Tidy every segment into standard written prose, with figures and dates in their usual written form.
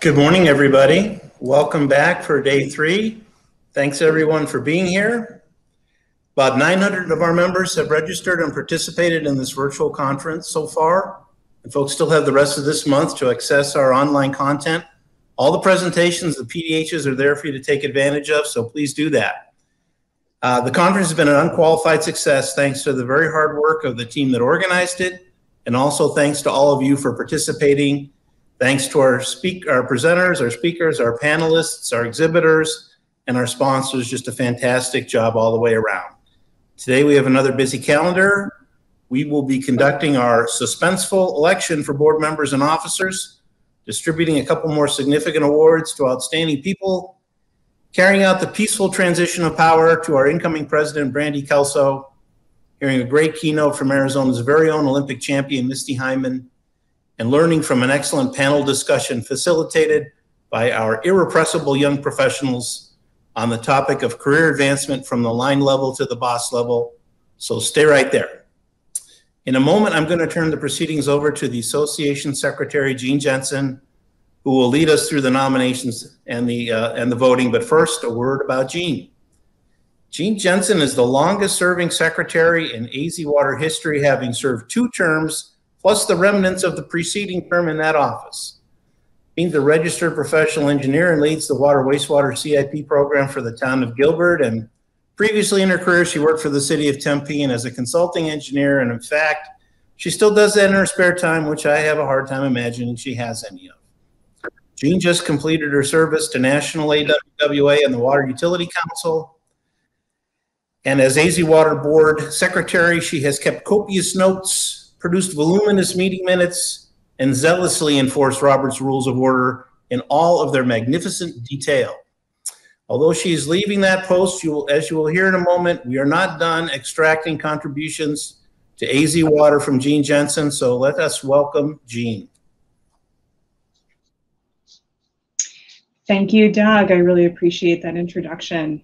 Good morning, everybody. Welcome back for day 3. Thanks, everyone, for being here. About 900 of our members have registered and participated in this virtual conference so far, and folks still have the rest of this month to access our online content. All the presentations, the PDHs are there for you to take advantage of, so please do that. The conference has been an unqualified success thanks to the very hard work of the team that organized it, and also thanks to all of you for participating. Thanks to our presenters, our speakers, our panelists, our exhibitors, and our sponsors. Just a fantastic job all the way around. Today we have another busy calendar. We will be conducting our suspenseful election for board members and officers, distributing a couple more significant awards to outstanding people, carrying out the peaceful transition of power to our incoming president, Brandy Kelso, hearing a great keynote from Arizona's very own Olympic champion, Misty Hyman, and learning from an excellent panel discussion facilitated by our irrepressible young professionals on the topic of career advancement from the line level to the boss level. So stay right there. In a moment, I'm going to turn the proceedings over to the Association Secretary, Jean Jensen, who will lead us through the nominations and the voting. But first, a word about Jean. Jean Jensen is the longest serving secretary in AZ Water history, having served 2 terms plus the remnants of the preceding term in that office. Being a registered professional engineer and leads the water wastewater CIP program for the town of Gilbert. And previously in her career, she worked for the city of Tempe and as a consulting engineer. And in fact, she still does that in her spare time, which I have a hard time imagining she has any of. Jean just completed her service to National AWWA and the Water Utility Council. And as AZ Water Board Secretary, she has kept copious notes, produced voluminous meeting minutes, and zealously enforced Robert's Rules of Order in all of their magnificent detail. Although she is leaving that post, as you will hear in a moment, we are not done extracting contributions to AZ Water from Jean Jensen, so let us welcome Jean. Thank you, Doug. I really appreciate that introduction.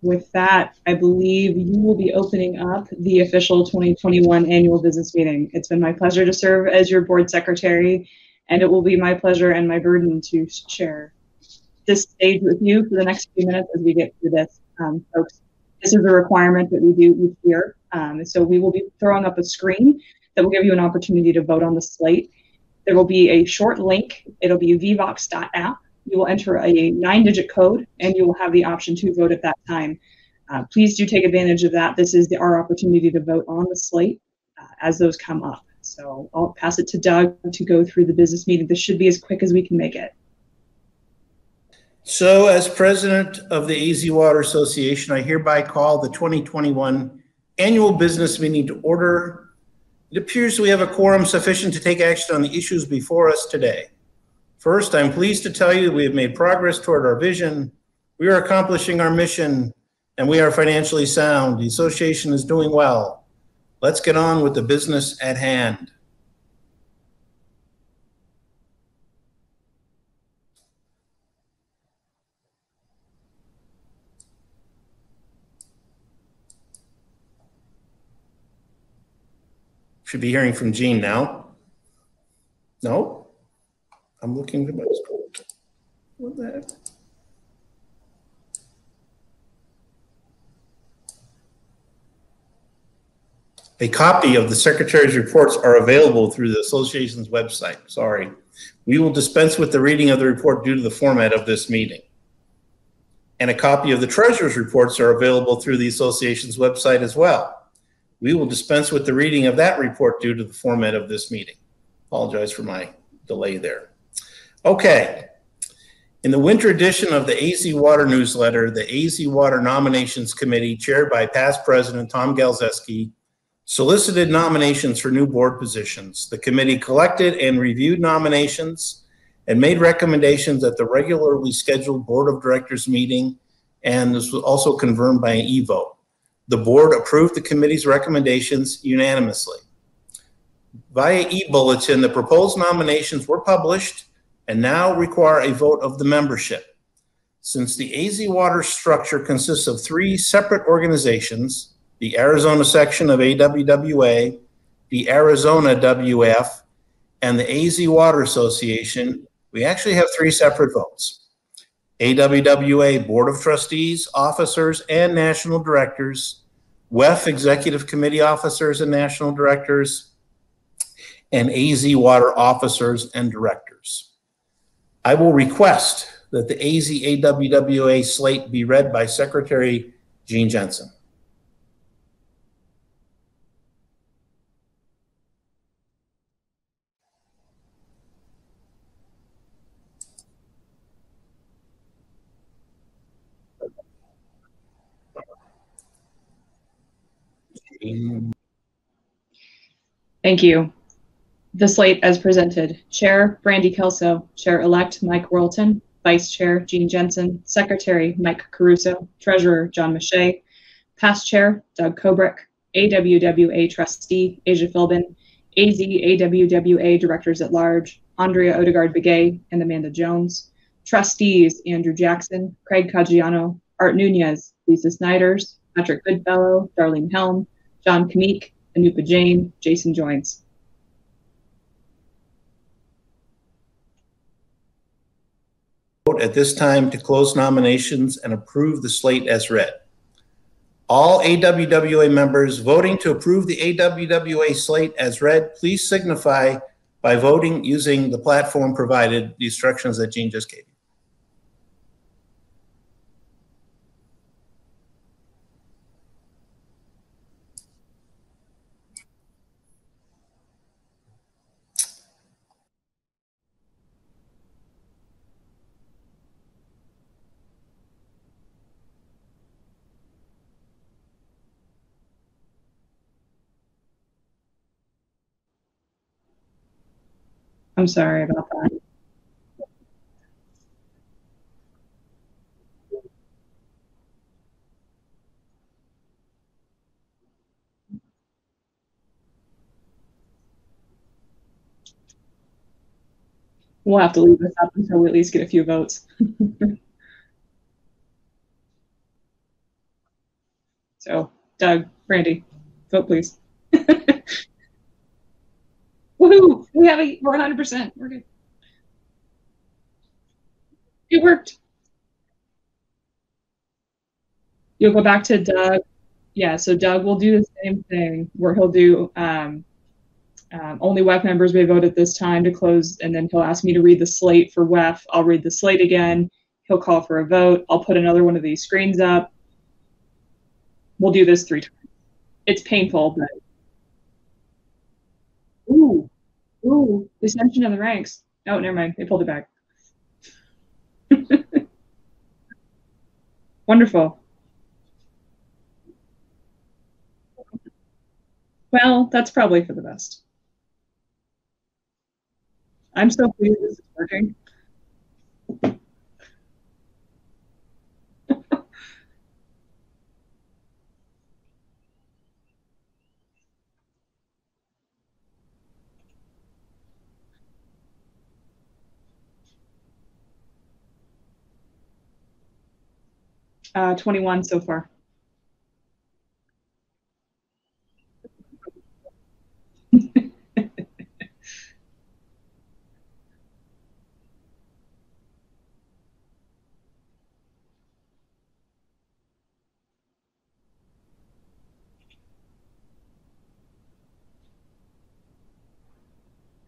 With that, I believe you will be opening up the official 2021 annual business meeting. It's been my pleasure to serve as your board secretary, and it will be my pleasure and my burden to share this stage with you for the next few minutes as we get through this. Folks, this is a requirement that we do each year. So we will be throwing up a screen that will give you an opportunity to vote on the slate. There will be a short link. It'll be vvox.app. You will enter a 9-digit code, and you will have the option to vote at that time. Please do take advantage of that. This is our opportunity to vote on the slate as those come up. So I'll pass it to Doug to go through the business meeting. This should be as quick as we can make it. So as president of the AZ Water Association, I hereby call the 2021 annual business meeting to order. It appears we have a quorum sufficient to take action on the issues before us today. First, I'm pleased to tell you that we have made progress toward our vision. We are accomplishing our mission, and we are financially sound. The association is doing well. Let's get on with the business at hand. Should be hearing from Jean now. No? I'm looking at my screen. What the heck? A copy of the Secretary's reports are available through the association's website. Sorry. We will dispense with the reading of the report due to the format of this meeting. And a copy of the Treasurer's reports are available through the association's website as well. We will dispense with the reading of that report due to the format of this meeting. Apologize for my delay there. Okay, in the winter edition of the AZ Water newsletter, the AZ Water Nominations Committee, chaired by past President Tom Galzeski, solicited nominations for new board positions. The committee collected and reviewed nominations and made recommendations at the regularly scheduled Board of Directors meeting, and this was also confirmed by an e-vote. The board approved the committee's recommendations unanimously. Via e-bulletin, the proposed nominations were published and now require a vote of the membership. Since the AZ Water structure consists of 3 separate organizations, the Arizona section of AWWA, the Arizona WF, and the AZ Water Association, we actually have three separate votes. AWWA Board of Trustees, officers, and national directors, WEF Executive Committee officers and national directors, and AZ Water officers and directors. I will request that the AZ AWWA slate be read by Secretary Jean Jensen. Thank you. The slate as presented. Chair, Brandy Kelso. Chair-elect, Mike Worlton. Vice Chair, Jean Jensen. Secretary, Mike Caruso. Treasurer, John Mache. Past Chair, Doug Kobrick. AWWA Trustee, Asia Philbin. AZ AWWA Directors at Large, Andrea Odegaard-Begay and Amanda Jones. Trustees, Andrew Jackson, Craig Caggiano, Art Nunez, Lisa Snyders, Patrick Goodfellow, Darlene Helm, John Kameek, Anupa Jain, Jason Joins. Vote at this time to close nominations and approve the slate as read. All AWWA members voting to approve the AWWA slate as read, please signify by voting using the platform provided, the instructions that Jean just gave you. I'm sorry about that. We'll have to leave this up until we at least get a few votes. So, Doug, Brandy, vote please. Woohoo! We're 100%. We're good. It worked. You'll go back to Doug. Yeah, so Doug will do the same thing where he'll do only WEF members may vote at this time to close, and then he'll ask me to read the slate for WEF. I'll read the slate again. He'll call for a vote. I'll put another one of these screens up. We'll do this 3 times. It's painful, but ooh, dissension in the ranks. Oh, never mind. They pulled it back. Wonderful. Well, that's probably for the best. I'm so pleased this is working. 21 so far.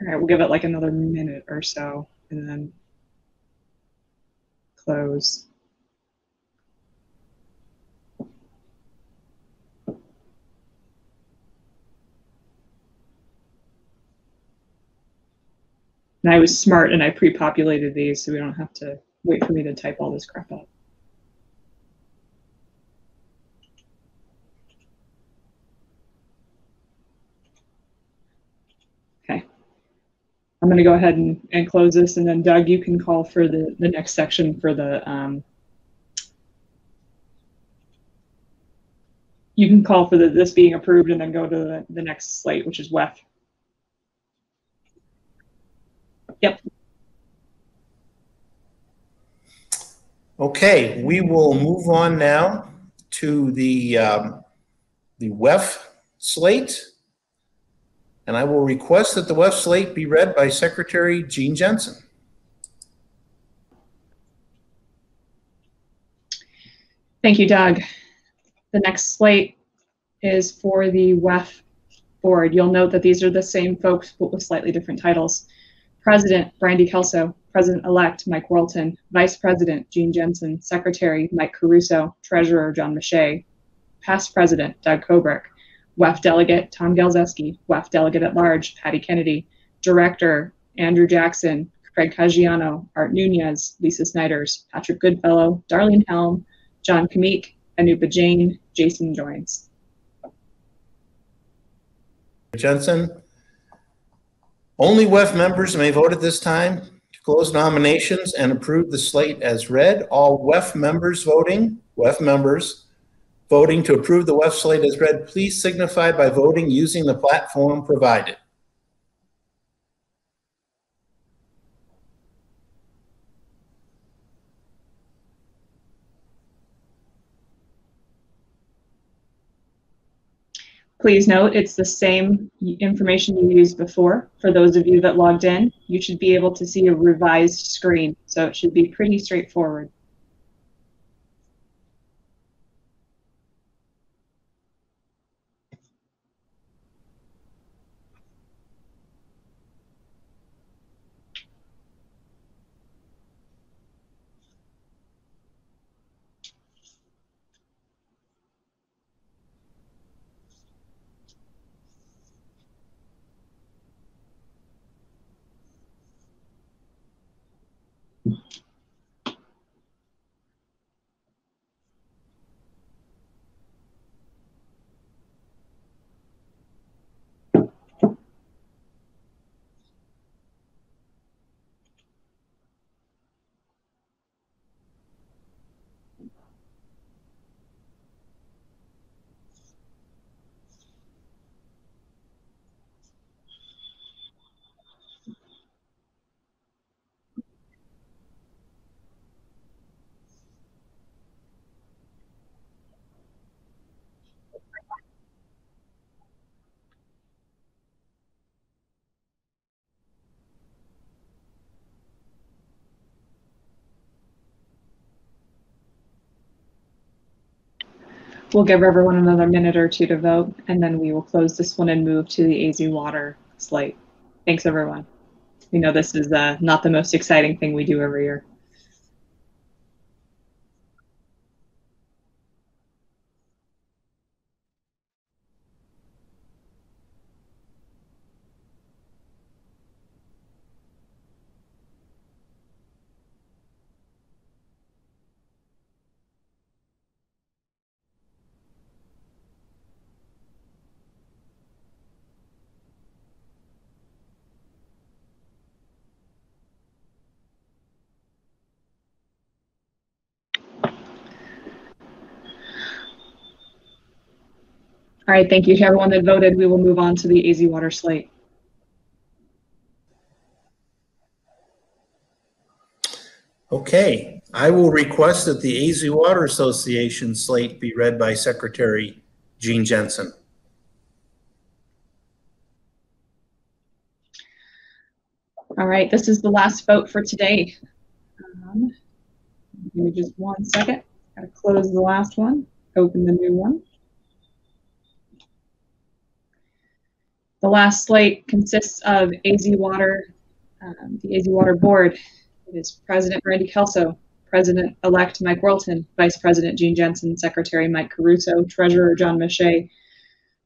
All right, we'll give it like another minute or so and then close. And I was smart and I pre-populated these so we don't have to wait for me to type all this crap out. Okay. I'm going to go ahead and close this, and then Doug, you can call for the next section for the you can call for this being approved and then go to the next slate, which is WEF. Yep. Okay, we will move on now to the WEF slate. And I will request that the WEF slate be read by Secretary Jean Jensen. Thank you, Doug. The next slate is for the WEF board. You'll note that these are the same folks, but with slightly different titles. President, Brandy Kelso. President-elect, Mike Worlton. Vice President, Gene Jensen. Secretary, Mike Caruso. Treasurer, John Mache. Past President, Doug Kobrick. WEF Delegate, Tom Galzeski. WEF Delegate at Large, Patty Kennedy. Director, Andrew Jackson. Craig Caggiano. Art Nunez. Lisa Snyders. Patrick Goodfellow. Darlene Helm. John Kamik. Anupa Jain. Jason Joins. Jensen. Only WEF members may vote at this time to close nominations and approve the slate as read. All WEF members voting to approve the WEF slate as read, please signify by voting using the platform provided. Please note it's the same information you used before. For those of you that logged in, you should be able to see a revised screen, so it should be pretty straightforward. We'll give everyone another minute or two to vote, and then we will close this one and move to the AZ Water slate. Thanks, everyone. We know this is not the most exciting thing we do every year. All right, thank you to everyone that voted. We will move on to the AZ Water slate. Okay, I will request that the AZ Water Association slate be read by Secretary Gene Jensen. All right, this is the last vote for today. Give me just 1 second. Gotta close the last one, open the new one. The last slate consists of AZ Water, the AZ Water Board. It is President Brandy Kelso, President-elect Mike Worlton, Vice President Gene Jensen, Secretary Mike Caruso, Treasurer John Mache,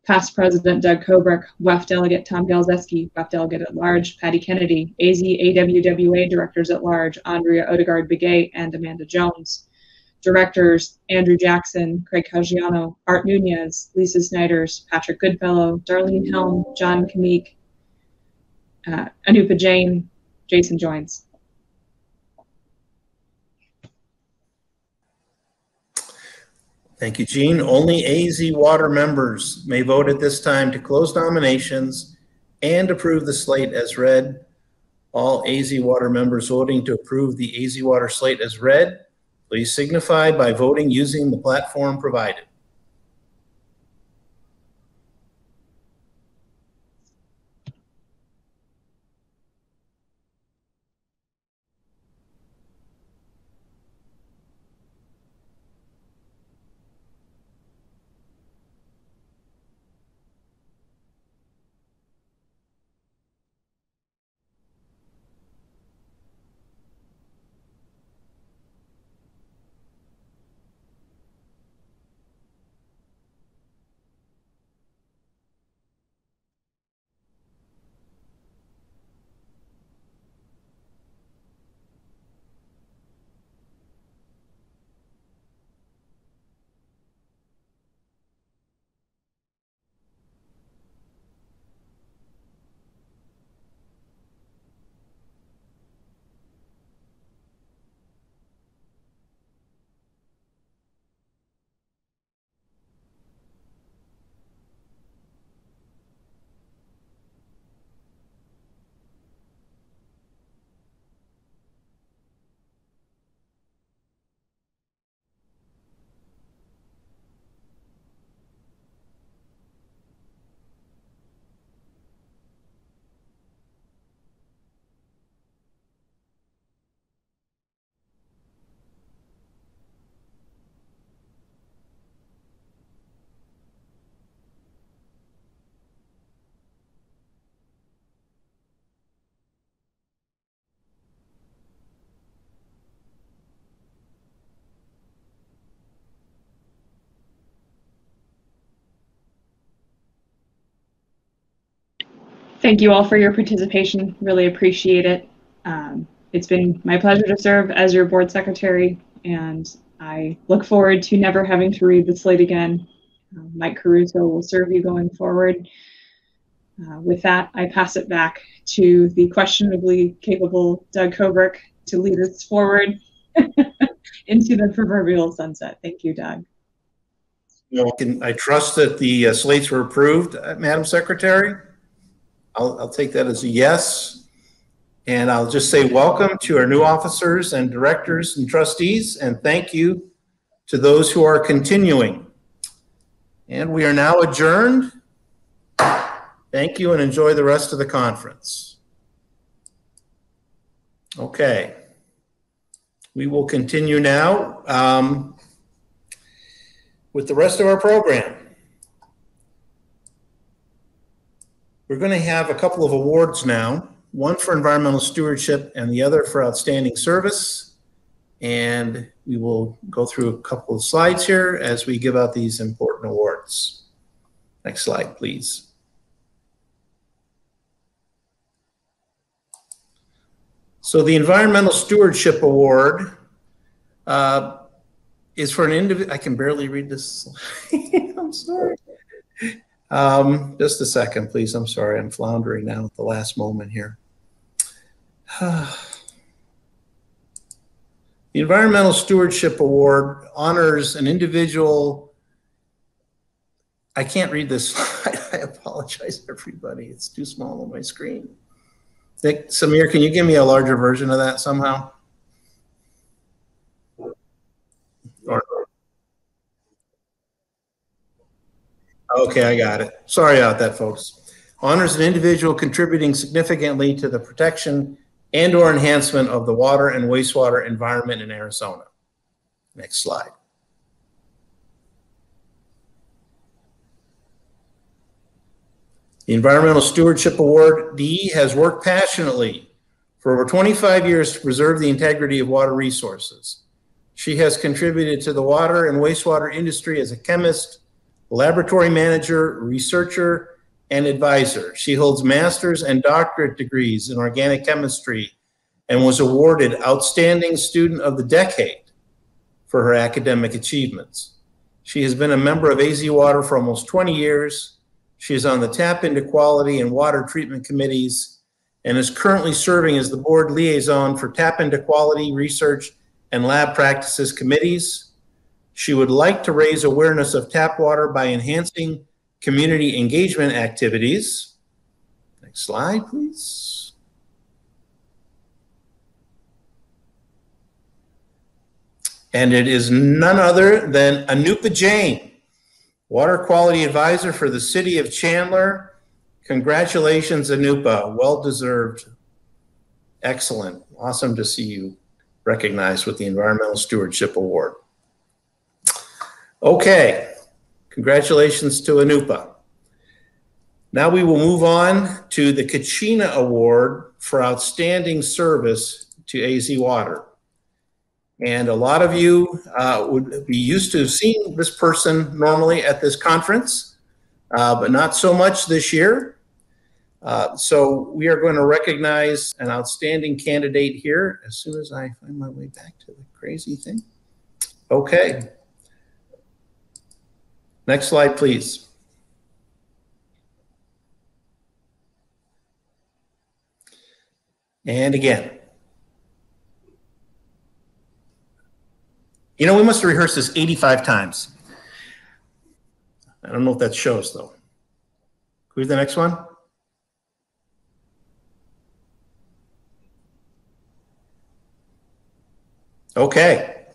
Past President Doug Kobrick, WEF Delegate Tom Galzeski, WEF Delegate at Large Patty Kennedy, AZ AWWA Directors at Large Andrea Odegaard-Begay and Amanda Jones. Directors Andrew Jackson, Craig Caggiano, Art Nunez, Lisa Snyders, Patrick Goodfellow, Darlene Helm, John Kamik, Anupa Jain, Jason Joins. Thank you, Gene. Only AZ Water members may vote at this time to close nominations and approve the slate as read. All AZ Water members voting to approve the AZ Water slate as read, please signify by voting using the platform provided. Thank you all for your participation. Really appreciate it. It's been my pleasure to serve as your board secretary, and I look forward to never having to read the slate again. Mike Caruso will serve you going forward. With that, I pass it back to the questionably capable Doug Kobrick to lead us forward into the proverbial sunset. Thank you, Doug. I trust that the slates were approved, Madam Secretary. I'll take that as a yes. And I'll just say welcome to our new officers and directors and trustees, and thank you to those who are continuing. And we are now adjourned. Thank you and enjoy the rest of the conference. Okay. We will continue now with the rest of our program. We're going to have a couple of awards now, one for environmental stewardship and the other for outstanding service. And we will go through a couple of slides here as we give out these important awards. Next slide, please. So the Environmental Stewardship Award is for an individual. I can barely read this slide. I'm sorry. Just a second, please. I'm sorry. I'm floundering now at the last moment here. The Environmental Stewardship Award honors an individual. I can't read this slide. I apologize, everybody. It's too small on my screen. Nick, Samir, can you give me a larger version of that somehow? Okay, I got it. Sorry about that, folks. Honors an individual contributing significantly to the protection and/or enhancement of the water and wastewater environment in Arizona. Next slide. The Environmental Stewardship Awardee has worked passionately for over 25 years to preserve the integrity of water resources. She has contributed to the water and wastewater industry as a chemist, laboratory manager, researcher, and advisor. She holds master's and doctorate degrees in organic chemistry and was awarded Outstanding Student of the Decade for her academic achievements. She has been a member of AZ Water for almost 20 years. She is on the Tap Into Quality and Water Treatment Committees and is currently serving as the board liaison for Tap Into Quality Research and Lab Practices Committees. She would like to raise awareness of tap water by enhancing community engagement activities. Next slide, please. And it is none other than Anupa Jain, Water Quality Advisor for the City of Chandler. Congratulations, Anupa. Well-deserved. Excellent. Awesome to see you recognized with the Environmental Stewardship Award. Okay. Congratulations to Anupa. Now we will move on to the Kachina Award for Outstanding Service to AZ Water. And a lot of you would be used to seeing this person normally at this conference, but not so much this year. So we are going to recognize an outstanding candidate here as soon as I find my way back to the crazy thing. Okay. Next slide, please. And again. You know, we must have rehearsed this 85 times. I don't know if that shows, though. Can we do the next one? Okay.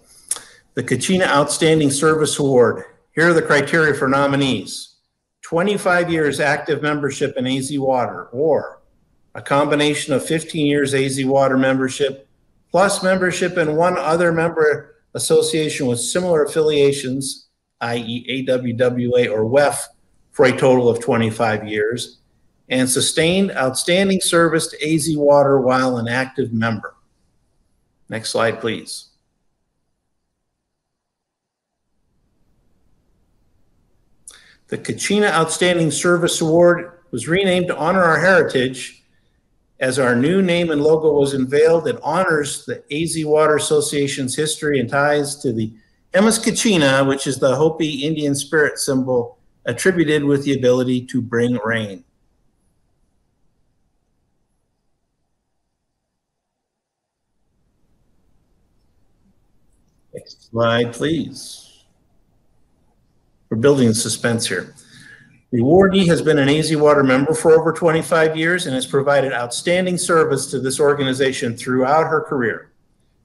The Kachina Outstanding Service Award. Here are the criteria for nominees. 25 years active membership in AZ Water, or a combination of 15 years AZ Water membership, plus membership in one other member association with similar affiliations, i.e. AWWA or WEF, for a total of 25 years, and sustained outstanding service to AZ Water while an active member. Next slide, please. The Kachina Outstanding Service Award was renamed to honor our heritage, as our new name and logo was unveiled. It honors the AZ Water Association's history and ties to the Emiskachina, which is the Hopi Indian spirit symbol attributed with the ability to bring rain. Next slide, please. We're building suspense here. The awardee has been an AZ Water member for over 25 years and has provided outstanding service to this organization throughout her career.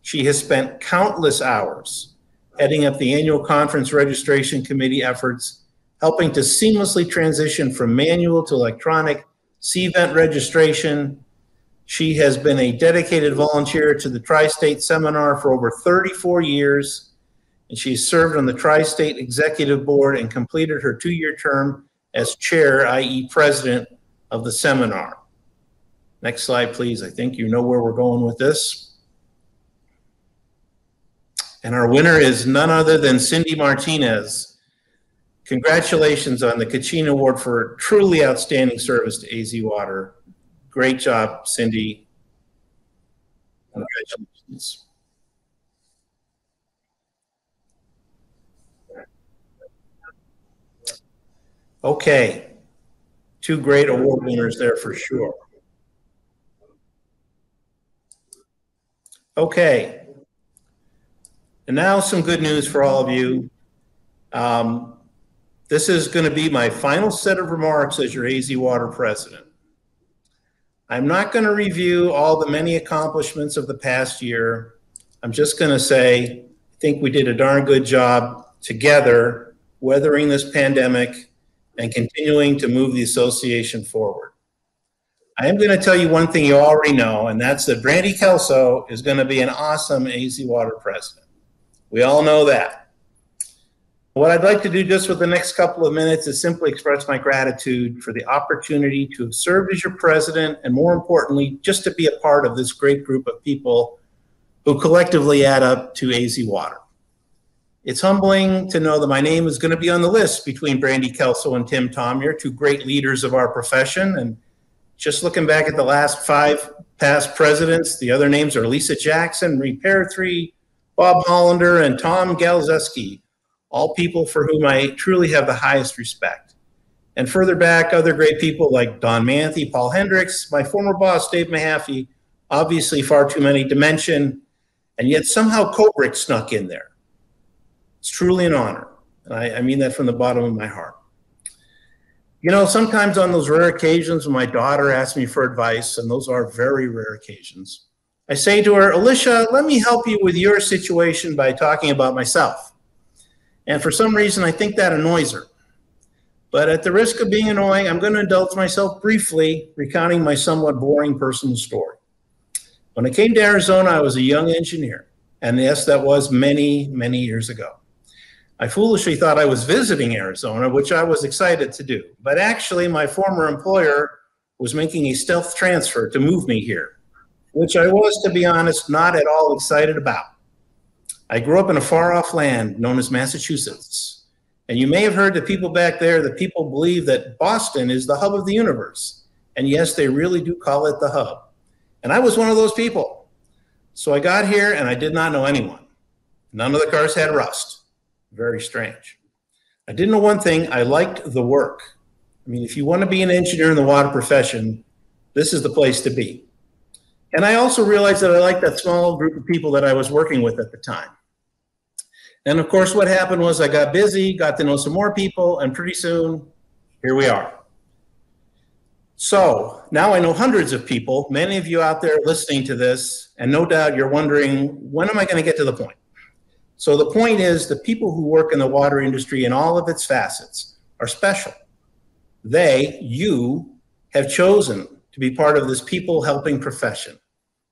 She has spent countless hours heading up the annual conference registration committee efforts, helping to seamlessly transition from manual to electronic CVent registration. She has been a dedicated volunteer to the Tri-State Seminar for over 34 years, and she's served on the Tri-State Executive Board and completed her 2-year term as chair, i.e. president of the seminar. Next slide, please. I think you know where we're going with this. And our winner is none other than Cindy Martinez. Congratulations on the Kachina Award for truly outstanding service to AZ Water. Great job, Cindy. Congratulations. Okay, 2 great award winners there for sure. Okay, and now some good news for all of you. This is going to be my final set of remarks as your AZ Water president. I'm not going to review all the many accomplishments of the past year. I'm just going to say, I think we did a darn good job together weathering this pandemic and continuing to move the association forward. I am going to tell you one thing you already know, and that's that Brandy Kelso is going to be an awesome AZ Water president. We all know that. What I'd like to do just with the next couple of minutes is simply express my gratitude for the opportunity to have served as your president, and more importantly, just to be a part of this great group of people who collectively add up to AZ Water. It's humbling to know that my name is going to be on the list between Brandy Kelso and Tim Tomyer, 2 great leaders of our profession. And just looking back at the last 5 past presidents, the other names are Lisa Jackson, Repair 3, Bob Hollander, and Tom Galzeski, all people for whom I truly have the highest respect. And further back, other great people like Don Manthe, Paul Hendricks, my former boss, Dave Mahaffey, obviously far too many to mention, and yet somehow Kubrick snuck in there. It's truly an honor. And I mean that from the bottom of my heart. You know, sometimes on those rare occasions when my daughter asks me for advice, and those are very rare occasions, I say to her, Alicia, let me help you with your situation by talking about myself. And for some reason, I think that annoys her. But at the risk of being annoying, I'm going to indulge myself briefly recounting my somewhat boring personal story. When I came to Arizona, I was a young engineer. And yes, that was many, many years ago. I foolishly thought I was visiting Arizona, which I was excited to do. But actually, my former employer was making a stealth transfer to move me here, which I was, to be honest, not at all excited about. I grew up in a far-off land known as Massachusetts. And you may have heard that people back there, that people believe that Boston is the hub of the universe. And yes, they really do call it the hub. And I was one of those people. So I got here and I did not know anyone. None of the cars had rust. Very strange. I did know one thing, I liked the work. I mean, if you want to be an engineer in the water profession, this is the place to be. And I also realized that I liked that small group of people that I was working with at the time. And of course, what happened was I got busy, got to know some more people, and pretty soon, here we are. So now I know hundreds of people, many of you out there listening to this, and no doubt you're wondering, when am I going to get to the point? So the point is, the people who work in the water industry in all of its facets are special. They, you, have chosen to be part of this people helping profession.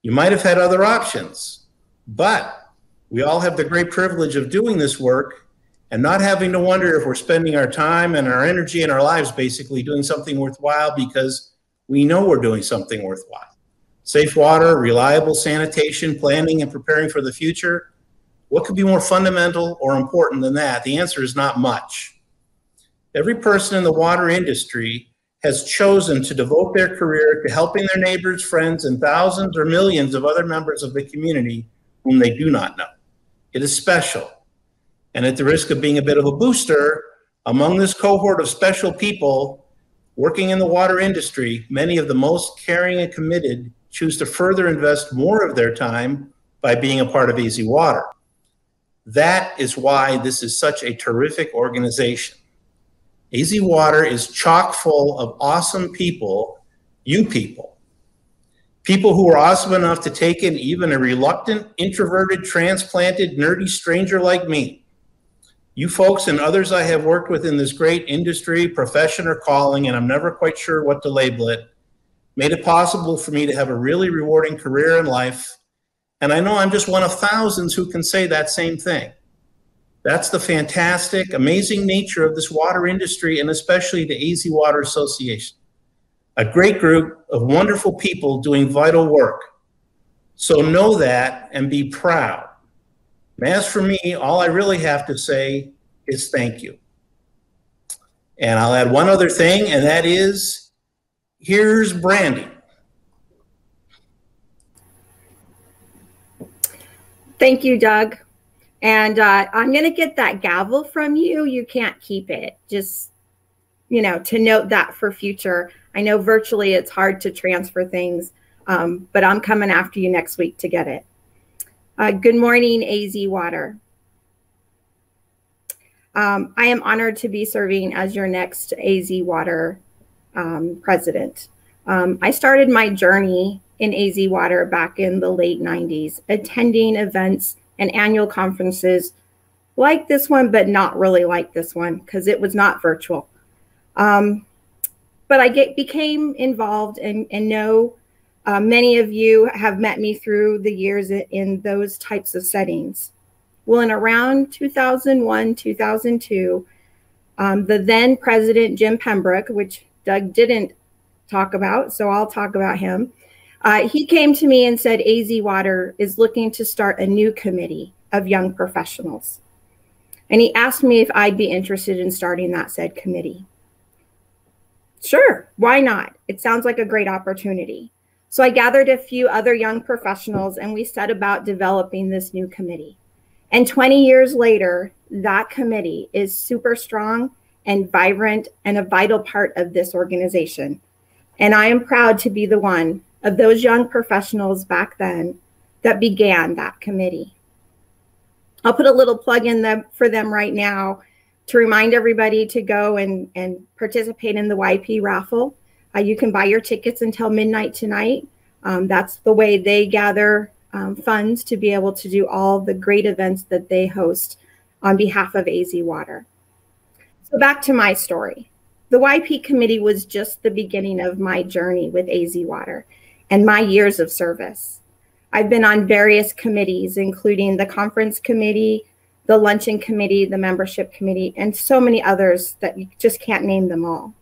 You might have had other options, but we all have the great privilege of doing this work and not having to wonder if we're spending our time and our energy and our lives basically doing something worthwhile, because we know we're doing something worthwhile. Safe water, reliable sanitation, planning and preparing for the future. What could be more fundamental or important than that? The answer is not much. Every person in the water industry has chosen to devote their career to helping their neighbors, friends, and thousands or millions of other members of the community whom they do not know. It is special. And at the risk of being a bit of a booster, among this cohort of special people working in the water industry, many of the most caring and committed choose to further invest more of their time by being a part of AZ Water. That is why this is such a terrific organization. AZ Water is chock full of awesome people, you people. People who are awesome enough to take in even a reluctant, introverted, transplanted, nerdy stranger like me. You folks and others I have worked with in this great industry, profession, or calling, and I'm never quite sure what to label it, made it possible for me to have a really rewarding career in life. And I know I'm just one of thousands who can say that same thing. That's the fantastic, amazing nature of this water industry, and especially the AZ Water Association. A great group of wonderful people doing vital work. So know that and be proud. And as for me, all I really have to say is thank you. And I'll add one other thing, and that is, here's Brandy. Thank you, Doug. And I'm going to get that gavel from you. You can't keep it. Just, you know, to note that for future. I know virtually it's hard to transfer things, but I'm coming after you next week to get it. Good morning, AZ Water. I am honored to be serving as your next AZ Water president. I started my journey in AZ Water back in the late 90s, attending events and annual conferences like this one, but not really like this one because it was not virtual. But I became involved and know many of you have met me through the years in those types of settings. Well, in around 2001, 2002, the then president, Jim Pembroke, which Doug didn't talk about, so I'll talk about him. He came to me and said, AZ Water is looking to start a new committee of young professionals. And he asked me if I'd be interested in starting that said committee. Sure, why not? It sounds like a great opportunity. So I gathered a few other young professionals and we set about developing this new committee. And 20 years later, that committee is super strong and vibrant and a vital part of this organization. And I am proud to be the one of those young professionals back then that began that committee. I'll put a little plug in for them right now to remind everybody to go and participate in the YP raffle. You can buy your tickets until midnight tonight. That's the way they gather funds to be able to do all the great events that they host on behalf of AZ Water. So back to my story. The YP committee was just the beginning of my journey with AZ Water and my years of service. I've been on various committees, including the conference committee, the luncheon committee, the membership committee, and so many others that you just can't name them all.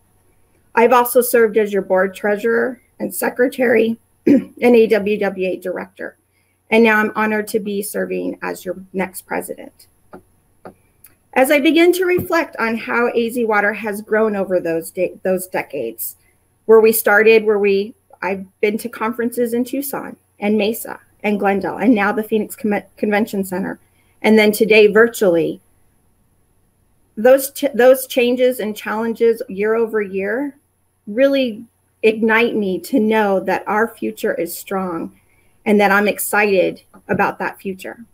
I've also served as your board treasurer and secretary and AWWA director. And now I'm honored to be serving as your next president. As I begin to reflect on how AZ Water has grown over those decades, where we started, I've been to conferences in Tucson and Mesa and Glendale, and now the Phoenix Convention Center. And then today, virtually, those changes and challenges year over year really ignite me to know that our future is strong and that I'm excited about that future.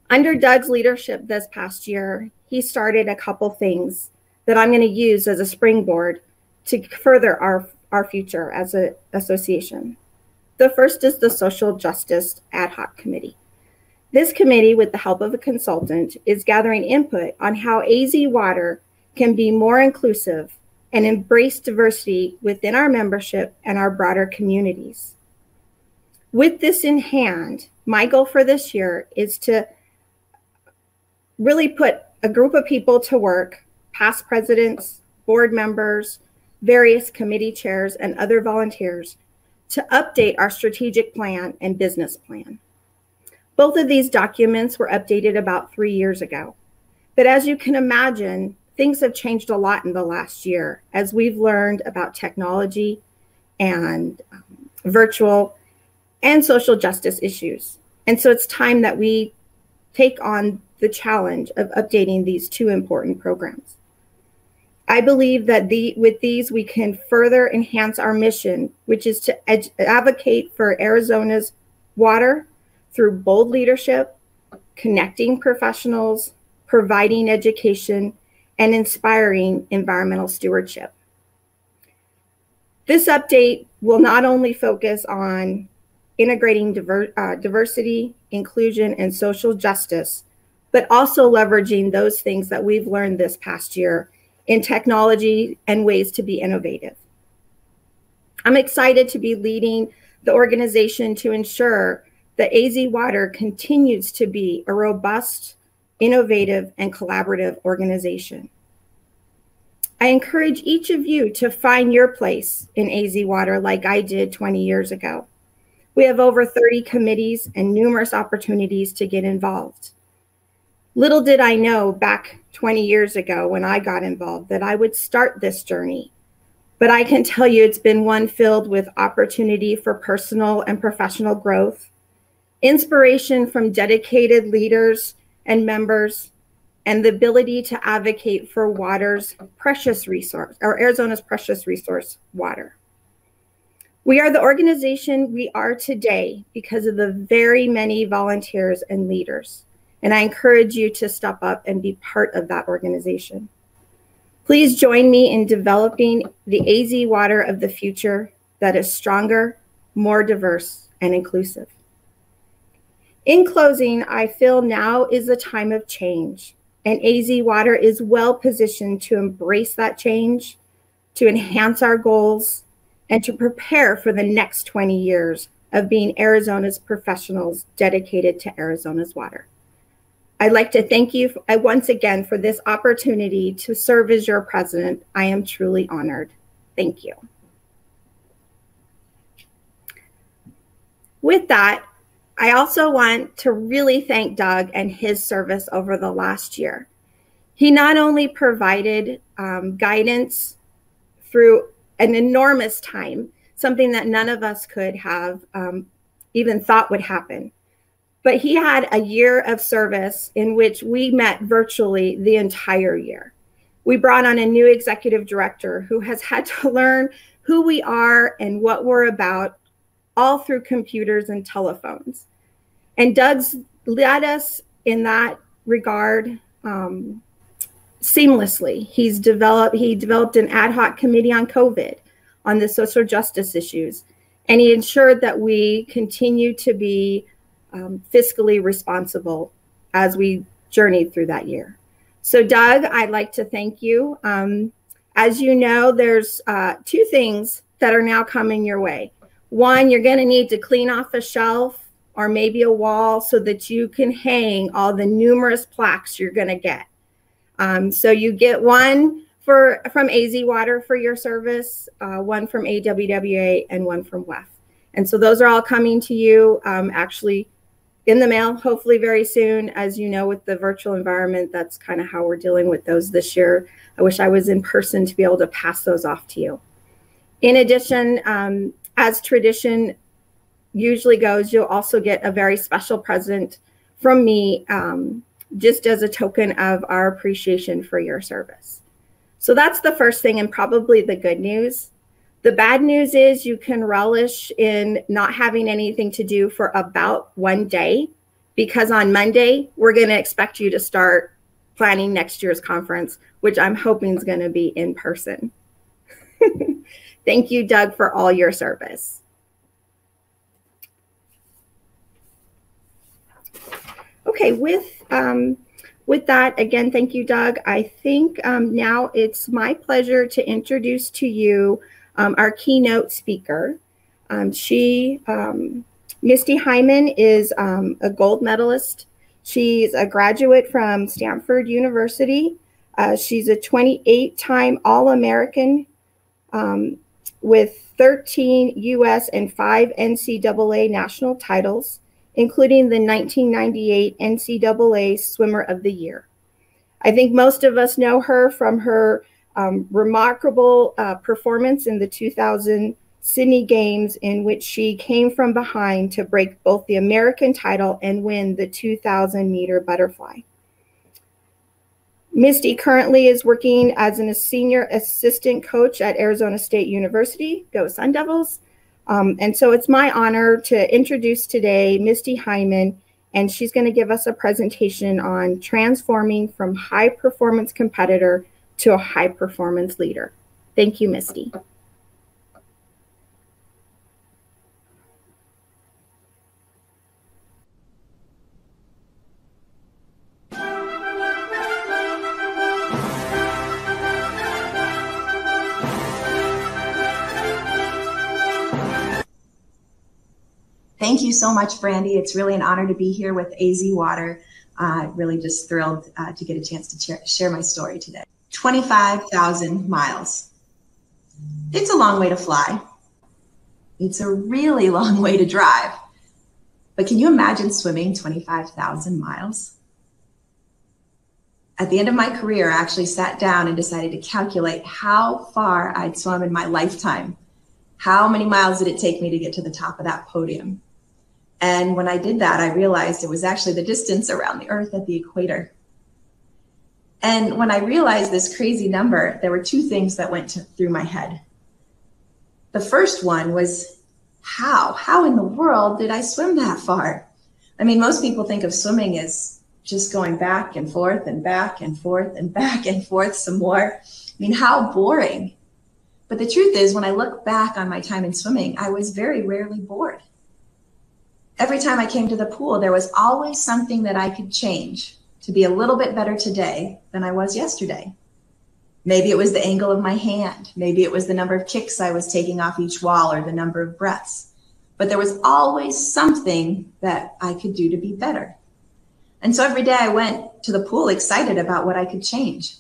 Under Doug's leadership this past year, he started a couple things that I'm going to use as a springboard to further our future as an association. The first is the Social Justice Ad Hoc Committee. This committee, with the help of a consultant, is gathering input on how AZ Water can be more inclusive and embrace diversity within our membership and our broader communities. With this in hand, my goal for this year is to really put a group of people to work, past presidents, board members, various committee chairs, and other volunteers to update our strategic plan and business plan. Both of these documents were updated about 3 years ago. But as you can imagine, things have changed a lot in the last year as we've learned about technology and virtual and social justice issues. And so it's time that we take on the challenge of updating these two important programs. I believe that with these, we can further enhance our mission, which is to advocate for Arizona's water through bold leadership, connecting professionals, providing education, and inspiring environmental stewardship. This update will not only focus on integrating diversity, inclusion, and social justice, but also leveraging those things that we've learned this past year in technology and ways to be innovative. I'm excited to be leading the organization to ensure that AZ Water continues to be a robust, innovative, and collaborative organization. I encourage each of you to find your place in AZ Water like I did 20 years ago. We have over 30 committees and numerous opportunities to get involved. Little did I know back 20 years ago when I got involved that I would start this journey. But I can tell you it's been one filled with opportunity for personal and professional growth, inspiration from dedicated leaders and members, and the ability to advocate for water's precious resource, or Arizona's precious resource, water. We are the organization we are today because of the very many volunteers and leaders. And I encourage you to step up and be part of that organization. Please join me in developing the AZ Water of the future that is stronger, more diverse, and inclusive. In closing, I feel now is a time of change, and AZ Water is well positioned to embrace that change, to enhance our goals, and to prepare for the next 20 years of being Arizona's professionals dedicated to Arizona's water. I'd like to thank you once again for this opportunity to serve as your president. I am truly honored. Thank you. With that, I also want to really thank Doug and his service over the last year. He not only provided guidance through an enormous time, something that none of us could have even thought would happen, but he had a year of service in which we met virtually the entire year. We brought on a new executive director who has had to learn who we are and what we're about, all through computers and telephones. And Doug's led us in that regard seamlessly. He developed an ad hoc committee on COVID, on the social justice issues, and he ensured that we continue to be fiscally responsible as we journeyed through that year. So Doug, I'd like to thank you. As you know, there's two things that are now coming your way. One, you're going to need to clean off a shelf or maybe a wall so that you can hang all the numerous plaques you're going to get. So you get one from AZ Water for your service, one from AWWA, and one from WEF. And so those are all coming to you actually in the mail, hopefully very soon. As you know, with the virtual environment, that's kind of how we're dealing with those this year. I wish I was in person to be able to pass those off to you. In addition, as tradition usually goes, you'll also get a very special present from me, just as a token of our appreciation for your service. So that's the first thing, and probably the good news. The bad news is you can relish in not having anything to do for about one day, because on Monday, we're going to expect you to start planning next year's conference, which I'm hoping is going to be in person. Thank you, Doug, for all your service. Okay, with that, again, thank you, Doug. I think now it's my pleasure to introduce to you our keynote speaker. Misty Hyman is a gold medalist. She's a graduate from Stanford University. She's a 28-time All-American with 13 U.S. and 5 NCAA national titles, including the 1998 NCAA Swimmer of the Year. I think most of us know her from her remarkable performance in the 2000 Sydney Games, in which she came from behind to break both the American title and win the 2,000 meter butterfly. Misty currently is working as a senior assistant coach at Arizona State University. Go Sun Devils. And so it's my honor to introduce today Misty Hyman, and she's going to give us a presentation on transforming from high performance competitor to a high performance leader. Thank you, Misty. Thank you so much, Brandy. It's really an honor to be here with AZ Water. Really just thrilled to get a chance to share my story today. 25,000 miles. It's a long way to fly. It's a really long way to drive. But can you imagine swimming 25,000 miles? At the end of my career, I actually sat down and decided to calculate how far I'd swum in my lifetime. How many miles did it take me to get to the top of that podium? And when I did that, I realized it was actually the distance around the Earth at the equator. And when I realized this crazy number, there were two things that went through my head. The first one was, how in the world did I swim that far? I mean, most people think of swimming as just going back and forth and back and forth and back and forth some more. I mean, how boring. But the truth is, when I look back on my time in swimming, I was very rarely bored. Every time I came to the pool, there was always something that I could change to be a little bit better today than I was yesterday. Maybe it was the angle of my hand. Maybe it was the number of kicks I was taking off each wall or the number of breaths. But there was always something that I could do to be better. And so every day I went to the pool excited about what I could change.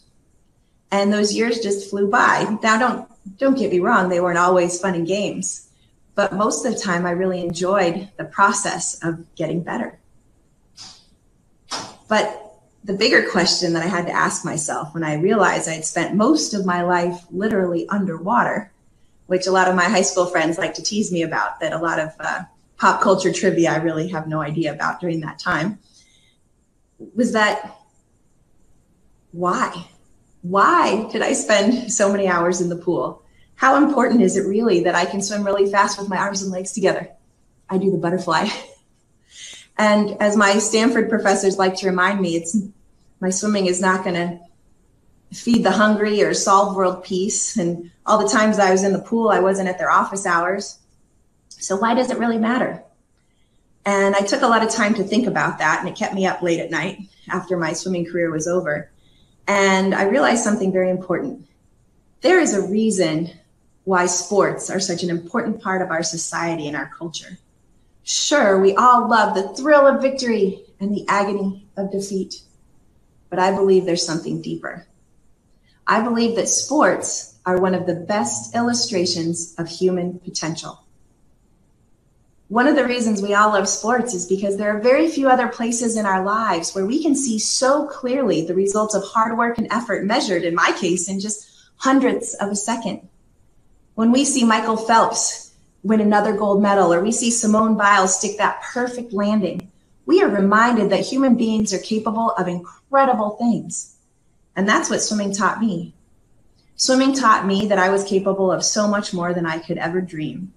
And those years just flew by. Now, don't get me wrong, they weren't always fun and games. But most of the time, I really enjoyed the process of getting better. But the bigger question that I had to ask myself when I realized I'd spent most of my life literally underwater, which a lot of my high school friends like to tease me about, that a lot of pop culture trivia I really have no idea about during that time, was that why? Why did I spend so many hours in the pool? How important is it really that I can swim really fast with my arms and legs together? I do the butterfly. And as my Stanford professors like to remind me, my swimming is not going to feed the hungry or solve world peace. And all the times I was in the pool, I wasn't at their office hours. So why does it really matter? And I took a lot of time to think about that, and it kept me up late at night after my swimming career was over. And I realized something very important. There is a reason why sports are such an important part of our society and our culture. Sure, we all love the thrill of victory and the agony of defeat, but I believe there's something deeper. I believe that sports are one of the best illustrations of human potential. One of the reasons we all love sports is because there are very few other places in our lives where we can see so clearly the results of hard work and effort measured, in my case, in just hundredths of a second. When we see Michael Phelps win another gold medal, or we see Simone Biles stick that perfect landing, we are reminded that human beings are capable of incredible things. And that's what swimming taught me. Swimming taught me that I was capable of so much more than I could ever dream.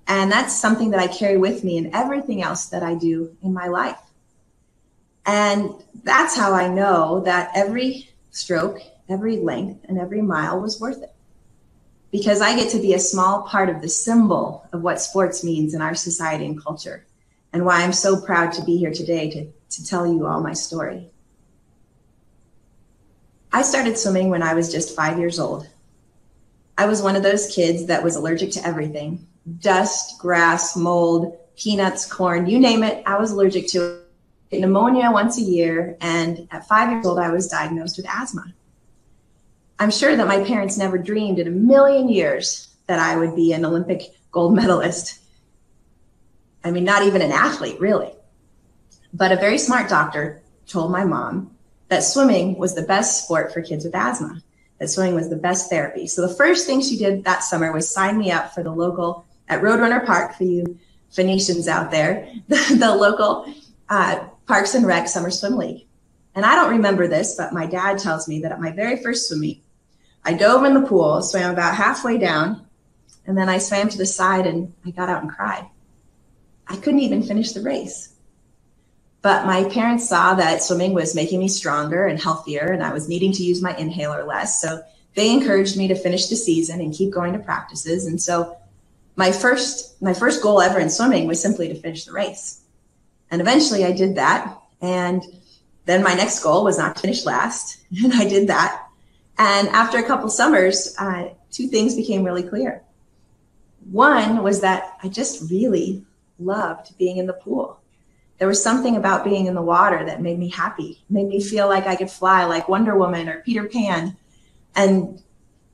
And that's something that I carry with me in everything else that I do in my life. And that's how I know that every stroke, every length, and every mile was worth it. Because I get to be a small part of the symbol of what sports means in our society and culture, and why I'm so proud to be here today to tell you all my story. I started swimming when I was just 5 years old. I was one of those kids that was allergic to everything. Dust, grass, mold, peanuts, corn, you name it, I was allergic to it. Pneumonia once a year, and at 5 years old, I was diagnosed with asthma. I'm sure that my parents never dreamed in a million years that I would be an Olympic gold medalist. I mean, not even an athlete, really. But a very smart doctor told my mom that swimming was the best sport for kids with asthma, that swimming was the best therapy. So the first thing she did that summer was sign me up for the local, at Roadrunner Park, for you Phoenicians out there, the local Parks and Rec Summer Swim League. And I don't remember this, but my dad tells me that at my very first swim meet, I dove in the pool, swam about halfway down, and then I swam to the side and I got out and cried. I couldn't even finish the race. But my parents saw that swimming was making me stronger and healthier, and I was needing to use my inhaler less. So they encouraged me to finish the season and keep going to practices. And so my first goal ever in swimming was simply to finish the race. And eventually I did that. And then my next goal was not to finish last. And I did that. And after a couple summers, two things became really clear. One was that I just really loved being in the pool. There was something about being in the water that made me happy, made me feel like I could fly like Wonder Woman or Peter Pan. And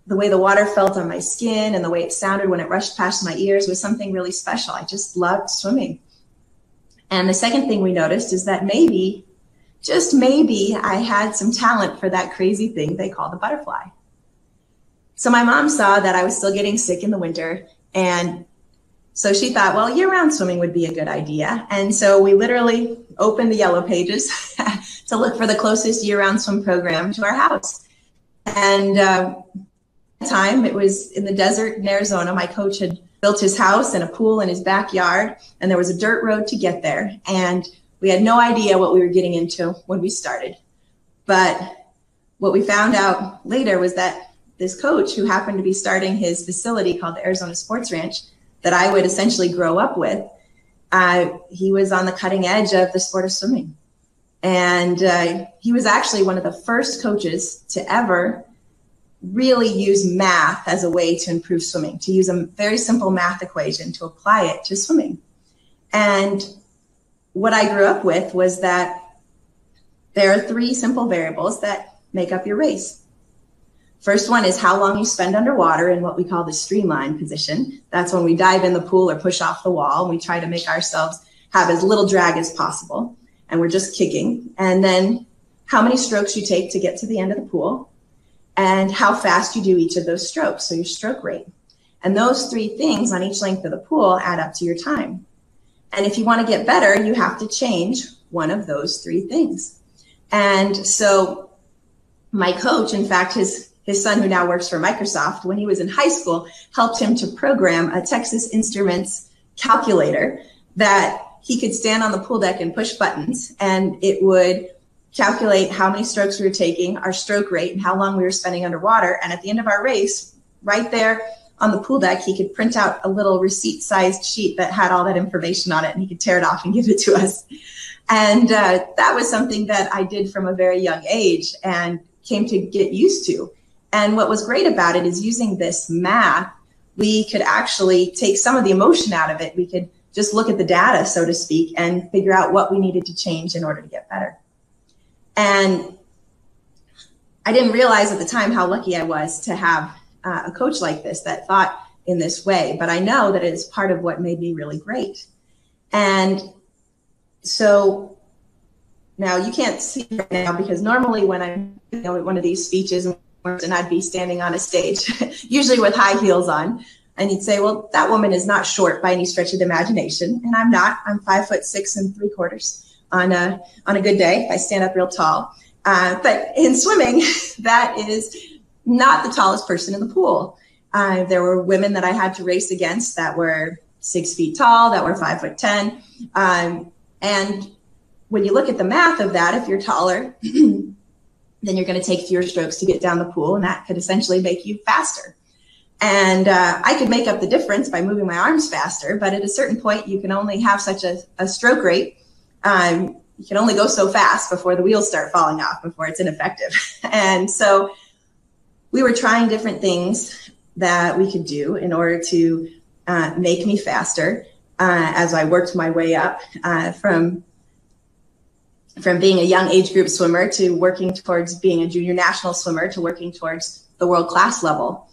the way the water felt on my skin and the way it sounded when it rushed past my ears was something really special. I just loved swimming. And the second thing we noticed is that maybe, just maybe, I had some talent for that crazy thing they call the butterfly. So my mom saw that I was still getting sick in the winter, and so she thought, well, year-round swimming would be a good idea. And so we literally opened the Yellow Pages to look for the closest year-round swim program to our house. And time, it was in the desert in Arizona. My coach had built his house and a pool in his backyard, and there was a dirt road to get there. And we had no idea what we were getting into when we started. But what we found out later was that this coach, who happened to be starting his facility called the Arizona Sports Ranch, that I would essentially grow up with, he was on the cutting edge of the sport of swimming. And he was actually one of the first coaches to ever really use math as a way to improve swimming, to use a very simple math equation to apply it to swimming. And what I grew up with was that there are three simple variables that make up your race. First one is how long you spend underwater in what we call the streamline position. That's when we dive in the pool or push off the wall. We try to make ourselves have as little drag as possible, and we're just kicking. And then how many strokes you take to get to the end of the pool, and how fast you do each of those strokes, so your stroke rate. And those three things on each length of the pool add up to your time. And if you want to get better, you have to change one of those three things. And so my coach, in fact, his son, who now works for Microsoft, when he was in high school, helped him to program a Texas Instruments calculator that he could stand on the pool deck and push buttons, and it would calculate how many strokes we were taking, our stroke rate, and how long we were spending underwater. And at the end of our race, right there on the pool deck, he could print out a little receipt-sized sheet that had all that information on it, and he could tear it off and give it to us. And that was something that I did from a very young age and came to get used to. And what was great about it is using this math, we could actually take some of the emotion out of it. We could just look at the data, so to speak, and figure out what we needed to change in order to get better. And I didn't realize at the time how lucky I was to have a coach like this that thought in this way, but I know that it is part of what made me really great. And so now you can't see right now, because normally when I'm at one of these speeches and I'd be standing on a stage, usually with high heels on, and you'd say, well, that woman is not short by any stretch of the imagination. And I'm not. I'm 5'6 3/4 on a good day. I stand up real tall. But in swimming, that is not the tallest person in the pool. There were women that I had to race against that were 6 feet tall, that were 5'10". And when you look at the math of that, if you're taller, then you're going to take fewer strokes to get down the pool, and that could essentially make you faster. And I could make up the difference by moving my arms faster, but at a certain point, you can only have such a stroke rate. You can only go so fast before the wheels start falling off, before it's ineffective. And so we were trying different things that we could do in order to make me faster as I worked my way up from being a young age group swimmer to working towards being a junior national swimmer to working towards the world class level.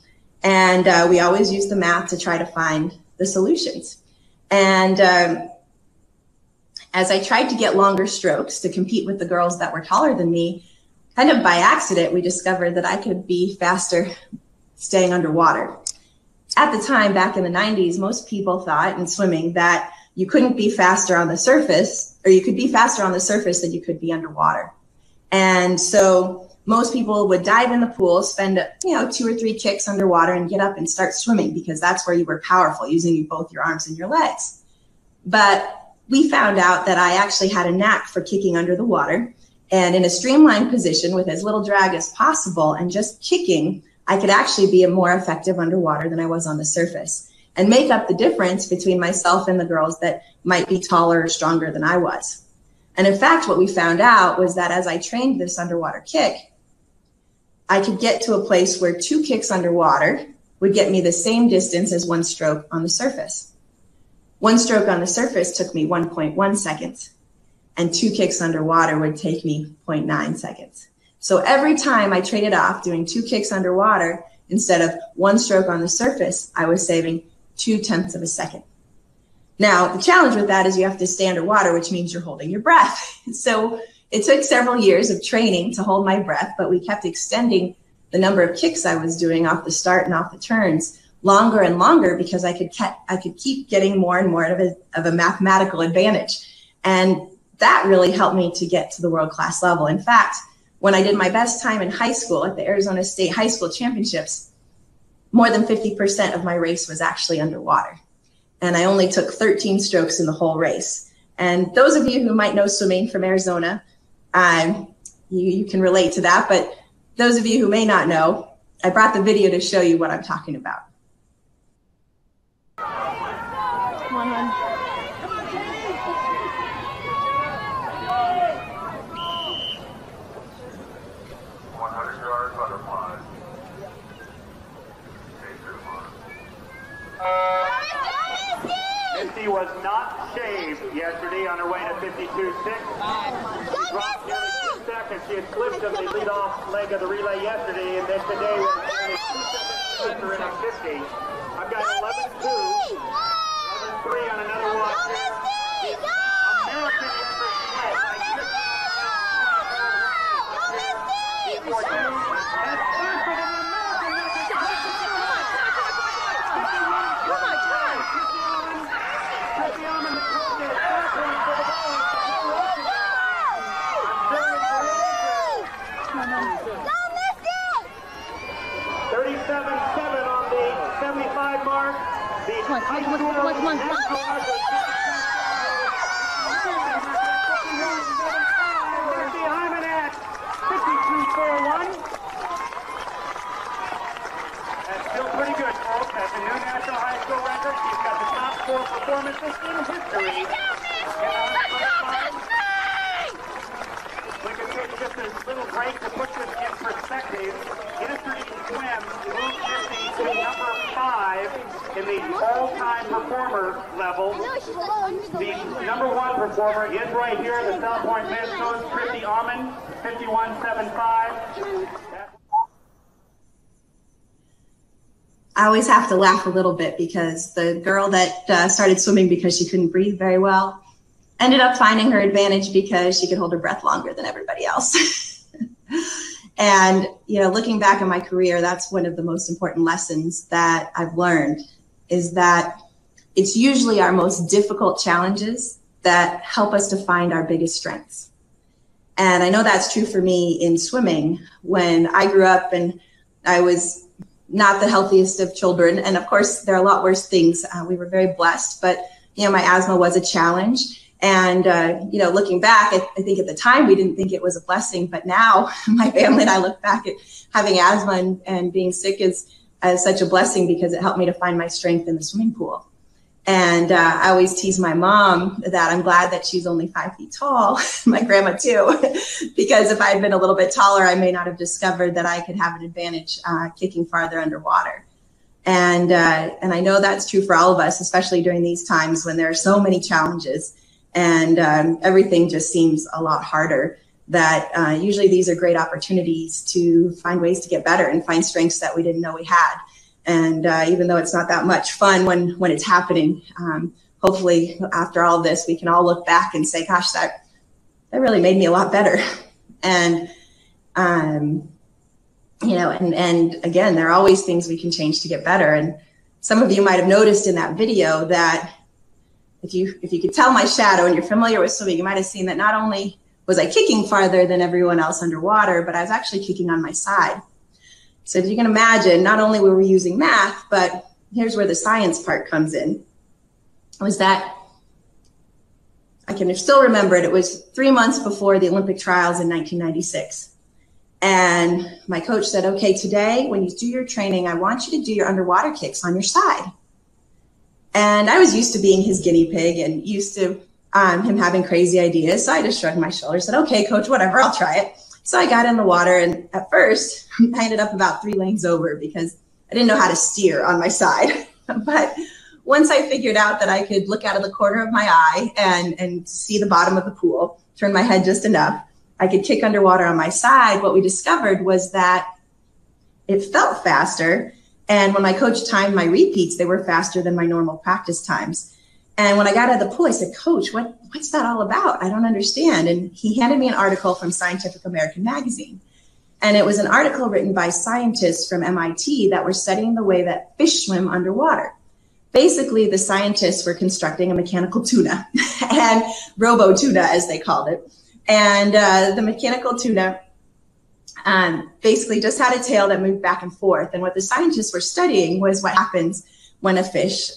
And we always use the math to try to find the solutions. And as I tried to get longer strokes to compete with the girls that were taller than me, Kind of by accident, we discovered that I could be faster staying underwater. At the time, back in the 90s, most people thought in swimming that you couldn't be faster on the surface, or you could be faster on the surface than you could be underwater. And so most people would dive in the pool, spend 2 or 3 kicks underwater and get up and start swimming, because that's where you were powerful, using both your arms and your legs. But we found out that I actually had a knack for kicking under the water, and in a streamlined position with as little drag as possible and just kicking, I could actually be more effective underwater than I was on the surface, and make up the difference between myself and the girls that might be taller or stronger than I was. And in fact, what we found out was that as I trained this underwater kick, I could get to a place where 2 kicks underwater would get me the same distance as 1 stroke on the surface. 1 stroke on the surface took me 1.1 seconds, and 2 kicks underwater would take me 0.9 seconds. So every time I traded off doing 2 kicks underwater instead of 1 stroke on the surface, I was saving 0.2 of a second. Now, the challenge with that is you have to stay underwater, which means you're holding your breath. So it took several years of training to hold my breath, but we kept extending the number of kicks I was doing off the start and off the turns longer and longer, because I could keep getting more and more of a mathematical advantage. And that really helped me to get to the world-class level. In fact, when I did my best time in high school at the Arizona State High School Championships, more than 50% of my race was actually underwater. And I only took 13 strokes in the whole race. And those of you who might know swimming from Arizona, you can relate to that. But those of you who may not know, I brought the video to show you what I'm talking about. Come on, hon. Misty was not shaved yesterday on her way to 52.6. She dropped nearly 2 seconds. She had slipped on the lead-off leg of the relay yesterday, and then today was nearly 2 seconds faster in a 50. I've got 11.2, 11.3 on another watch here. The American effort she had. And it's faster than the American record. Come on. Hyman at 52.41. That's still pretty good, folks. That's a new national high school record. She's got the top 4 performances in history. We can take just a little break to put this in perspective. Yesterday's swim moved Misty to number 5 in the all-time performer level. The number 1 performer is right here, the South Point Minnesota's Christy Aumann, 51.75. I always have to laugh a little bit, because the girl that started swimming because she couldn't breathe very well ended up finding her advantage because she could hold her breath longer than everybody else. And, looking back at my career, that's one of the most important lessons that I've learned, is that it's usually our most difficult challenges that help us to find our biggest strengths. And I know that's true for me in swimming. When I grew up, and I was not the healthiest of children, and of course there are a lot worse things. We were very blessed, but my asthma was a challenge. And, looking back, I think at the time we didn't think it was a blessing, but now my family and I look back at having asthma and being sick as such a blessing, because it helped me to find my strength in the swimming pool. And I always tease my mom that I'm glad that she's only 5 feet tall, my grandma too, because if I had been a little bit taller, I may not have discovered that I could have an advantage kicking farther underwater. And I know that's true for all of us, especially during these times when there are so many challenges. And everything just seems a lot harder, that usually these are great opportunities to find ways to get better and find strengths that we didn't know we had. And even though it's not that much fun when it's happening, hopefully after all of this, we can all look back and say, gosh, that really made me a lot better. And You know, and again, there are always things we can change to get better. And some of you might have noticed in that video that if you could tell my shadow and you're familiar with swimming, you might have seen that not only was I kicking farther than everyone else underwater, but I was actually kicking on my side. So if you can imagine, not only were we using math, but here's where the science part comes in, was that I can still remember it. It was 3 months before the Olympic trials in 1996. And my coach said, okay, today when you do your training, I want you to do your underwater kicks on your side. And I was used to being his guinea pig and used to him having crazy ideas. So I just shrugged my shoulders, said, okay, coach, whatever, I'll try it. So I got in the water, and at first I ended up about 3 lanes over because I didn't know how to steer on my side. But once I figured out that I could look out of the corner of my eye and see the bottom of the pool, turn my head just enough, I could kick underwater on my side. What we discovered was that it felt faster. And when my coach timed my repeats, they were faster than my normal practice times. And when I got out of the pool, I said, Coach, what's that all about? I don't understand. And he handed me an article from Scientific American magazine. And it was an article written by scientists from MIT that were studying the way that fish swim underwater. Basically, the scientists were constructing a mechanical tuna, and robo-tuna, as they called it. And the mechanical tuna basically just had a tail that moved back and forth. And what the scientists were studying was what happens when a fish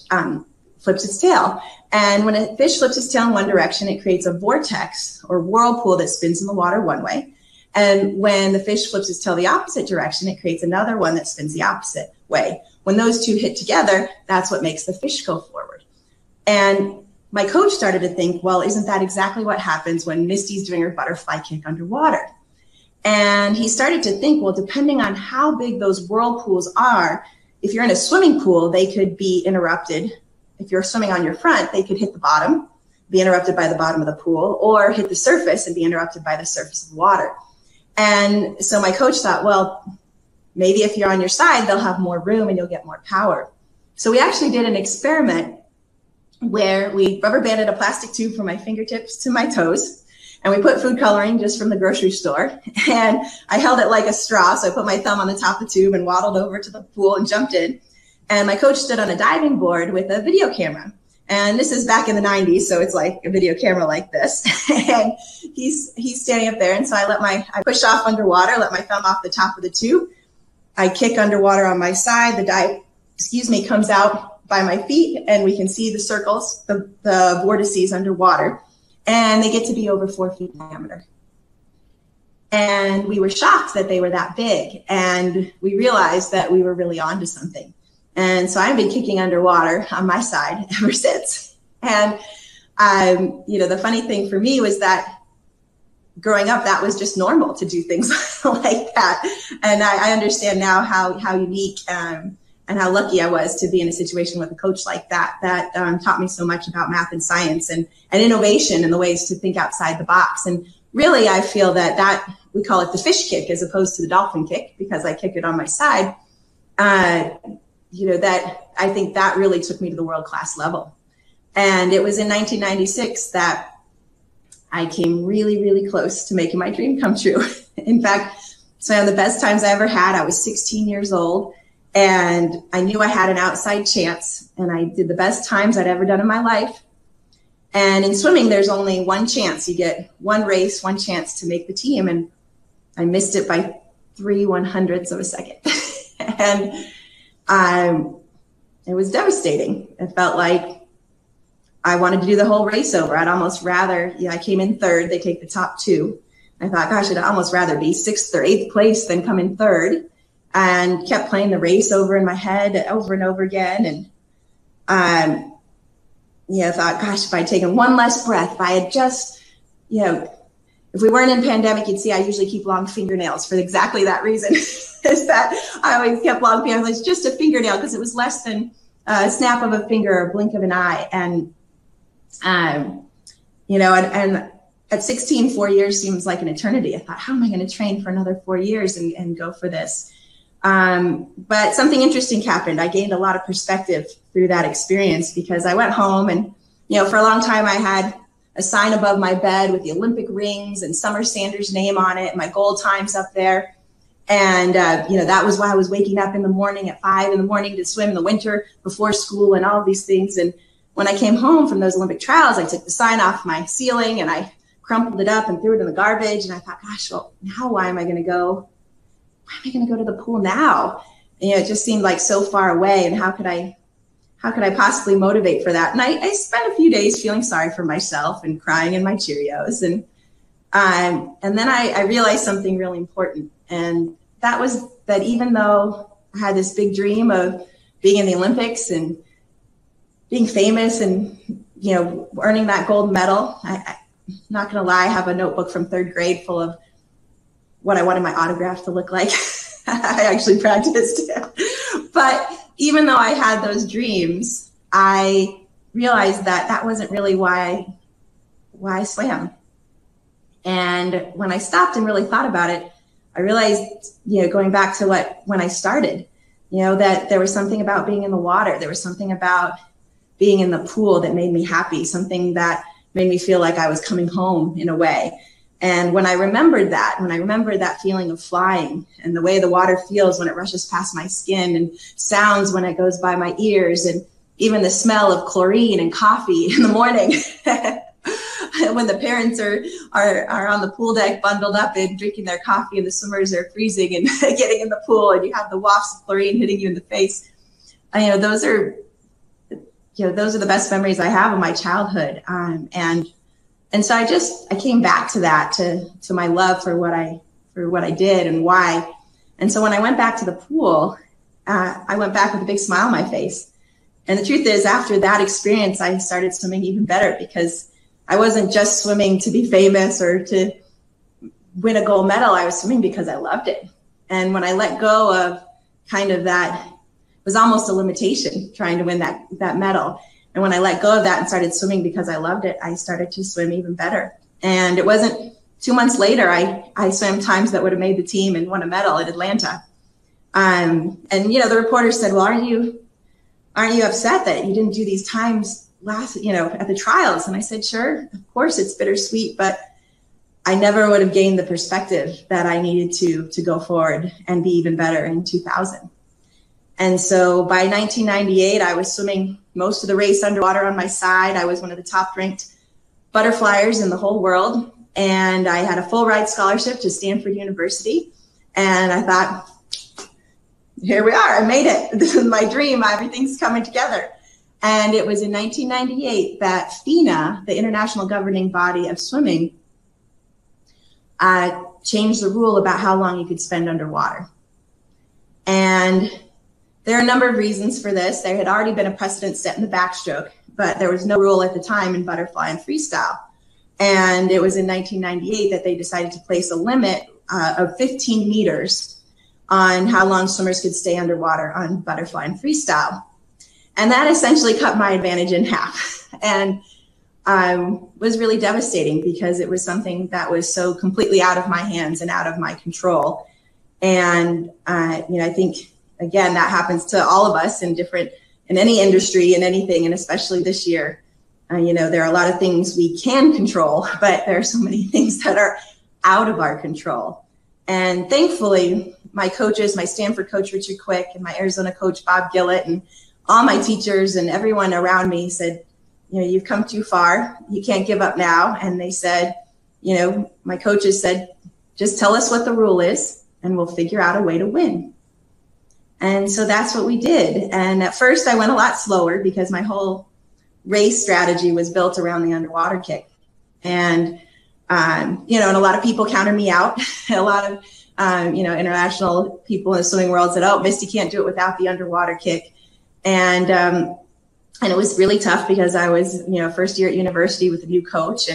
flips its tail. And when a fish flips its tail in one direction, it creates a vortex or whirlpool that spins in the water one way. And when the fish flips its tail the opposite direction, it creates another one that spins the opposite way. When those two hit together, that's what makes the fish go forward. And my coach started to think, well, isn't that exactly what happens when Misty's doing her butterfly kick underwater? And he started to think, well, depending on how big those whirlpools are, if you're in a swimming pool, they could be interrupted. If you're swimming on your front, they could hit the bottom, be interrupted by the bottom of the pool, or hit the surface and be interrupted by the surface of the water. And so my coach thought, well, maybe if you're on your side, they'll have more room and you'll get more power. So we actually did an experiment where we rubber banded a plastic tube from my fingertips to my toes, and we put food coloring just from the grocery store, and I held it like a straw. So I put my thumb on the top of the tube and waddled over to the pool and jumped in. And my coach stood on a diving board with a video camera. And this is back in the 90s, so it's like a video camera like this. And he's standing up there, and so I push off underwater, let my thumb off the top of the tube. I kick underwater on my side. The dive, comes out by my feet, and we can see the circles, the vortices underwater, and they get to be over 4 feet in diameter. And we were shocked that they were that big, and we realized that we were really onto something. And so I've been kicking underwater on my side ever since. And the funny thing for me was that growing up, that was just normal to do things like that. And I understand now how unique and how lucky I was to be in a situation with a coach like that taught me so much about math and science and innovation and the ways to think outside the box. And really, I feel that we call it the fish kick as opposed to the dolphin kick, because I kick it on my side. That I think that really took me to the world-class level. And it was in 1996 that I came really, really close to making my dream come true. In fact, some of the best times I ever had, I was 16 years old, and I knew I had an outside chance, and I did the best times I'd ever done in my life. And in swimming, there's only one chance. You get one race, one chance to make the team, and I missed it by 3/100ths of a second. And it was devastating. It felt like I wanted to do the whole race over. I'd almost rather, I came in third, they take the top two. I thought, gosh, I'd almost rather be 6th or 8th place than come in third, and kept playing the race over in my head over and over again. And I thought, gosh, if I'd taken one less breath, if I had just, if we weren't in pandemic, you'd see I usually keep long fingernails for exactly that reason. Is that I always kept long fingernails, just a fingernail, because it was less than a snap of a finger or a blink of an eye. And, and at 16, 4 years seems like an eternity. I thought, how am I going to train for another 4 years and go for this? But something interesting happened. I gained a lot of perspective through that experience, because I went home and, for a long time I had a sign above my bed with the Olympic rings and Summer Sanders' name on it, my goal times up there. And, that was why I was waking up in the morning at 5 in the morning to swim in the winter before school and all of these things. And when I came home from those Olympic trials, I took the sign off my ceiling and I crumpled it up and threw it in the garbage. And I thought, gosh, well, now why am I going to go to the pool now? And, it just seemed like so far away. And how could I possibly motivate for that? And I spent a few days feeling sorry for myself and crying in my Cheerios. And then I realized something really important. And that was that even though I had this big dream of being in the Olympics and being famous and, earning that gold medal, I'm not going to lie, I have a notebook from 3rd grade full of what I wanted my autograph to look like. I actually practiced it. But even though I had those dreams, I realized that wasn't really why I swam. And when I stopped and really thought about it, I realized, going back to when I started, that there was something about being in the water. There was something about being in the pool that made me happy, something that made me feel like I was coming home in a way. And when I remembered that feeling of flying and the way the water feels when it rushes past my skin and sounds when it goes by my ears, and even the smell of chlorine and coffee in the morning, when the parents are on the pool deck bundled up and drinking their coffee and the swimmers are freezing and getting in the pool and you have the wafts of chlorine hitting you in the face. Those are the best memories I have of my childhood. And so I came back to that, to my love for what I did and why. And so when I went back to the pool, I went back with a big smile on my face. And the truth is, after that experience, I started swimming even better, because I wasn't just swimming to be famous or to win a gold medal. I was swimming because I loved it. And when I let go of kind of that, it was almost a limitation trying to win that medal. And when I let go of that and started swimming because I loved it, I started to swim even better. And it wasn't 2 months later, I swam times that would have made the team and won a medal at Atlanta. And the reporter said, well, aren't you upset that you didn't do these times at the trials? And I said, sure, of course it's bittersweet, but I never would have gained the perspective that I needed to go forward and be even better in 2000. And so by 1998, I was swimming most of the race underwater on my side. I was one of the top ranked butterflyers in the whole world. And I had a full ride scholarship to Stanford University. And I thought, here we are, I made it. This is my dream. Everything's coming together. And it was in 1998 that FINA, the international governing body of swimming, changed the rule about how long you could spend underwater. And there are a number of reasons for this. There had already been a precedent set in the backstroke, but there was no rule at the time in butterfly and freestyle. And it was in 1998 that they decided to place a limit of 15 meters on how long swimmers could stay underwater on butterfly and freestyle. And that essentially cut my advantage in half, and was really devastating, because it was something that was so completely out of my hands and out of my control. And I think, again, that happens to all of us in any industry, in anything, and especially this year. There are a lot of things we can control, but there are so many things that are out of our control. And thankfully, my coaches, my Stanford coach, Richard Quick, and my Arizona coach, Bob Gillett, and all my teachers and everyone around me said, you've come too far. You can't give up now. And they said, my coaches said, just tell us what the rule is and we'll figure out a way to win. And so that's what we did. And at first I went a lot slower, because my whole race strategy was built around the underwater kick. And, and a lot of people counted me out. A lot of, international people in the swimming world said, oh, Misty can't do it without the underwater kick. And it was really tough, because I was, first year at university with a new coach,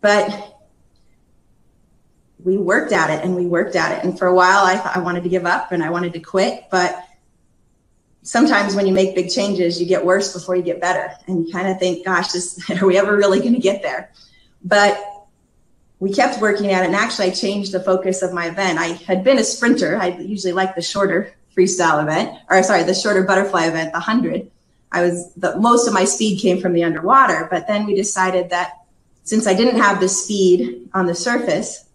but we worked at it. And for a while I thought I wanted to give up and I wanted to quit, but sometimes when you make big changes, you get worse before you get better. And you kind of think, gosh, are we ever really going to get there? But we kept working at it. And actually I changed the focus of my event. I had been a sprinter. I usually like the shorter freestyle event, the shorter butterfly event, the 100. most of my speed came from the underwater, but then we decided that since I didn't have the speed on the surface,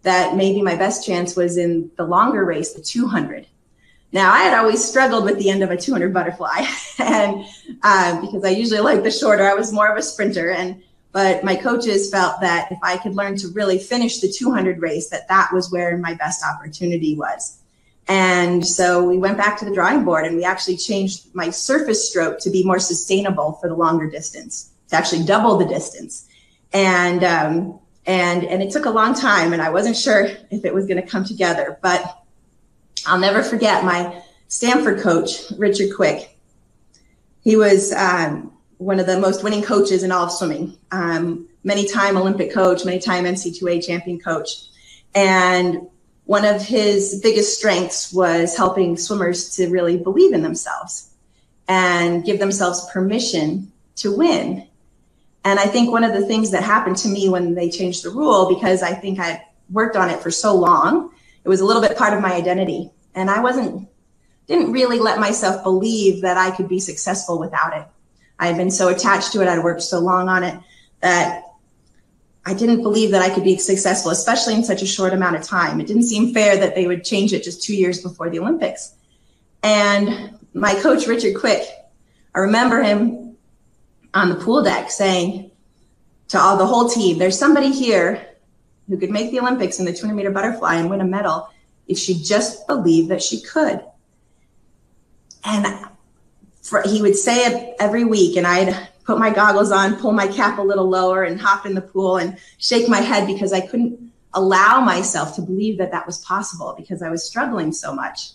that maybe my best chance was in the longer race, the 200. Now, I had always struggled with the end of a 200 butterfly, and because I usually like the shorter, I was more of a sprinter. But my coaches felt that if I could learn to really finish the 200 race, that was where my best opportunity was. And so we went back to the drawing board, and we actually changed my surface stroke to be more sustainable for the longer distance, to actually double the distance. And it took a long time, and I wasn't sure if it was going to come together, but I'll never forget my Stanford coach, Richard Quick. He was one of the most winning coaches in all of swimming, many-time Olympic coach, many-time NCAA champion coach. And one of his biggest strengths was helping swimmers to really believe in themselves and give themselves permission to win. And I think one of the things that happened to me when they changed the rule, because I think I worked on it for so long, it was a little bit part of my identity. And I didn't really let myself believe that I could be successful without it. I had been so attached to it, I'd worked so long on it, that I didn't believe that I could be successful, especially in such a short amount of time. It didn't seem fair that they would change it just 2 years before the Olympics. And my coach, Richard Quick, I remember him on the pool deck saying to the whole team, there's somebody here who could make the Olympics in the 200-meter butterfly and win a medal if she just believed that she could. And he would say it every week, and I'd put my goggles on, pull my cap a little lower, and hop in the pool and shake my head because I couldn't allow myself to believe that was possible because I was struggling so much.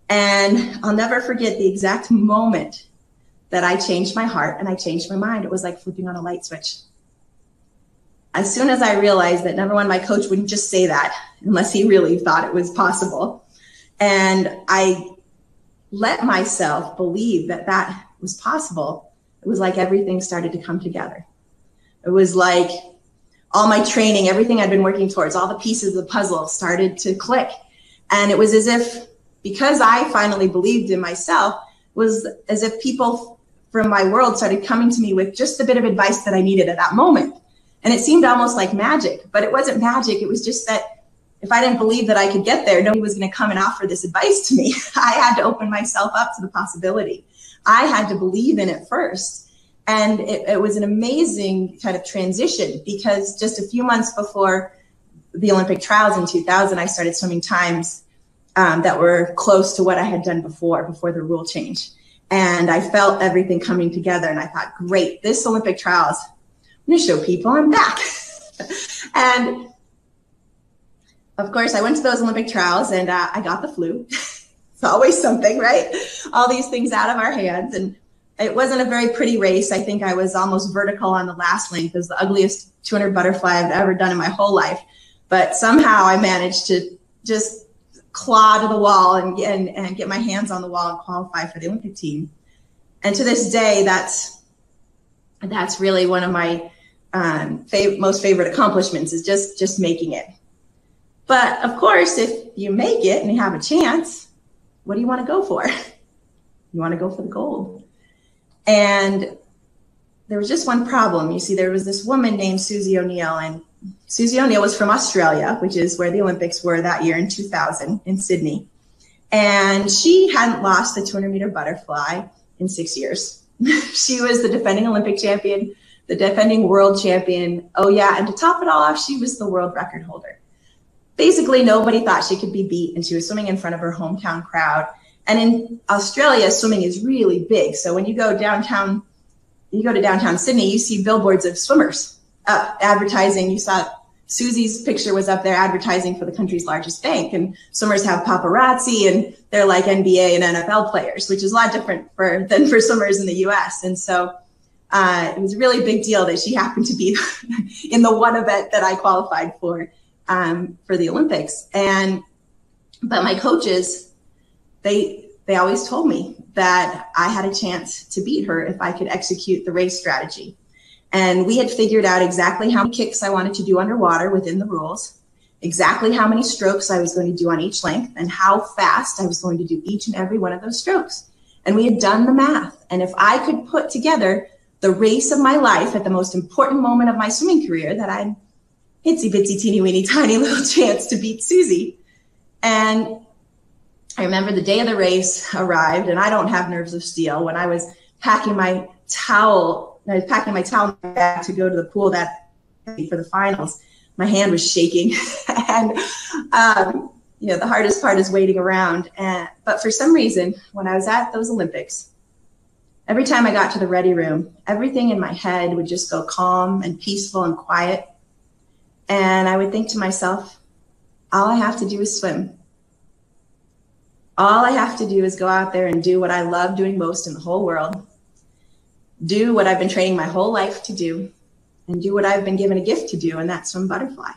And I'll never forget the exact moment that I changed my heart and I changed my mind. It was like flipping on a light switch. As soon as I realized that, number one, my coach wouldn't just say that unless he really thought it was possible. And I let myself believe that was possible. It was like everything started to come together. It was like all my training, everything I'd been working towards, all the pieces of the puzzle started to click. And it was as if, because I finally believed in myself, was as if people from my world started coming to me with just a bit of advice that I needed at that moment. And it seemed almost like magic, but it wasn't magic. It was just that if I didn't believe that I could get there, nobody was going to come and offer this advice to me. I had to open myself up to the possibility. I had to believe in it first. And it was an amazing kind of transition, because just a few months before the Olympic trials in 2000, I started swimming times that were close to what I had done before the rule change. And I felt everything coming together, and I thought, great, this Olympic trials, I'm going to show people I'm back. And of course, I went to those Olympic trials, and I got the flu. It's always something, right? All these things out of our hands. And it wasn't a very pretty race. I think I was almost vertical on the last length. It was the ugliest 200 butterfly I've ever done in my whole life. But somehow I managed to just claw to the wall and get my hands on the wall and qualify for the Olympic team. And to this day, that's really one of my most favorite accomplishments, is just making it. But of course, if you make it and you have a chance, what do you want to go for? You want to go for the gold. And there was just one problem. You see, there was this woman named Susie O'Neill, and Susie O'Neill was from Australia, which is where the Olympics were that year in 2000 in Sydney. And she hadn't lost the 200-meter butterfly in 6 years. She was the defending Olympic champion, the defending world champion. Oh yeah, and to top it all off, she was the world record holder. Basically, nobody thought she could be beat, and she was swimming in front of her hometown crowd. And in Australia, swimming is really big. So when you go to downtown Sydney, you see billboards of swimmers advertising. You saw Susie's picture was up there advertising for the country's largest bank, and swimmers have paparazzi, and they're like NBA and NFL players, which is a lot different than for swimmers in the US. And so it was a really big deal that she happened to be in the one event that I qualified for the Olympics. But my coaches, they always told me that I had a chance to beat her if I could execute the race strategy. And we had figured out exactly how many kicks I wanted to do underwater within the rules, exactly how many strokes I was going to do on each length, and how fast I was going to do each and every one of those strokes. And we had done the math. And if I could put together the race of my life at the most important moment of my swimming career, that I had itsy bitsy teeny weeny tiny little chance to beat Susie. And I remember the day of the race arrived, and I don't have nerves of steel. When I was packing my towel in my bag to go to the pool that for the finals, my hand was shaking. And you know, the hardest part is waiting around. But for some reason, when I was at those Olympics, every time I got to the ready room, everything in my head would just go calm and peaceful and quiet. And I would think to myself, all I have to do is swim. All I have to do is go out there and do what I love doing most in the whole world. Do what I've been training my whole life to do, and do what I've been given a gift to do, and that's swim butterfly.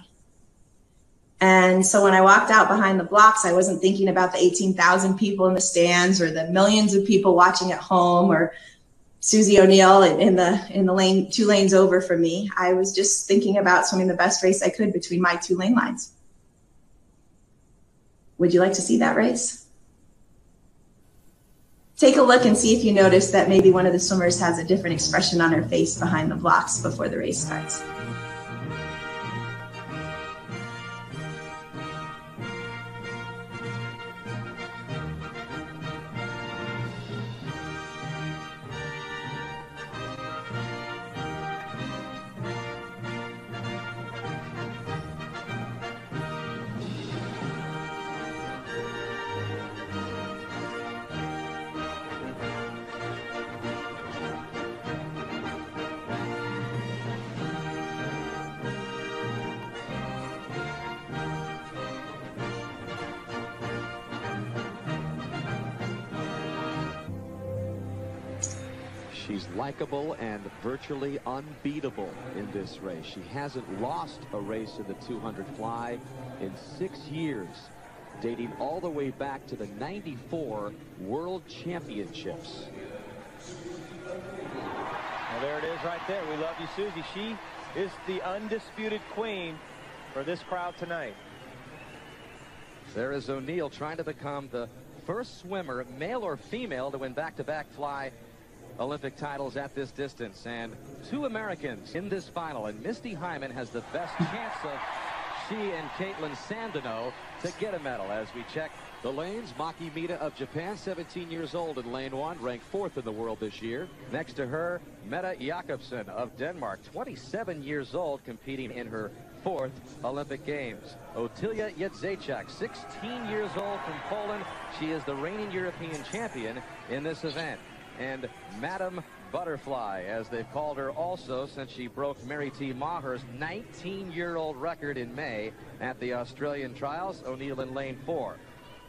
And so when I walked out behind the blocks, I wasn't thinking about the 18,000 people in the stands or the millions of people watching at home or Susie O'Neill in the lane 2 lanes over from me. I was just thinking about swimming the best race I could between my 2 lane lines. Would you like to see that race? Take a look and see if you notice that maybe one of the swimmers has a different expression on her face behind the blocks before the race starts. She's likable and virtually unbeatable in this race. She hasn't lost a race in the 200 fly in 6 years, dating all the way back to the '94 World Championships. Well, there it is right there. We love you, Susie. She is the undisputed queen for this crowd tonight. There is O'Neill trying to become the first swimmer, male or female, to win back-to-back fly Olympic titles at this distance, and 2 Americans in this final, and Misty Hyman has the best chance of she and Caitlin Sandeno to get a medal. As we check the lanes, Maki Miita of Japan, 17 years old in lane 1, ranked 4th in the world this year. Next to her, Mette Jakobsen of Denmark, 27 years old, competing in her 4th Olympic Games. Otylia Jędrzejczyk, 16 years old, from Poland. She is the reigning European champion in this event. And Madam Butterfly, as they've called her also, since she broke Mary T. Maher's 19-year-old record in May at the Australian trials. O'Neill in lane 4.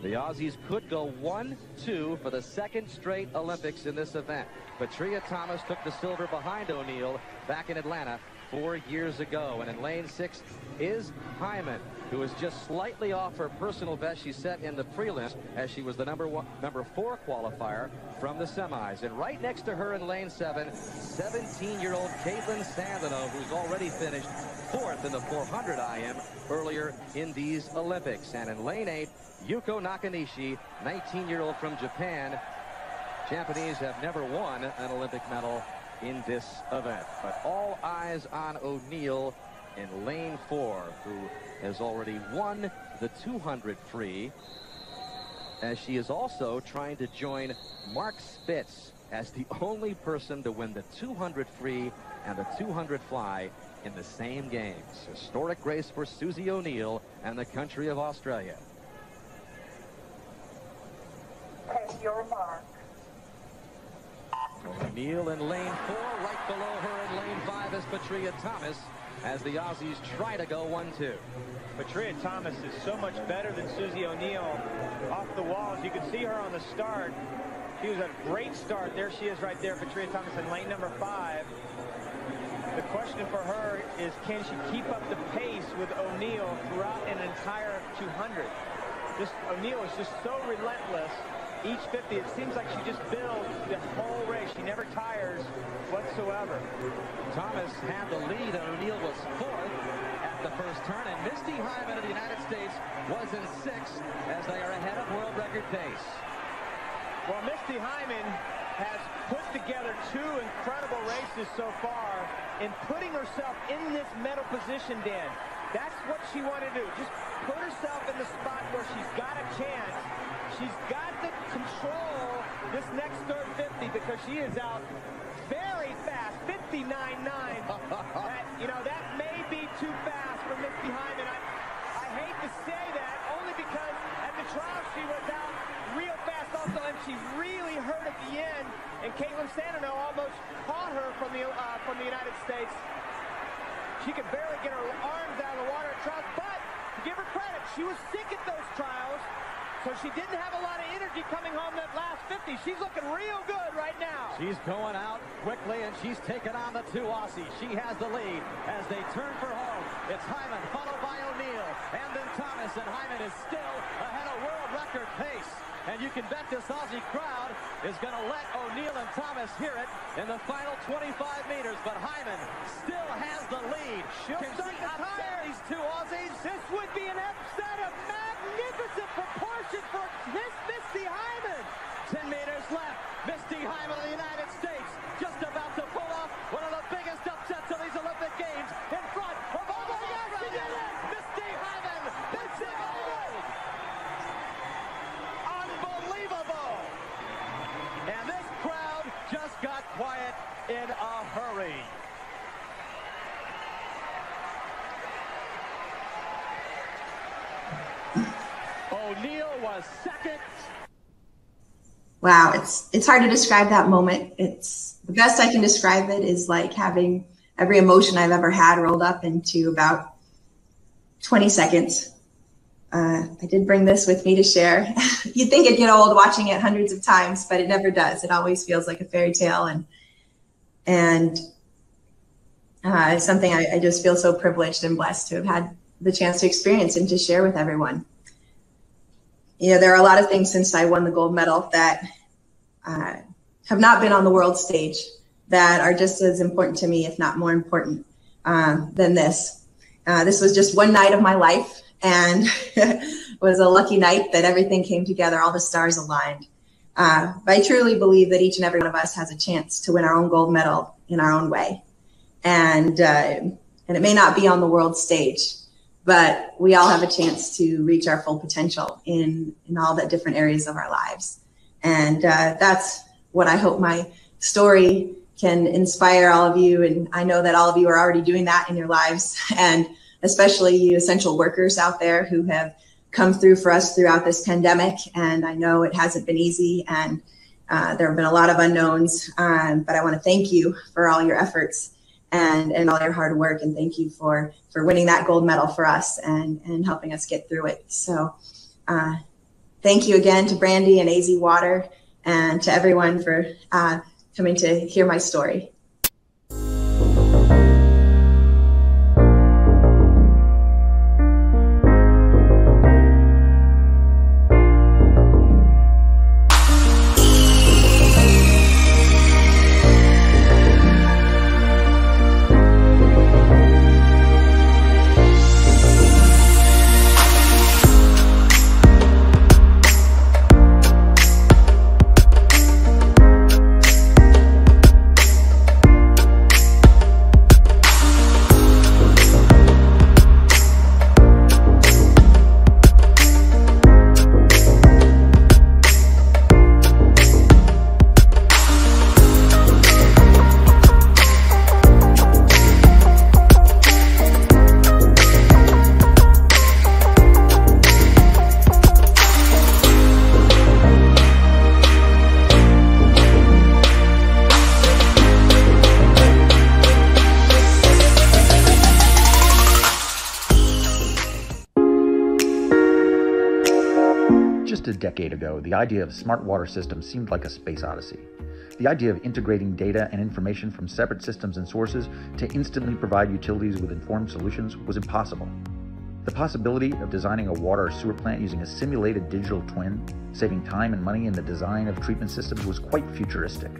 The Aussies could go 1-2 for the 2nd straight Olympics in this event. Petria Thomas took the silver behind O'Neill back in Atlanta 4 years ago. And in lane 6 is Hyman, who is just slightly off her personal best she set in the prelims, as she was the number 4 qualifier from the semis. And right next to her in lane 7, 17-year-old Caitlin Sandeno, who's already finished 4th in the 400 IM earlier in these Olympics. And in lane 8, Yuko Nakanishi, 19-year-old from Japan. Japanese have never won an Olympic medal in this event. But all eyes on O'Neill in lane 4, who has already won the 200 free, as she is also trying to join Mark Spitz as the only person to win the 200 free and the 200 fly in the same games. Historic race for Susie O'Neill and the country of Australia. Take your mark. O'Neill in lane 4, right below her in lane 5 is Petria Thomas, as the Aussies try to go 1-2. Petria Thomas is so much better than Susie O'Neill off the walls. You can see her on the start. She was a great start. There she is right there, Petria Thomas in lane number 5. The question for her is, can she keep up the pace with O'Neill throughout an entire 200? O'Neill is just so relentless. Each 50, it seems like she just builds the whole race. She never tires whatsoever. Thomas had the lead, and O'Neill was 4th at the first turn, and Misty Hyman of the United States was in 6th, as they are ahead of world record pace. Well, Misty Hyman has put together 2 incredible races so far in putting herself in this medal position, Dan. That's what she wanted to do. Just put herself in the spot where she's got a chance. She's got to control this next third 50 because she is out very fast, 59.9. That may be too fast for Misty Hyman. I hate to say that, only because at the trial she was out real fast also, and she really hurt at the end, and Caitlin Sandino almost caught her from the United States. She could barely get her arms out of the water at trials, but to give her credit, she was sick at those trials, so she didn't have a lot of energy coming home that last 50. She's looking real good right now. She's going out quickly, and she's taken on the 2 Aussies. She has the lead as they turn for home. It's Hyman, followed by O'Neill, and then Thomas, and Hyman is still ahead of world record pace. And you can bet this Aussie crowd is going to let O'Neill and Thomas hear it in the final 25 meters. But Hyman still has the lead. Can she upset these 2 Aussies? This would be an upset of magnificent proportion for Miss Misty Hyman. 10 meters left. Misty Hyman of the United States just about to pull off one of the biggest upsets of these Olympic Games in front of all the Australians. Misty Hyman, that's it. Unbelievable. And this crowd just got quiet in a hurry. O'Neill was second. Wow, it's hard to describe that moment. It's the best I can describe it is like having every emotion I've ever had rolled up into about 20 seconds. I did bring this with me to share. You'd think it'd get old watching it hundreds of times, but it never does. It always feels like a fairy tale, and it's something I just feel so privileged and blessed to have had the chance to experience and to share with everyone. There are a lot of things since I won the gold medal that have not been on the world stage that are just as important to me, if not more important than this. This was just one night of my life, and it was a lucky night that everything came together, all the stars aligned. But I truly believe that each and every one of us has a chance to win our own gold medal in our own way. And it may not be on the world stage, but we all have a chance to reach our full potential in all the different areas of our lives. And that's what I hope my story can inspire all of you. And I know that all of you are already doing that in your lives, and especially you essential workers out there who have come through for us throughout this pandemic. And I know it hasn't been easy, and there have been a lot of unknowns, but I want to thank you for all your efforts and all your hard work. And thank you for winning that gold medal for us and helping us get through it. So thank you again to Brandy and AZ Water and to everyone for coming to hear my story. Just a decade ago, the idea of smart water systems seemed like a space odyssey. The idea of integrating data and information from separate systems and sources to instantly provide utilities with informed solutions was impossible. The possibility of designing a water or sewer plant using a simulated digital twin, saving time and money in the design of treatment systems, was quite futuristic.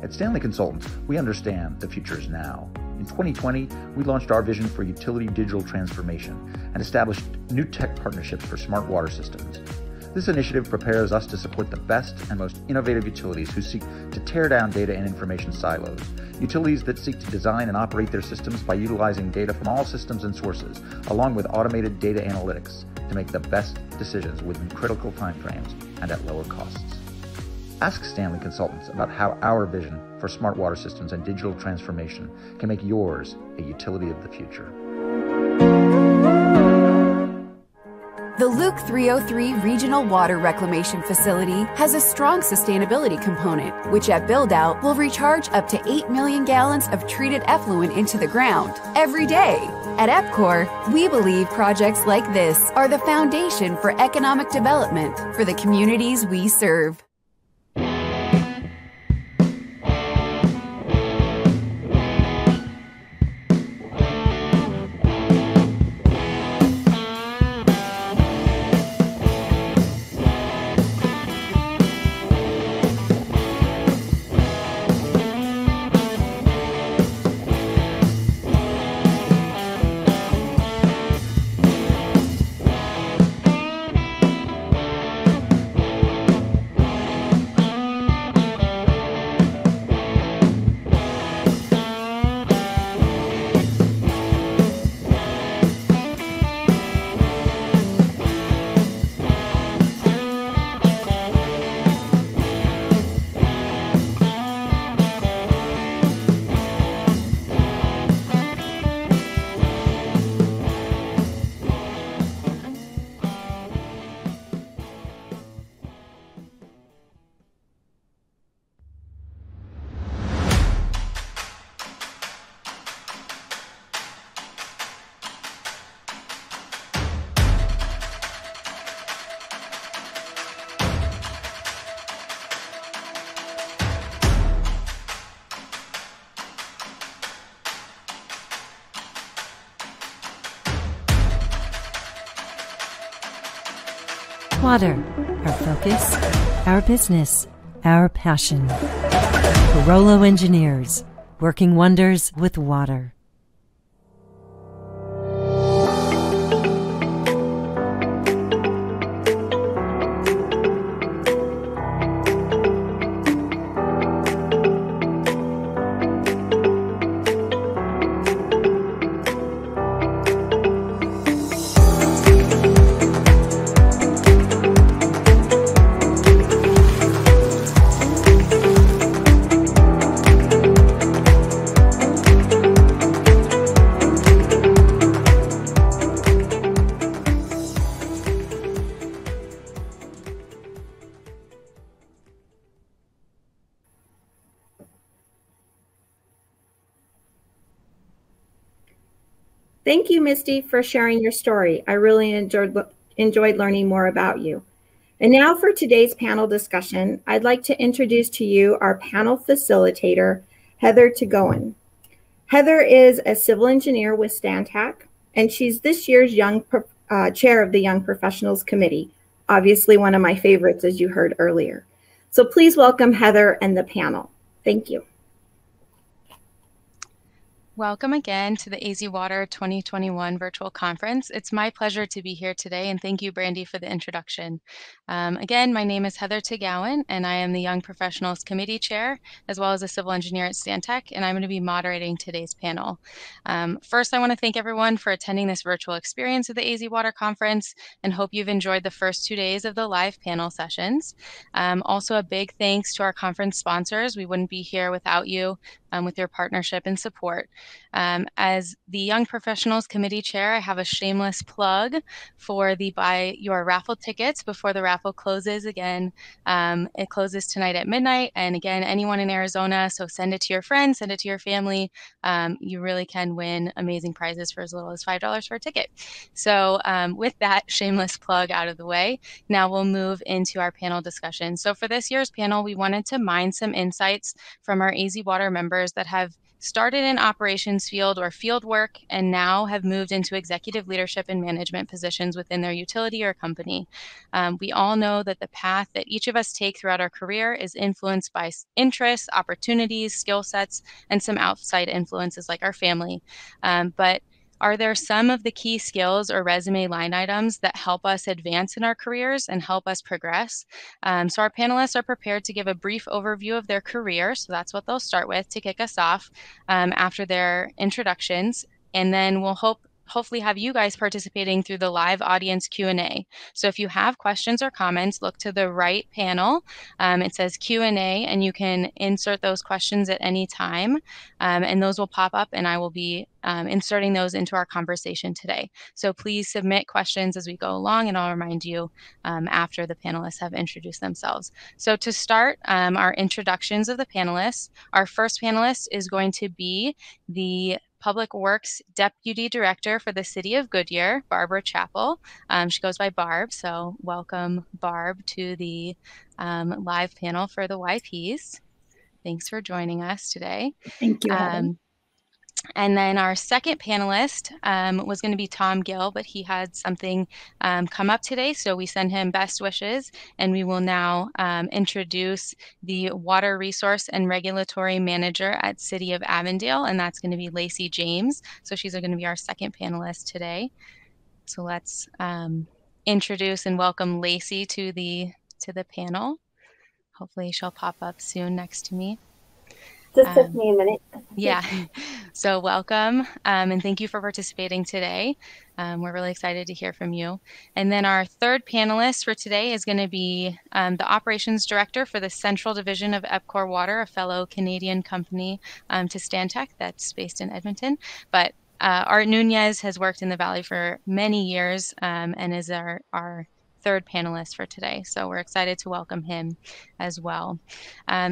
At Stanley Consultants, we understand the future is now. In 2020, we launched our vision for utility digital transformation and established new tech partnerships for smart water systems. This initiative prepares us to support the best and most innovative utilities who seek to tear down data and information silos. Utilities that seek to design and operate their systems by utilizing data from all systems and sources, along with automated data analytics to make the best decisions within critical timeframes and at lower costs. Ask Stanley Consultants about how our vision for smart water systems and digital transformation can make yours a utility of the future. The Luke 303 Regional Water Reclamation Facility has a strong sustainability component, which at build-out will recharge up to 8 million gallons of treated effluent into the ground every day. At EPCOR, we believe projects like this are the foundation for economic development for the communities we serve. Water, our focus, our business, our passion. Carollo Engineers, working wonders with water. Thank you, Misty, for sharing your story. I really enjoyed learning more about you. And now for today's panel discussion, I'd like to introduce to you our panel facilitator, Heather Tegowan. Heather is a civil engineer with Stantec, and she's this year's chair of the Young Professionals Committee, obviously one of my favorites, as you heard earlier. So please welcome Heather and the panel. Thank you. Welcome again to the AZ Water 2021 virtual conference. It's my pleasure to be here today, and thank you, Brandy, for the introduction. Again, my name is Heather Tegowan, and I am the Young Professionals Committee Chair, as well as a civil engineer at Stantec, and I'm going to be moderating today's panel. First, I want to thank everyone for attending this virtual experience of the AZ Water Conference, and hope you've enjoyed the first 2 days of the live panel sessions. Also, a big thanks to our conference sponsors. We wouldn't be here without you, with your partnership and support. As the Young Professionals Committee Chair, I have a shameless plug for the Buy Your Raffle tickets before the raffle closes. Again, it closes tonight at midnight. And again, anyone in Arizona, so send it to your friends, send it to your family. You really can win amazing prizes for as little as $5 for a ticket. So with that shameless plug out of the way, now we'll move into our panel discussion. So for this year's panel, we wanted to mine some insights from our AZ Water members that have started in operations field or field work and now have moved into executive leadership and management positions within their utility or company. We all know that the path that each of us take throughout our career is influenced by interests, opportunities, skill sets, and some outside influences like our family. But Are there some of the key skills or resume line items that help us advance in our careers and help us progress? So our panelists are prepared to give a brief overview of their career. So that's what they'll start with to kick us off after their introductions. And then we'll hopefully have you guys participating through the live audience Q&A. So if you have questions or comments, look to the right panel. It says Q&A, and you can insert those questions at any time, and those will pop up, and I will be inserting those into our conversation today. So please submit questions as we go along, and I'll remind you after the panelists have introduced themselves. So to start our introductions of the panelists, our first panelist is going to be the Public Works Deputy Director for the City of Goodyear, Barbara Chappell. She goes by Barb, so welcome, Barb, to the live panel for the YPs. Thanks for joining us today. Thank you. And then our second panelist was going to be Tom Gill, but he had something come up today, so we send him best wishes, and we will now introduce the Water Resource and Regulatory Manager at City of Avondale, and that's going to be Lacey James. So she's going to be our second panelist today. So let's introduce and welcome Lacey to the panel. Hopefully she'll pop up soon next to me. Just took me a minute. Yeah, so welcome, and thank you for participating today. We're really excited to hear from you. And then our third panelist for today is going to be the Operations Director for the Central Division of EPCOR Water, a fellow Canadian company to Stantec that's based in Edmonton. But Art Nunez has worked in the Valley for many years and is our third panelist for today. So we're excited to welcome him as well.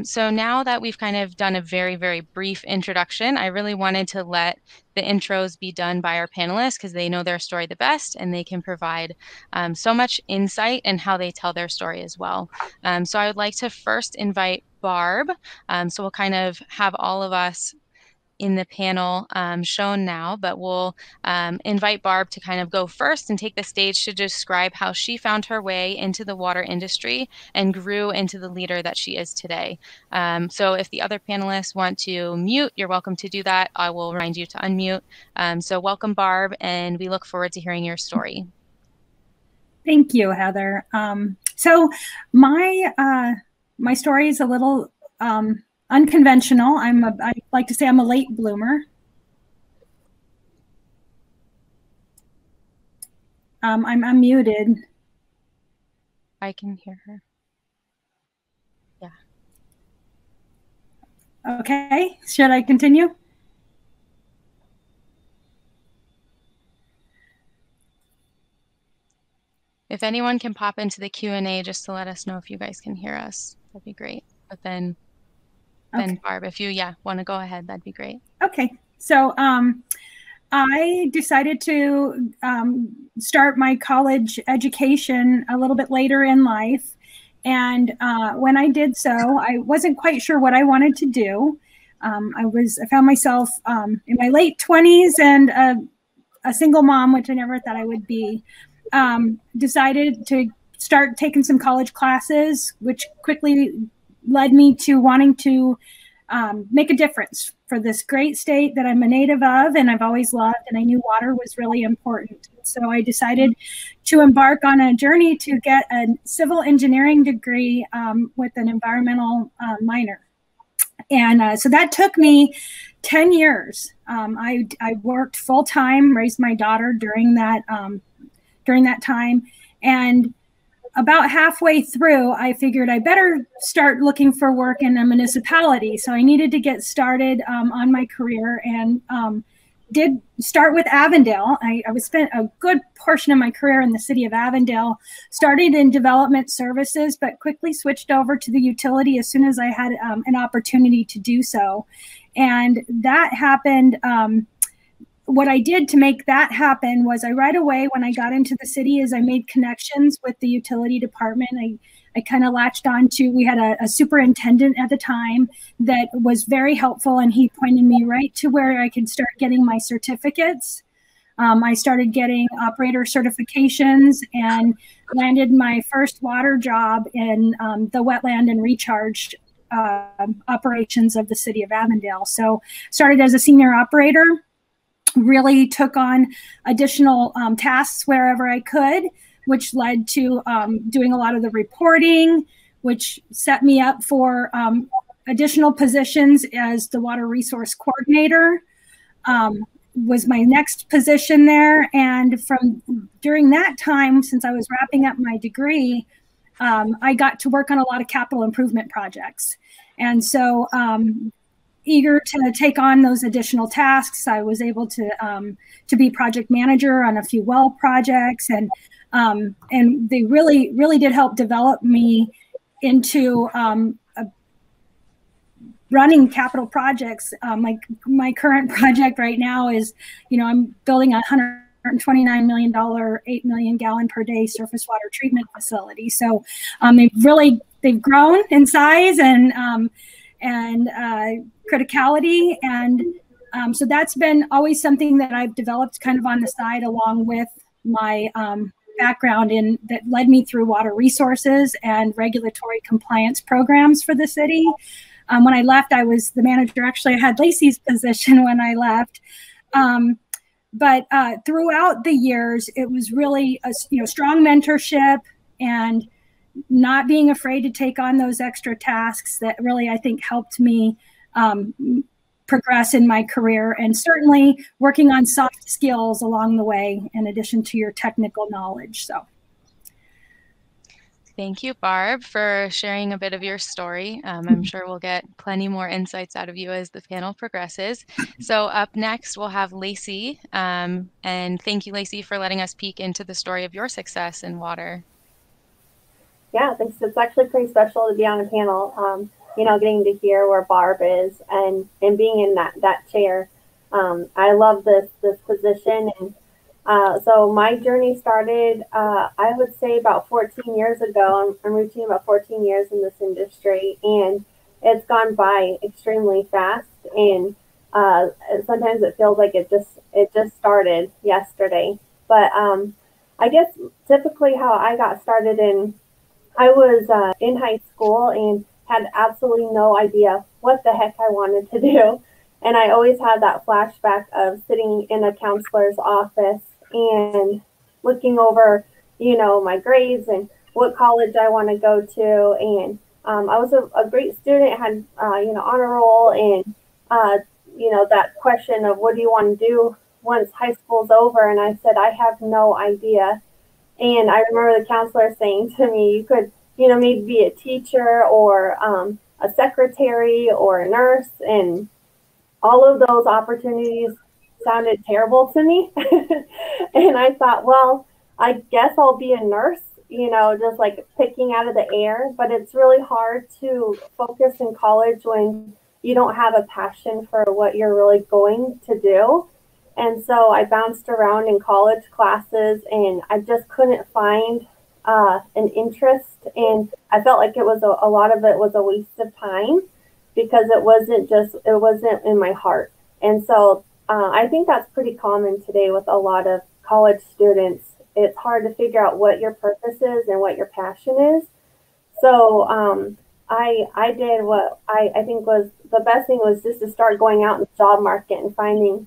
So now that we've kind of done a very, very brief introduction, I really wanted to let the intros be done by our panelists because they know their story the best and they can provide so much insight in how they tell their story as well. So I would like to first invite Barb. So we'll kind of have all of us in the panel shown now, but we'll invite Barb to kind of go first and take the stage to describe how she found her way into the water industry and grew into the leader that she is today. So if the other panelists want to mute, you're welcome to do that. I will remind you to unmute. So welcome, Barb, and we look forward to hearing your story. Thank you, Heather. So my story is a little unconventional. I like to say I'm a late bloomer. I'm unmuted. I can hear her. Yeah. Okay, should I continue? If anyone can pop into the Q&A just to let us know if you guys can hear us, that'd be great. But then Okay. Barb, if you want to go ahead, that'd be great. Okay, so I decided to start my college education a little bit later in life, and when I did so, I wasn't quite sure what I wanted to do. I found myself in my late 20s and a single mom, which I never thought I would be. Decided to start taking some college classes, which quickly led me to wanting to make a difference for this great state that I'm a native of and I've always loved, and I knew water was really important. So I decided to embark on a journey to get a civil engineering degree with an environmental minor. And so that took me 10 years. I worked full time, raised my daughter during that time, and about halfway through, I figured I better start looking for work in a municipality. So I needed to get started on my career, and did start with Avondale. I spent a good portion of my career in the city of Avondale, started in development services, but quickly switched over to the utility as soon as I had an opportunity to do so. And that happened. What I did to make that happen was right away when I got into the city is I made connections with the utility department. I kind of latched on to, we had a superintendent at the time that was very helpful, and he pointed me right to where I could start getting my certificates. I started getting operator certifications and landed my first water job in the wetland and recharge operations of the city of Avondale. So started as a senior operator. really took on additional tasks wherever I could, which led to doing a lot of the reporting, which set me up for additional positions as the water resource coordinator. Was my next position there. And from during that time, since I was wrapping up my degree, I got to work on a lot of capital improvement projects. And so eager to take on those additional tasks, I was able to be project manager on a few well projects. And they really did help develop me into running capital projects. Like my current project right now is, I'm building a $129 million, 8 million gallon per day surface water treatment facility. So they've grown in size and criticality. And so that's been always something that I've developed kind of on the side, along with my background that led me through water resources and regulatory compliance programs for the city. When I left, I was the manager. Actually, I had Lacey's position when I left. But throughout the years, it was really a strong mentorship and not being afraid to take on those extra tasks that really, I think, helped me progress in my career, and certainly working on soft skills along the way, in addition to your technical knowledge. So. Thank you, Barb, for sharing a bit of your story. I'm sure we'll get plenty more insights out of you as the panel progresses. So up next, we'll have Lacey. And thank you, Lacey, for letting us peek into the story of your success in water. Yeah, thanks. It's actually pretty special to be on a panel, getting to hear where Barb is and being in that chair. I love this position. And so my journey started, I would say about 14 years ago. I'm reaching about 14 years in this industry, and it's gone by extremely fast. And sometimes it feels like it just started yesterday. But I guess typically how I got started I was in high school and had absolutely no idea what the heck I wanted to do. And I always had that flashback of sitting in a counselor's office and looking over, my grades and what college I want to go to. And I was a great student, had, honor roll, and, that question of what do you want to do once high school's over? And I said, I have no idea. And I remember the counselor saying to me, you could, maybe be a teacher or a secretary or a nurse. And all of those opportunities sounded terrible to me. And I thought, well, I guess I'll be a nurse, just like picking out of the air. But it's really hard to focus in college when you don't have a passion for what you're really going to do. And so I bounced around in college classes, and I just couldn't find an interest. And I felt like it was a lot of it was a waste of time, because it wasn't in my heart. And so I think that's pretty common today with a lot of college students. It's hard to figure out what your purpose is and what your passion is. So I did what I think was the best thing, was just to start going out in the job market and finding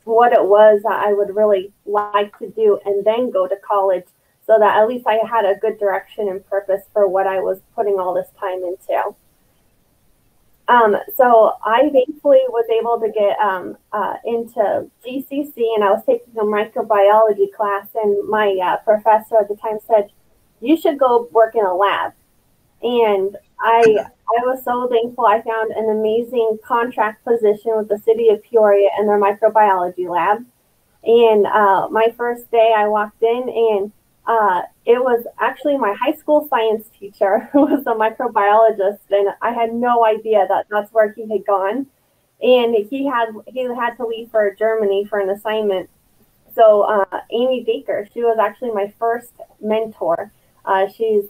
what it was that I would really like to do, and then go to college, so that at least I had a good direction and purpose for what I was putting all this time into. So I thankfully was able to get into GCC, and I was taking a microbiology class, and my professor at the time said, you should go work in a lab. And I was so thankful. I found an amazing contract position with the city of Peoria in their microbiology lab. And my first day I walked in, and it was actually my high school science teacher who was a microbiologist, and I had no idea that that's where he had gone. And he had to leave for Germany for an assignment. So Amy Baker, she was actually my first mentor. She's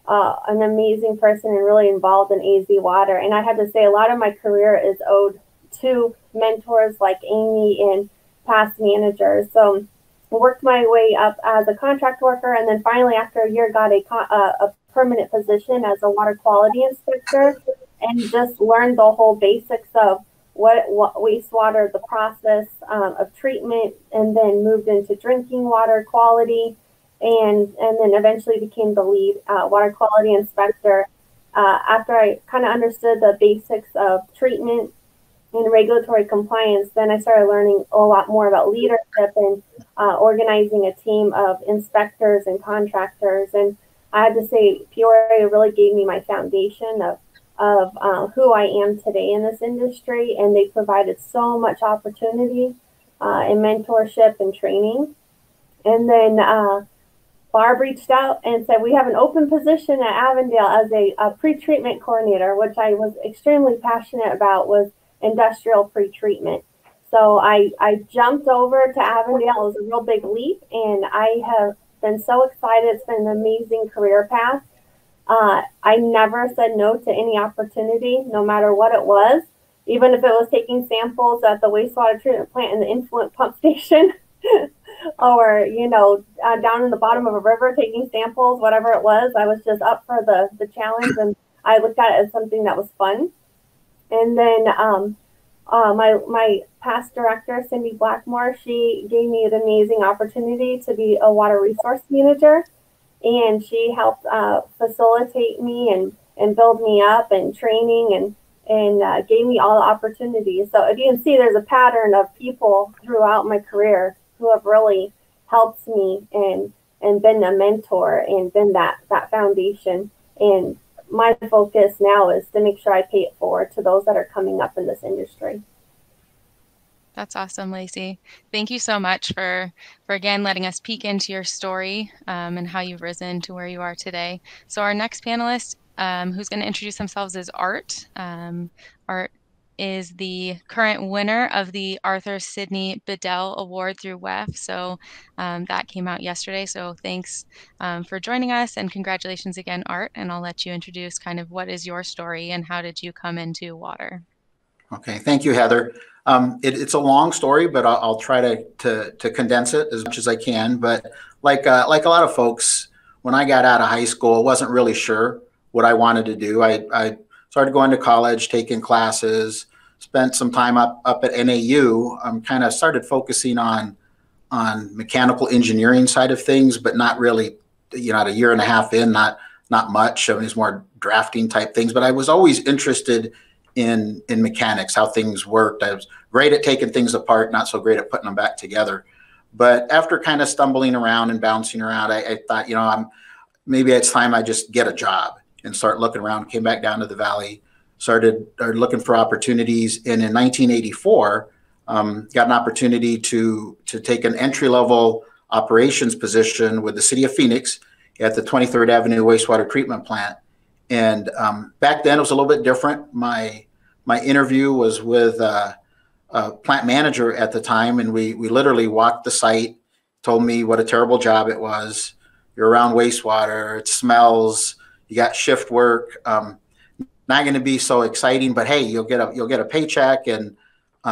an amazing person and really involved in AZ Water. And I had to say, a lot of my career is owed to mentors like Amy and past managers. So I worked my way up as a contract worker, and then finally after a year got a permanent position as a water quality inspector, and just learned the whole basics of what wastewater, the process of treatment, and then moved into drinking water quality, and then eventually became the lead water quality inspector. After I kind of understood the basics of treatment and regulatory compliance, then I started learning a lot more about leadership and organizing a team of inspectors and contractors. And I have to say, Peoria really gave me my foundation of who I am today in this industry, and they provided so much opportunity and mentorship and training. And then Barb reached out and said, we have an open position at Avondale as a pre-treatment coordinator, which I was extremely passionate about, was industrial pre-treatment. So I jumped over to Avondale. It was a real big leap, and I have been so excited. It's been an amazing career path. I never said no to any opportunity, no matter what it was, even if it was taking samples at the wastewater treatment plant and the influent pump station, or, you know, down in the bottom of a river taking samples, whatever it was. I was just up for the challenge, and I looked at it as something that was fun. And then my past director, Cindy Blackmore, she gave me the amazing opportunity to be a water resource manager. And she helped facilitate me and build me up and training and gave me all the opportunities. So if you can see, there's a pattern of people throughout my career who have really helped me and been a mentor and been that foundation. And my focus now is to make sure I pay it forward to those that are coming up in this industry. That's awesome, Lacey. Thank you so much for again letting us peek into your story and how you've risen to where you are today. So our next panelist, who's going to introduce themselves, is Art. Art is the current winner of the Arthur Sidney Bedell Award through WEF. So that came out yesterday. So thanks for joining us, and congratulations again, Art. And I'll let you introduce kind of what is your story and how did you come into water? Okay, thank you, Heather. It's a long story, but I'll try to condense it as much as I can. But like a lot of folks, when I got out of high school, I wasn't really sure what I wanted to do. I started going to college, taking classes, spent some time up at NAU. Kind of started focusing on mechanical engineering side of things, but not really, you know, at a year and a half in, not much. I mean, it's more drafting type things. But I was always interested in mechanics, how things worked. I was great at taking things apart, not so great at putting them back together. But after kind of stumbling around and bouncing around, I thought, you know, maybe it's time I just get a job and start looking around. Came back down to the Valley, started looking for opportunities. And in 1984, got an opportunity to take an entry-level operations position with the city of Phoenix at the 23rd Avenue wastewater treatment plant. And back then it was a little bit different. My interview was with a plant manager at the time, and we literally walked the site, told me what a terrible job it was. You're around wastewater, it smells, you got shift work, not going to be so exciting, but hey, you'll get a paycheck and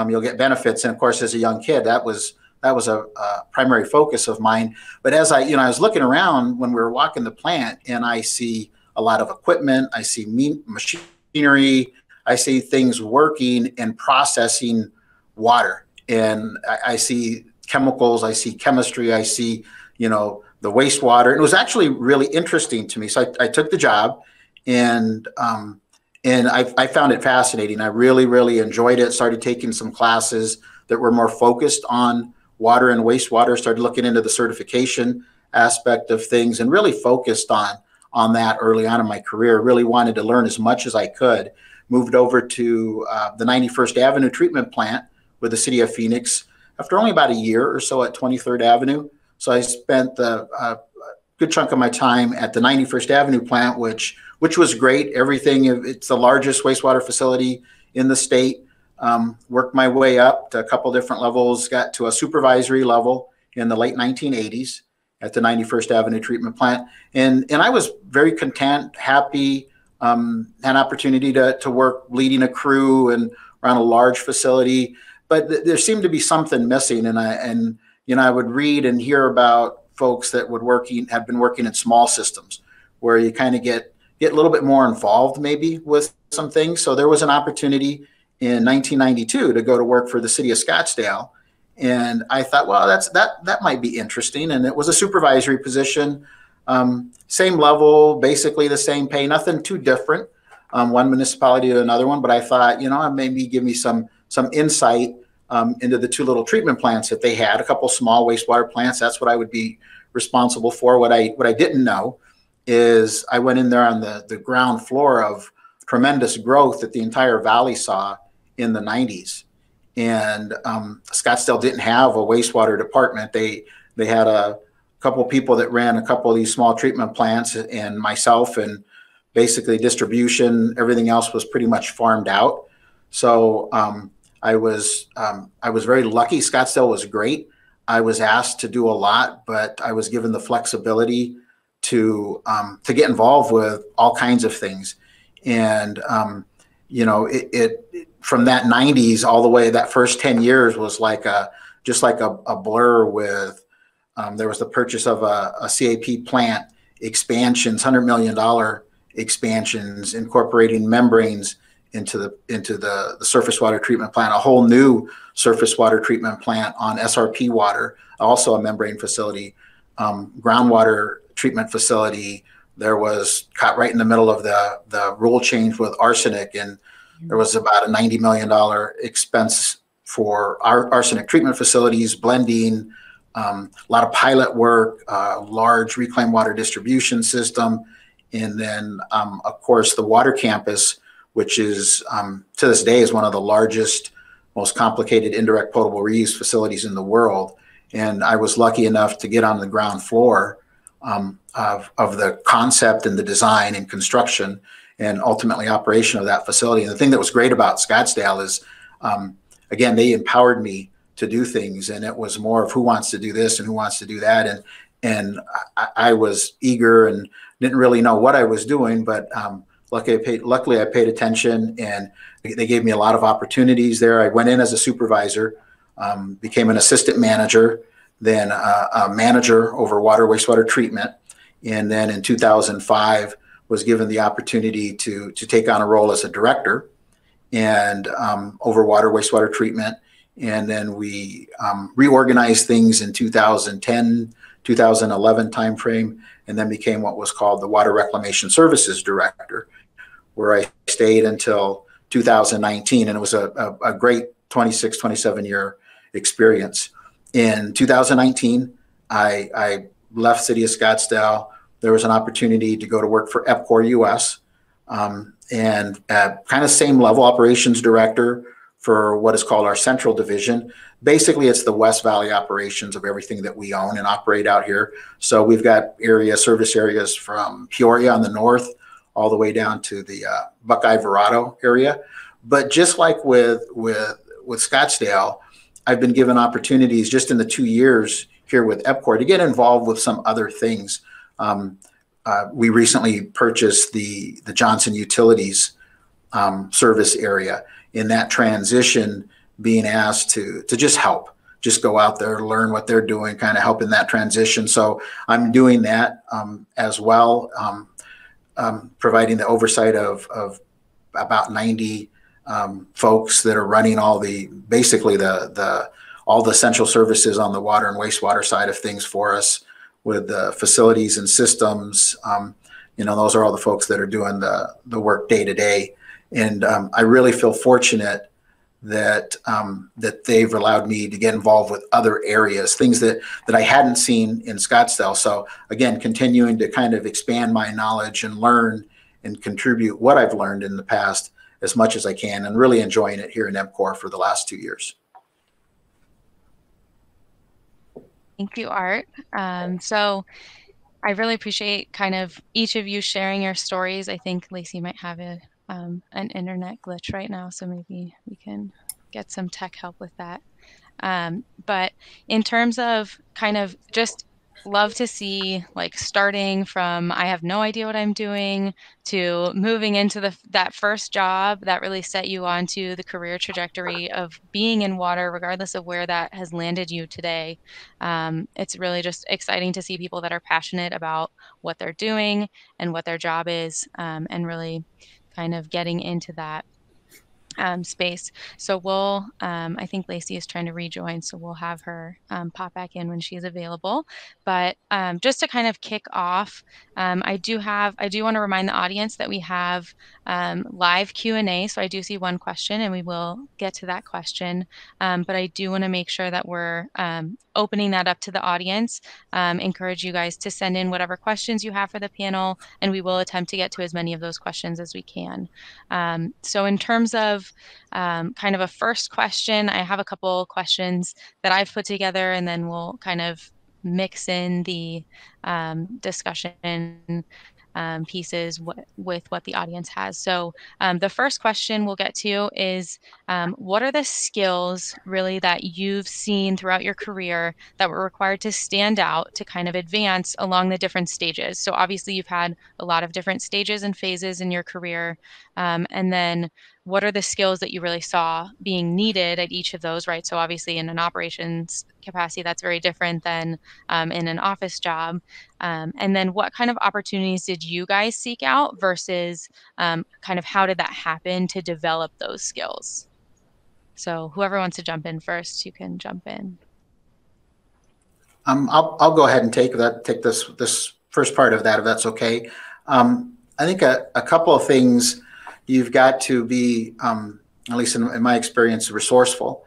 you'll get benefits. And of course, as a young kid, that was a primary focus of mine. But as I was looking around when we were walking the plant, and I see a lot of equipment, I see machinery, I see things working and processing water, and I see chemicals, I see chemistry, I see, you know, the wastewater. And it was actually really interesting to me. So I took the job, and I found it fascinating. I really, really enjoyed it. Started taking some classes that were more focused on water and wastewater, started looking into the certification aspect of things, and really focused on that early on in my career. Really wanted to learn as much as I could. Moved over to the 91st Avenue treatment plant with the city of Phoenix after only about a year or so at 23rd Avenue. So I spent a good chunk of my time at the 91st Avenue plant, which was great. Everything, it's the largest wastewater facility in the state. Worked my way up to a couple different levels, got to a supervisory level in the late 1980s at the 91st Avenue treatment plant. And I was very content, happy, had an opportunity to work leading a crew and around a large facility, but there seemed to be something missing. And I would read and hear about folks that had been working in small systems where you kind of get a little bit more involved maybe with some things. So there was an opportunity in 1992 to go to work for the city of Scottsdale. And I thought, well, that might be interesting. And it was a supervisory position, same level, basically the same pay, nothing too different, one municipality to another one. But I thought, maybe give me some insight into the 2 little treatment plants that they had, a couple small wastewater plants. That's what I would be responsible for. What I didn't know is I went in there on the ground floor of tremendous growth that the entire valley saw in the 90s. And Scottsdale didn't have a wastewater department. They had a couple of people that ran a couple of these small treatment plants, and myself, and basically distribution, everything else was pretty much farmed out. So I was very lucky. Scottsdale was great. I was asked to do a lot, but I was given the flexibility to get involved with all kinds of things. And from that 90s all the way, that first 10 years was just like a blur with, there was the purchase of a CAP plant, expansions, $100 million expansions, incorporating membranes into the surface water treatment plant, a whole new surface water treatment plant on SRP water, also a membrane facility, groundwater treatment facility. There was caught right in the middle of the rule change with arsenic, and there was about a $90 million expense for our arsenic treatment facilities, blending, a lot of pilot work, large reclaimed water distribution system, and then, of course, the water campus, which is to this day is one of the largest, most complicated indirect potable reuse facilities in the world. And I was lucky enough to get on the ground floor of the concept and the design and construction and ultimately operation of that facility. And the thing that was great about Scottsdale is, again, they empowered me to do things, and it was more of who wants to do this and who wants to do that. And I was eager and didn't really know what I was doing, but luckily I paid attention, and they gave me a lot of opportunities there. I went in as a supervisor, became an assistant manager, then a manager over water wastewater treatment. And then in 2005 was given the opportunity to take on a role as a director and over water wastewater treatment. And then we reorganized things in 2010, 2011 timeframe, and then became what was called the Water Reclamation Services Director, where I stayed until 2019. And it was a great 26, 27 year experience. In 2019, I left City of Scottsdale. There was an opportunity to go to work for EPCOR US, and kind of same level, operations director for what is called our central division. Basically, it's the West Valley operations of everything that we own and operate out here. So we've got service areas from Peoria on the north all the way down to the Buckeye Verrado area. But just like with Scottsdale, I've been given opportunities just in the 2 years here with EPCOR to get involved with some other things. We recently purchased the Johnson Utilities service area. In that transition, being asked to just help, just go out there, learn what they're doing, kind of help in that transition. So I'm doing that as well, providing the oversight of about 90 folks that are running all the central services on the water and wastewater side of things for us, with the facilities and systems. Those are all the folks that are doing the work day to day. And I really feel fortunate that they've allowed me to get involved with other areas, things that I hadn't seen in Scottsdale. So again, continuing to kind of expand my knowledge and learn and contribute what I've learned in the past as much as I can, and really enjoying it here in EPCOR for the last 2 years. Thank you, Art. So I really appreciate kind of each of you sharing your stories. I think Lacey might have an internet glitch right now, so maybe we can get some tech help with that. But in terms of kind of just love to see, like, starting from I have no idea what I'm doing to moving into that first job that really set you onto the career trajectory of being in water, regardless of where that has landed you today. It's really just exciting to see people that are passionate about what they're doing and what their job is, and really kind of getting into that. space. So we'll, I think Lacey is trying to rejoin, so we'll have her pop back in when she's available. But just to kind of kick off, I do want to remind the audience that we have live Q&A. So I do see one question, and we will get to that question. But I do want to make sure that we're opening that up to the audience. Encourage you guys to send in whatever questions you have for the panel, and we will attempt to get to as many of those questions as we can. So in terms of kind of a first question, I have a couple questions that I've put together, and then we'll kind of mix in the discussion pieces with what the audience has. So the first question we'll get to is, what are the skills really that you've seen throughout your career that were required to stand out to kind of advance along the different stages? So obviously you've had a lot of different stages and phases in your career. And then what are the skills that you really saw being needed at each of those, right? So obviously in an operations capacity, that's very different than in an office job. And then what kind of opportunities did you guys seek out versus kind of how did that happen to develop those skills? So whoever wants to jump in first, you can jump in. I'll go ahead and take this first part of that, if that's okay. I think a couple of things. You've got to be, at least in my experience, resourceful,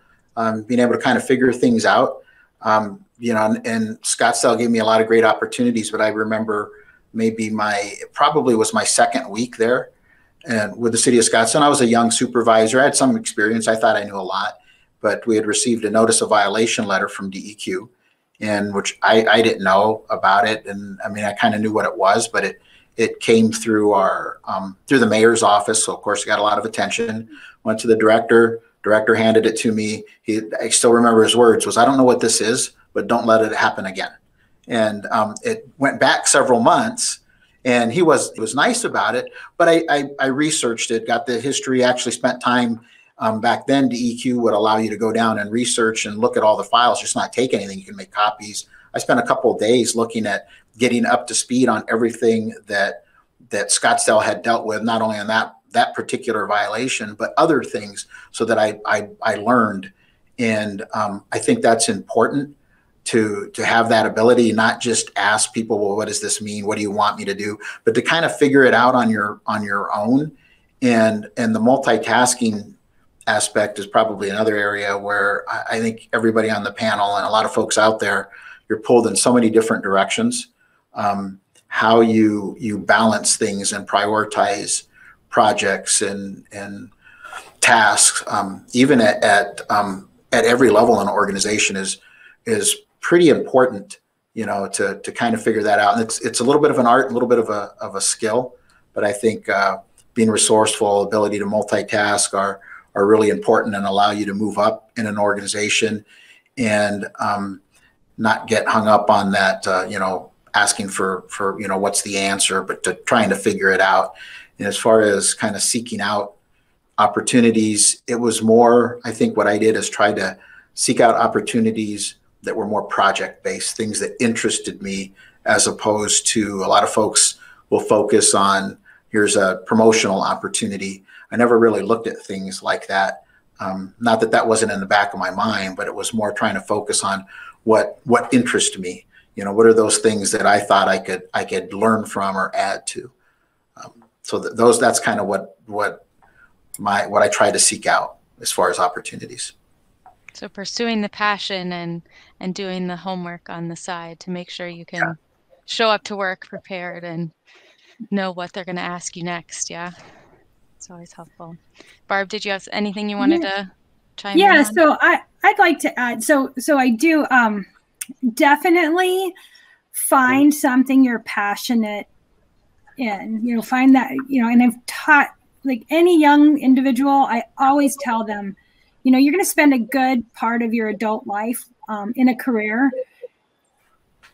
being able to kind of figure things out. You know, and Scottsdale gave me a lot of great opportunities, but I remember maybe probably was my second week there and with the city of Scottsdale. I was a young supervisor. I had some experience. I thought I knew a lot, but we had received a notice of violation letter from DEQ, and which I didn't know about it. And I mean, I kind of knew what it was, but it came through our through the mayor's office. So of course it got a lot of attention. Went to the director. Director handed it to me. I still remember his words was, "I don't know what this is, but don't let it happen again." And it went back several months, and he was nice about it. But I researched it, got the history. Actually spent time back then. DEQ would allow you to go down and research and look at all the files, just not take anything. You can make copies. I spent a couple of days looking at getting up to speed on everything that Scottsdale had dealt with, not only on that particular violation, but other things, so that I learned. And I think that's important to have that ability, not just ask people, well, what does this mean? What do you want me to do? But to kind of figure it out on your own. And the multitasking aspect is probably another area where I think everybody on the panel and a lot of folks out there, you're pulled in so many different directions. How you balance things and prioritize projects and tasks, even at every level in an organization is pretty important, you know, to kind of figure that out. And it's a little bit of an art, a little bit of a skill, but I think being resourceful, ability to multitask are really important and allow you to move up in an organization and not get hung up on that, you know, asking for, you know, what's the answer, but trying to figure it out. And as far as kind of seeking out opportunities, it was more, I think what I did is try to seek out opportunities that were more project-based, things that interested me, as opposed to a lot of folks will focus on, here's a promotional opportunity. I never really looked at things like that. Not that that wasn't in the back of my mind, but it was more trying to focus on what interested me. You know, what are those things that I thought I could learn from or add to? So that's kind of what I try to seek out as far as opportunities. So pursuing the passion and doing the homework on the side to make sure you can show up to work prepared and know what they're going to ask you next. Yeah, it's always helpful. Barb, did you have anything you wanted to chime in on? Yeah, so I'd like to add. So I do definitely find something you're passionate in. You know, find that, you know, and I've taught, like any young individual, I always tell them, you know, you're going to spend a good part of your adult life in a career.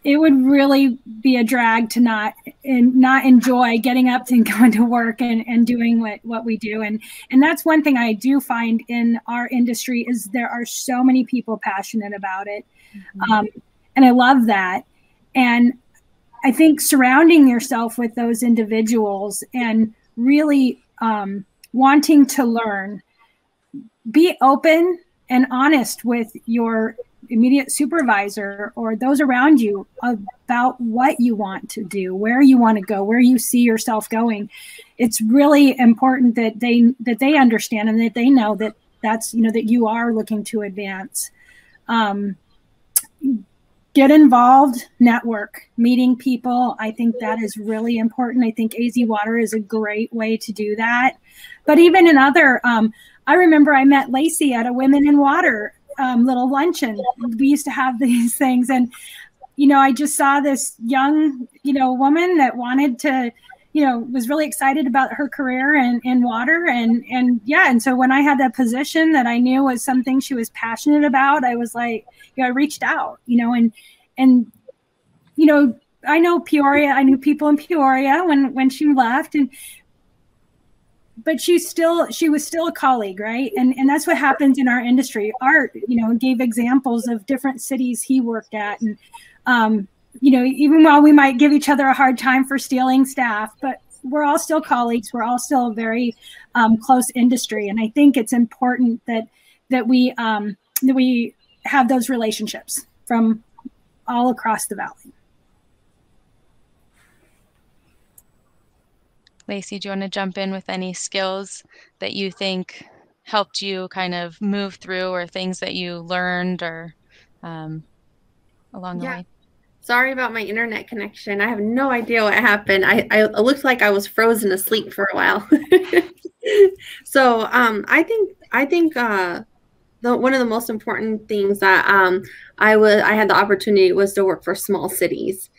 It would really be a drag to not enjoy getting up and going to work and doing what we do. And that's one thing I do find in our industry is there are so many people passionate about it. Mm-hmm. And I love that. And I think surrounding yourself with those individuals and really wanting to learn be open and honest with your immediate supervisor or those around you about what you want to do, where you want to go, where you see yourself going. It's really important that they understand and that they know that that's, you know, that you are looking to advance. Get involved, network, meeting people. I think that is really important. I think AZ Water is a great way to do that. But even in other, I remember I met Lacey at a Women in Water little luncheon. We used to have these things, and you know, I just saw this young, you know, woman that wanted to, you know, was really excited about her career in water, and yeah, and so when I had that position that I knew was something she was passionate about, I was like, you know, I reached out, you know, and you know, I know Peoria, I knew people in Peoria when she left, but she was still a colleague, right? And that's what happens in our industry. Art, you know, gave examples of different cities he worked at, and you know, even while we might give each other a hard time for stealing staff, but we're all still colleagues. We're all still a very close industry, and I think it's important that we have those relationships from all across the valley. Lacey, do you want to jump in with any skills that you think helped you kind of move through, or things that you learned, or along the way? Sorry about my internet connection. I have no idea what happened. I looked like I was frozen asleep for a while. So I think one of the most important things that I had the opportunity was to work for small cities.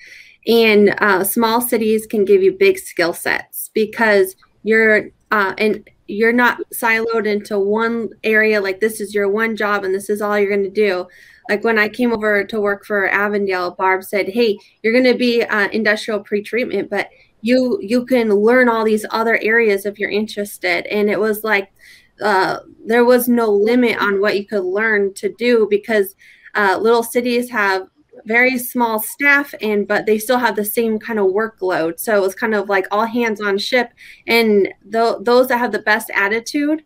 And small cities can give you big skill sets because you're not siloed into one area, like this is your one job and this is all you're going to do. Like when I came over to work for Avondale, Barb said, hey, you're going to be industrial pretreatment, but you can learn all these other areas if you're interested. And it was like there was no limit on what you could learn to do, because little cities have very small staff, but they still have the same kind of workload. So it was kind of like all hands on ship, and those that have the best attitude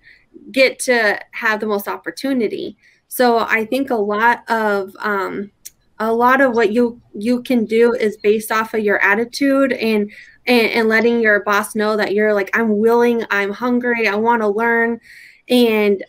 get to have the most opportunity. So I think a lot of what you can do is based off of your attitude and letting your boss know that you're like, I'm willing, I'm hungry, I want to learn. And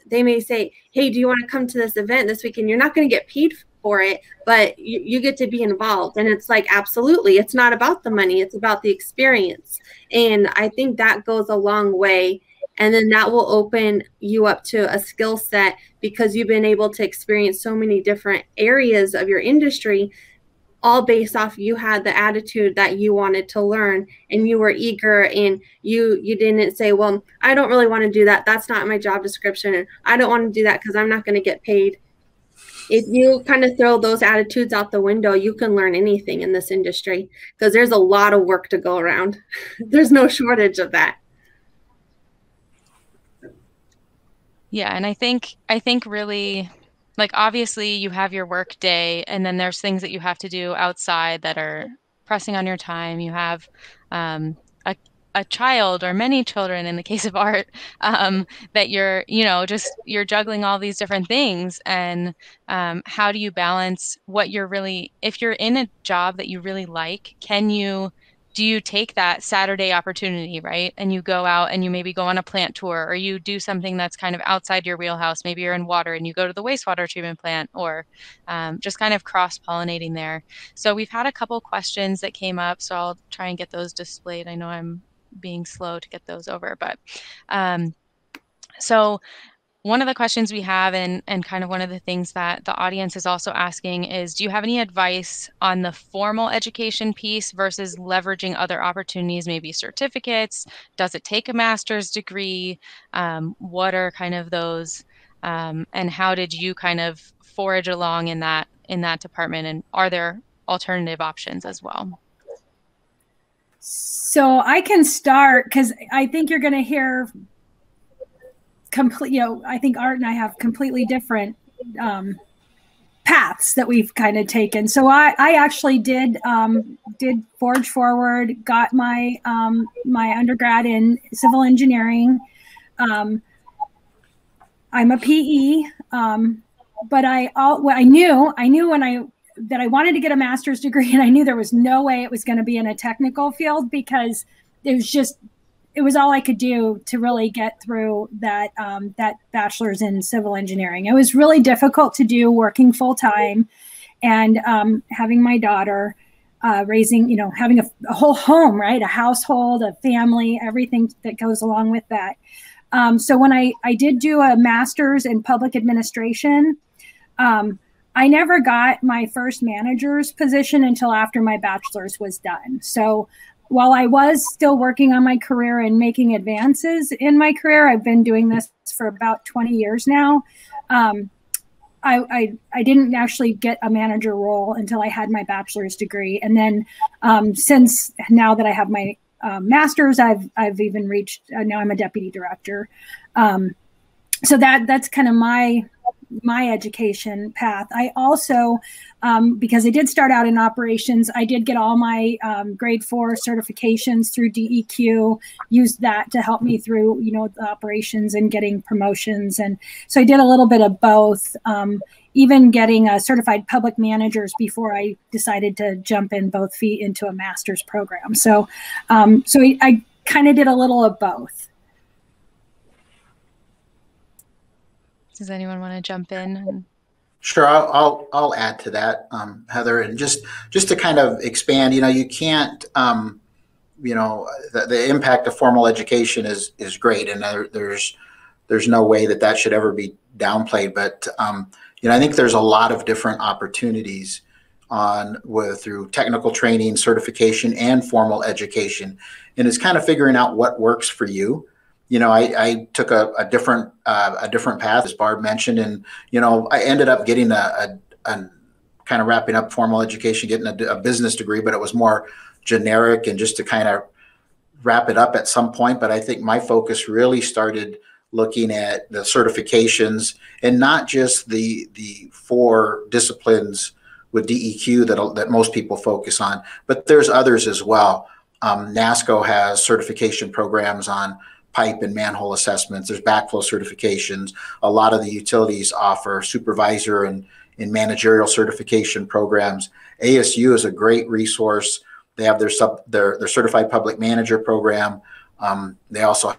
they may say, hey, do you want to come to this event this weekend? You're not going to get paid for it, but you get to be involved. And it's like, absolutely, it's not about the money, it's about the experience. And I think that goes a long way. And then that will open you up to a skill set, because you've been able to experience so many different areas of your industry, all based off you had the attitude that you wanted to learn, and you were eager, and you didn't say, well, I don't really want to do that, that's not my job description, and I don't want to do that because I'm not going to get paid. If you kind of throw those attitudes out the window, you can learn anything in this industry, because there's a lot of work to go around. There's no shortage of that. Yeah, and I think really, like, obviously you have your work day, and then there's things that you have to do outside that are pressing on your time. You have a child, or many children in the case of Art, that you're juggling all these different things. And how do you balance what you're really, if you're in a job that you really like, do you take that Saturday opportunity, right? And you go out and you maybe go on a plant tour, or you do something that's kind of outside your wheelhouse. Maybe you're in water and you go to the wastewater treatment plant, or just kind of cross-pollinating there. So we've had a couple questions that came up, so I'll try and get those displayed. I know I'm being slow to get those over, but so one of the questions we have, and kind of one of the things that the audience is also asking, is, do you have any advice on the formal education piece versus leveraging other opportunities, maybe certificates? Does it take a master's degree? What are kind of those, and how did you kind of forage along in that department? And are there alternative options as well? So I can start, because I think you're going to hear I think Art and I have completely different paths that we've kind of taken. So I actually did forge forward, got my my undergrad in civil engineering. I'm a PE, but I knew that I wanted to get a master's degree, and I knew there was no way it was going to be in a technical field, because it was all I could do to really get through that bachelor's in civil engineering. It was really difficult to do working full time, and having my daughter, raising, having a whole home, right? A household, a family, everything that goes along with that. So when I did do a master's in public administration, I never got my first manager's position until after my bachelor's was done. So while I was still working on my career and making advances in my career, I've been doing this for about 20 years now. I didn't actually get a manager role until I had my bachelor's degree. And then since now that I have my master's, I've even reached, now I'm a deputy director. So that's kind of my education path. I also, because I did start out in operations, I did get all my grade 4 certifications through DEQ, used that to help me through, the operations and getting promotions. And so I did a little bit of both, even getting a certified public managers before I decided to jump in both feet into a master's program. So, I kind of did a little of both. Does anyone want to jump in? Sure, I'll add to that, Heather, and just to kind of expand. You can't, the impact of formal education is great, and there's no way that should ever be downplayed. But I think there's a lot of different opportunities through technical training, certification, and formal education, and it's kind of figuring out what works for you. I took a different path, as Barb mentioned, and I ended up getting a kind of wrapping up formal education, getting a business degree, but it was more generic and just to kind of wrap it up at some point. But I think my focus really started looking at the certifications, and not just the 4 disciplines with DEQ that most people focus on, but there's others as well. NASCO has certification programs on pipe and manhole assessments. There's backflow certifications. A lot of the utilities offer supervisor and managerial certification programs. ASU is a great resource. They have their certified public manager program. They also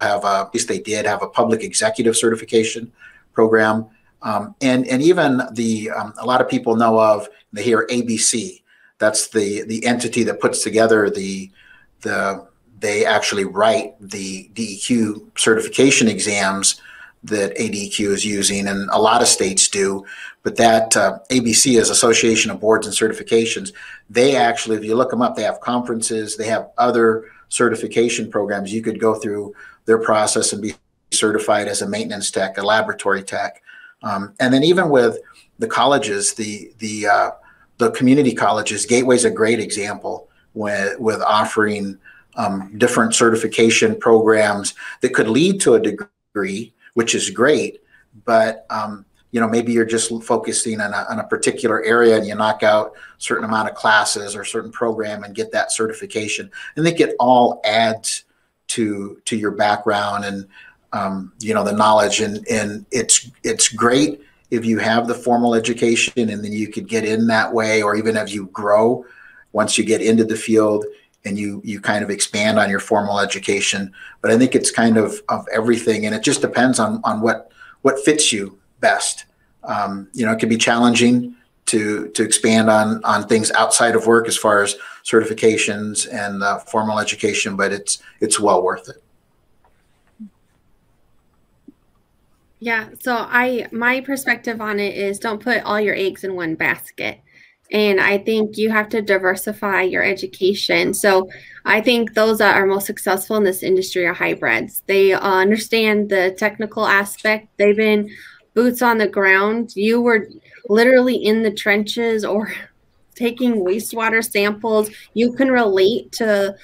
have, at least they did have, a public executive certification program. And even a lot of people know of, they hear ABC. That's the entity that puts together they actually write the DEQ certification exams that ADEQ is using, and a lot of states do. But that ABC is Association of Boards and Certifications. They actually, if you look them up, they have conferences, they have other certification programs. You could go through their process and be certified as a maintenance tech, a laboratory tech. And then even with the colleges, the community colleges, Gateway's a great example with offering different certification programs that could lead to a degree, which is great. But maybe you're just focusing on a particular area, and you knock out a certain amount of classes or a certain program and get that certification. I think it all adds to your background and the knowledge, and it's great if you have the formal education, and then you could get in that way, or even as you grow, once you get into the field, and you kind of expand on your formal education. But I think it's kind of everything, and it just depends on what fits you best. It can be challenging to expand on things outside of work as far as certifications and formal education, but it's well worth it. Yeah, so my perspective on it is, don't put all your eggs in one basket. And I think you have to diversify your education. So I think those that are most successful in this industry are hybrids. They understand the technical aspect. They've been boots on the ground. You were literally in the trenches or taking wastewater samples. You can relate to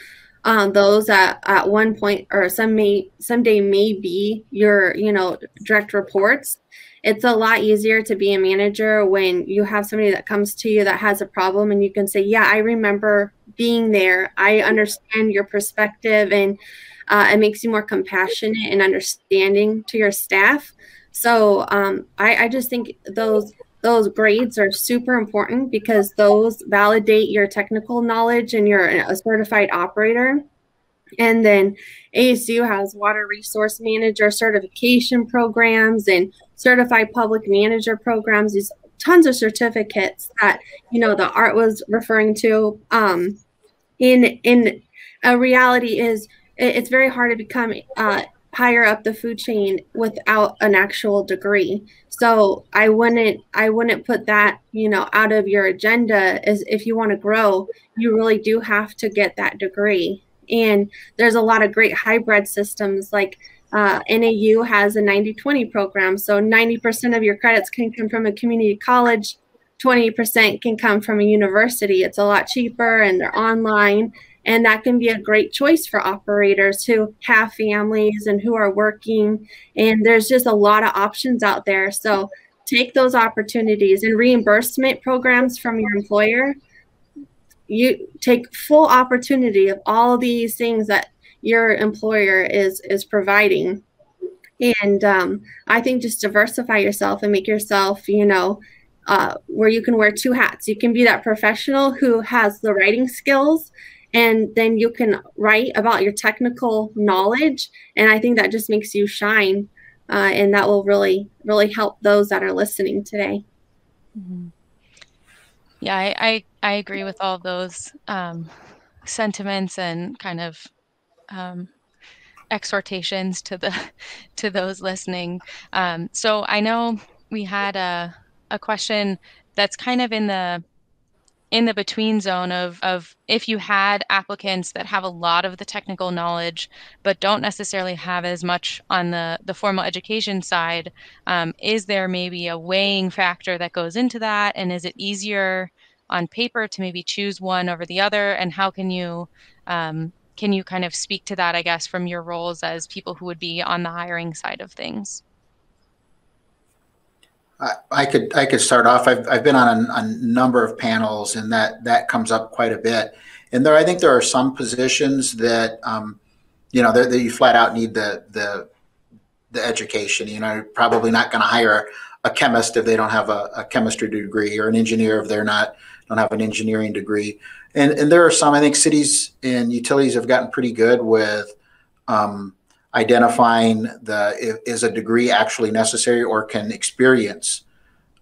those at one point, or someday may be your direct reports. It's a lot easier to be a manager when you have somebody that comes to you that has a problem, and you can say, yeah, I remember being there. I understand your perspective, and it makes you more compassionate and understanding to your staff. So I just think those grades are super important because those validate your technical knowledge and you're a certified operator. And then ASU has water resource manager certification programs and certified public manager programs. These tons of certificates that, you know, the Art was referring to. In a reality is it's very hard to become higher up the food chain without an actual degree. So I wouldn't put that, you know, out of your agenda. As if you want to grow, you really do have to get that degree. And there's a lot of great hybrid systems, like NAU has a 90-20 program. So 90% of your credits can come from a community college, 20% can come from a university. It's a lot cheaper and they're online. And that can be a great choice for operators who have families and who are working. And there's just a lot of options out there. So take those opportunities, and reimbursement programs from your employer. You take full opportunity of all these things that your employer is providing. And I think just diversify yourself and make yourself, you know, where you can wear two hats. You can be that professional who has the writing skills, and then you can write about your technical knowledge. And I think that just makes you shine. And that will really, really help those that are listening today. Mm-hmm. Yeah, I agree with all those sentiments and kind of exhortations to those listening. So I know we had a question that's kind of in the between zone of if you had applicants that have a lot of the technical knowledge but don't necessarily have as much on the formal education side, is there maybe a weighing factor that goes into that? And is it easier on paper to maybe choose one over the other? And how can you kind of speak to that, I guess, from your roles as people who would be on the hiring side of things? I could start off. I've been on a number of panels, and that comes up quite a bit. And I think there are some positions that you know, that you flat out need the education. You know, you're probably not going to hire a chemist if they don't have a chemistry degree, or an engineer if don't have an engineering degree. And there are some, I think cities and utilities have gotten pretty good with identifying is a degree actually necessary, or can experience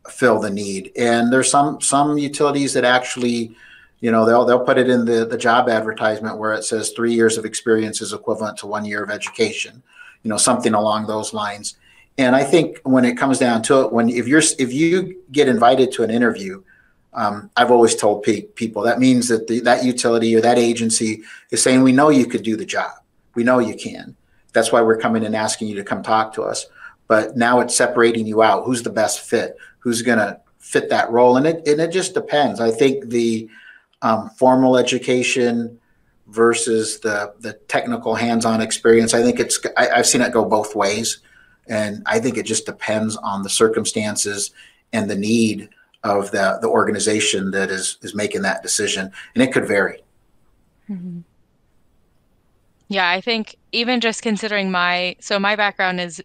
fill the need. And there's some utilities that actually, you know, they'll put it in the job advertisement where it says 3 years of experience is equivalent to 1 year of education, you know, something along those lines. And I think when it comes down to it, if you get invited to an interview, I've always told people that means that that utility or that agency is saying, we know you could do the job. We know you can. That's why we're coming and asking you to come talk to us. But now it's separating you out. Who's the best fit? Who's going to fit that role? And it just depends. I think the formal education versus the technical hands-on experience, I think I've seen it go both ways. And I think it just depends on the circumstances and the need of the organization that is making that decision. And it could vary. Mm-hmm. Yeah, I think even just considering my background is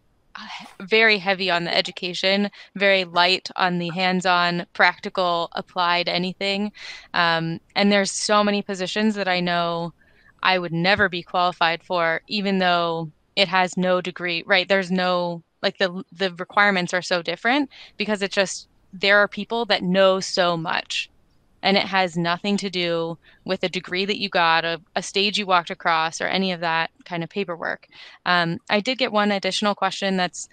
very heavy on the education, very light on the hands-on, practical, applied anything. And there's so many positions that I know I would never be qualified for, even though it has no degree, right? There's no, like the requirements are so different because it's just, there are people that know so much. And it has nothing to do with a degree that you got, a stage you walked across, or any of that kind of paperwork. I did get one additional question that's,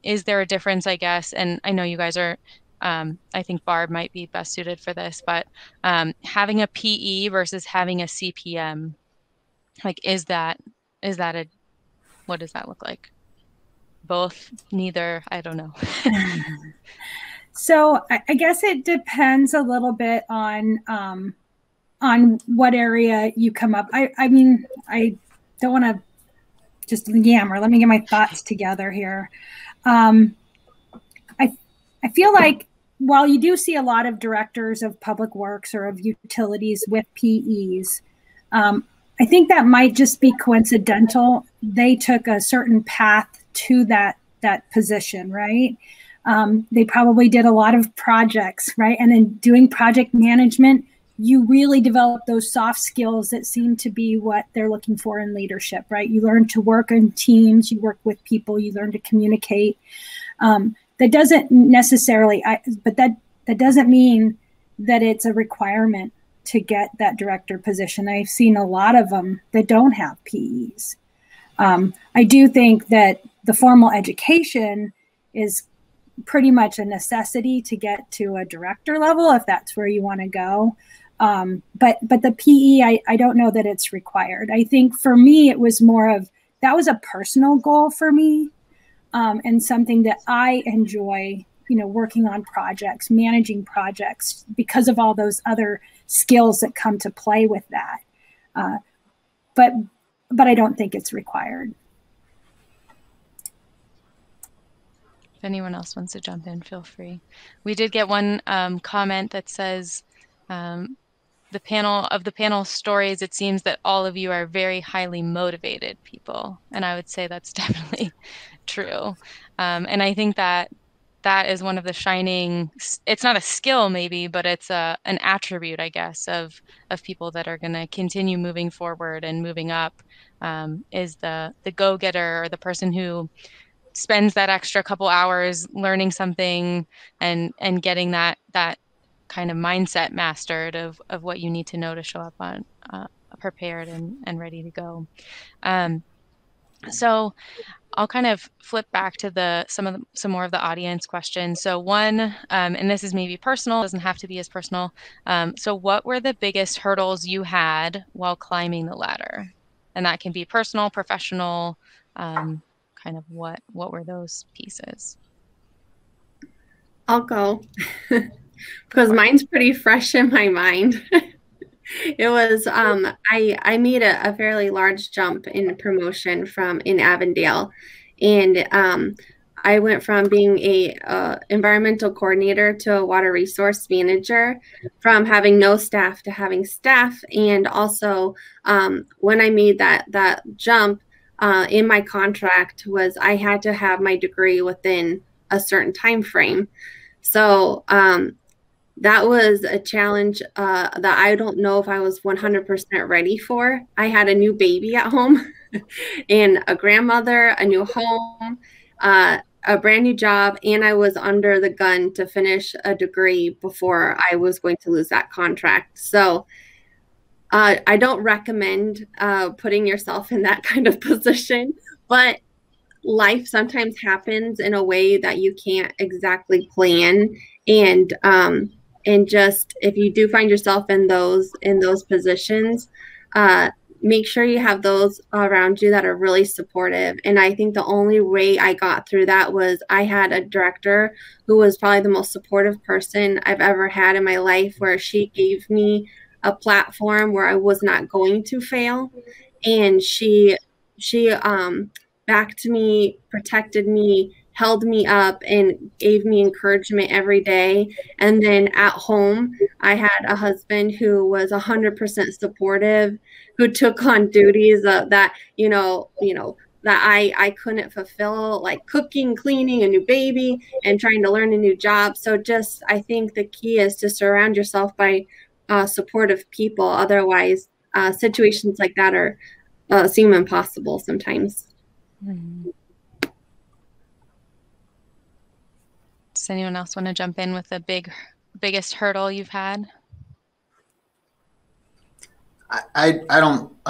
is there a difference, I guess? And I know you guys are, I think Barb might be best suited for this, but having a PE versus having a CPM, like, is that what does that look like? Both, neither, I don't know. So I guess it depends a little bit on what area you come up. I mean, I don't want to just yammer. Let me get my thoughts together here. I feel like while you do see a lot of directors of public works or of utilities with PEs, I think that might just be coincidental. They took a certain path to that that position, right? They probably did a lot of projects, right? And in doing project management, you really develop those soft skills that seem to be what they're looking for in leadership, right? You learn to work in teams, you work with people, you learn to communicate. That doesn't necessarily, but that doesn't mean that it's a requirement to get that director position. I've seen a lot of them that don't have PEs. I do think that the formal education is pretty much a necessity to get to a director level if that's where you want to go. But the PE, I don't know that it's required. I think for me, it was more of, that was a personal goal for me, and something that I enjoy, working on projects, managing projects, because of all those other skills that come to play with that. But I don't think it's required. If anyone else wants to jump in, feel free. We did get one comment that says, the panel stories, it seems that all of you are very highly motivated people. And I would say that's definitely true. And I think that is one of the shining, it's not a skill maybe, but it's an attribute, I guess, of people that are going to continue moving forward and moving up, is the go-getter, or the person who spends that extra couple hours learning something and getting that kind of mindset mastered of what you need to know to show up on prepared and ready to go. So I'll kind of flip back to some more of the audience questions. So one, and this is maybe personal, doesn't have to be as personal. So what were the biggest hurdles you had while climbing the ladder? And that can be personal, professional, kind of what were those pieces? I'll go. Because mine's pretty fresh in my mind. It was, I made a fairly large jump in promotion in Avondale. And I went from being a environmental coordinator to a water resource manager, from having no staff to having staff. And also when I made that jump in my contract was I had to have my degree within a certain time frame. So that was a challenge that I don't know if I was 100% ready for. I had a new baby at home and a grandmother, a new home, a brand new job, and I was under the gun to finish a degree before I was going to lose that contract. So I don't recommend putting yourself in that kind of position, but life sometimes happens in a way that you can't exactly plan. And just, if you do find yourself in those positions, make sure you have those around you that are really supportive. And I think the only way I got through that was I had a director who was probably the most supportive person I've ever had in my life, where she gave me a platform where I was not going to fail. And she backed me, protected me, held me up, and gave me encouragement every day. And then at home, I had a husband who was 100% supportive, who took on duties that that I couldn't fulfill, like cooking, cleaning, a new baby, and trying to learn a new job. So just, I think the key is to surround yourself by supportive people. Otherwise, situations like that are seem impossible sometimes. Mm-hmm. Does anyone else want to jump in with the biggest hurdle you've had? I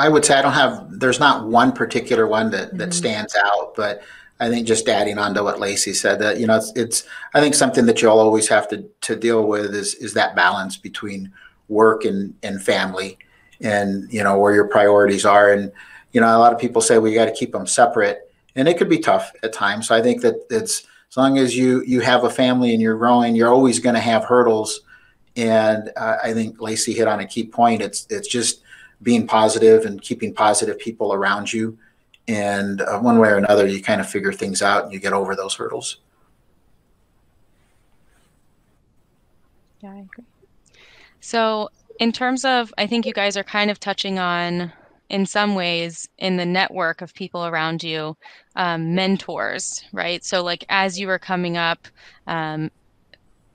would say I don't have, there's not one particular one that stands out, but I think just adding on to what Lacey said, that, it's I think something that you'll always have to deal with is that balance between work and family, and, where your priorities are. And, a lot of people say, well, you got to keep them separate, and it could be tough at times. So I think that it's, as long as you have a family and you're growing, you're always going to have hurdles. And I think Lacey hit on a key point. It's just being positive and keeping positive people around you. And one way or another, you kind of figure things out and you get over those hurdles. Yeah, I agree. So in terms of, I think you guys are kind of touching on in some ways, in the network of people around you, mentors, right? So like as you were coming up,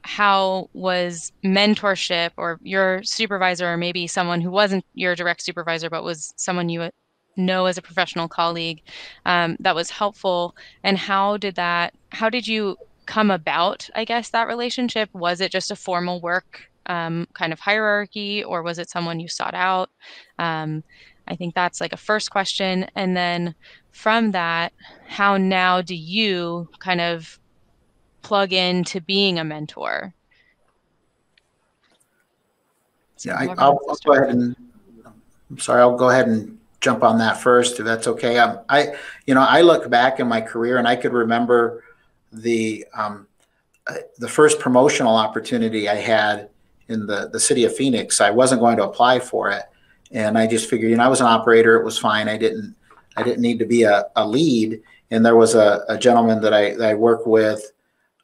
how was mentorship, or your supervisor, or maybe someone who wasn't your direct supervisor, but was someone you know as a professional colleague, that was helpful? And how did you come about, I guess, that relationship? Was it just a formal work kind of hierarchy, or was it someone you sought out? I think that's like a first question. And then from that, how now do you kind of plug into being a mentor? So yeah, I'll go ahead and, I'm sorry, I'll go ahead and jump on that first, if that's okay. I look back in my career and I could remember the first promotional opportunity I had in the city of Phoenix. I wasn't going to apply for it, and I just figured, I was an operator, it was fine. I didn't need to be a lead. And there was a gentleman that I work with,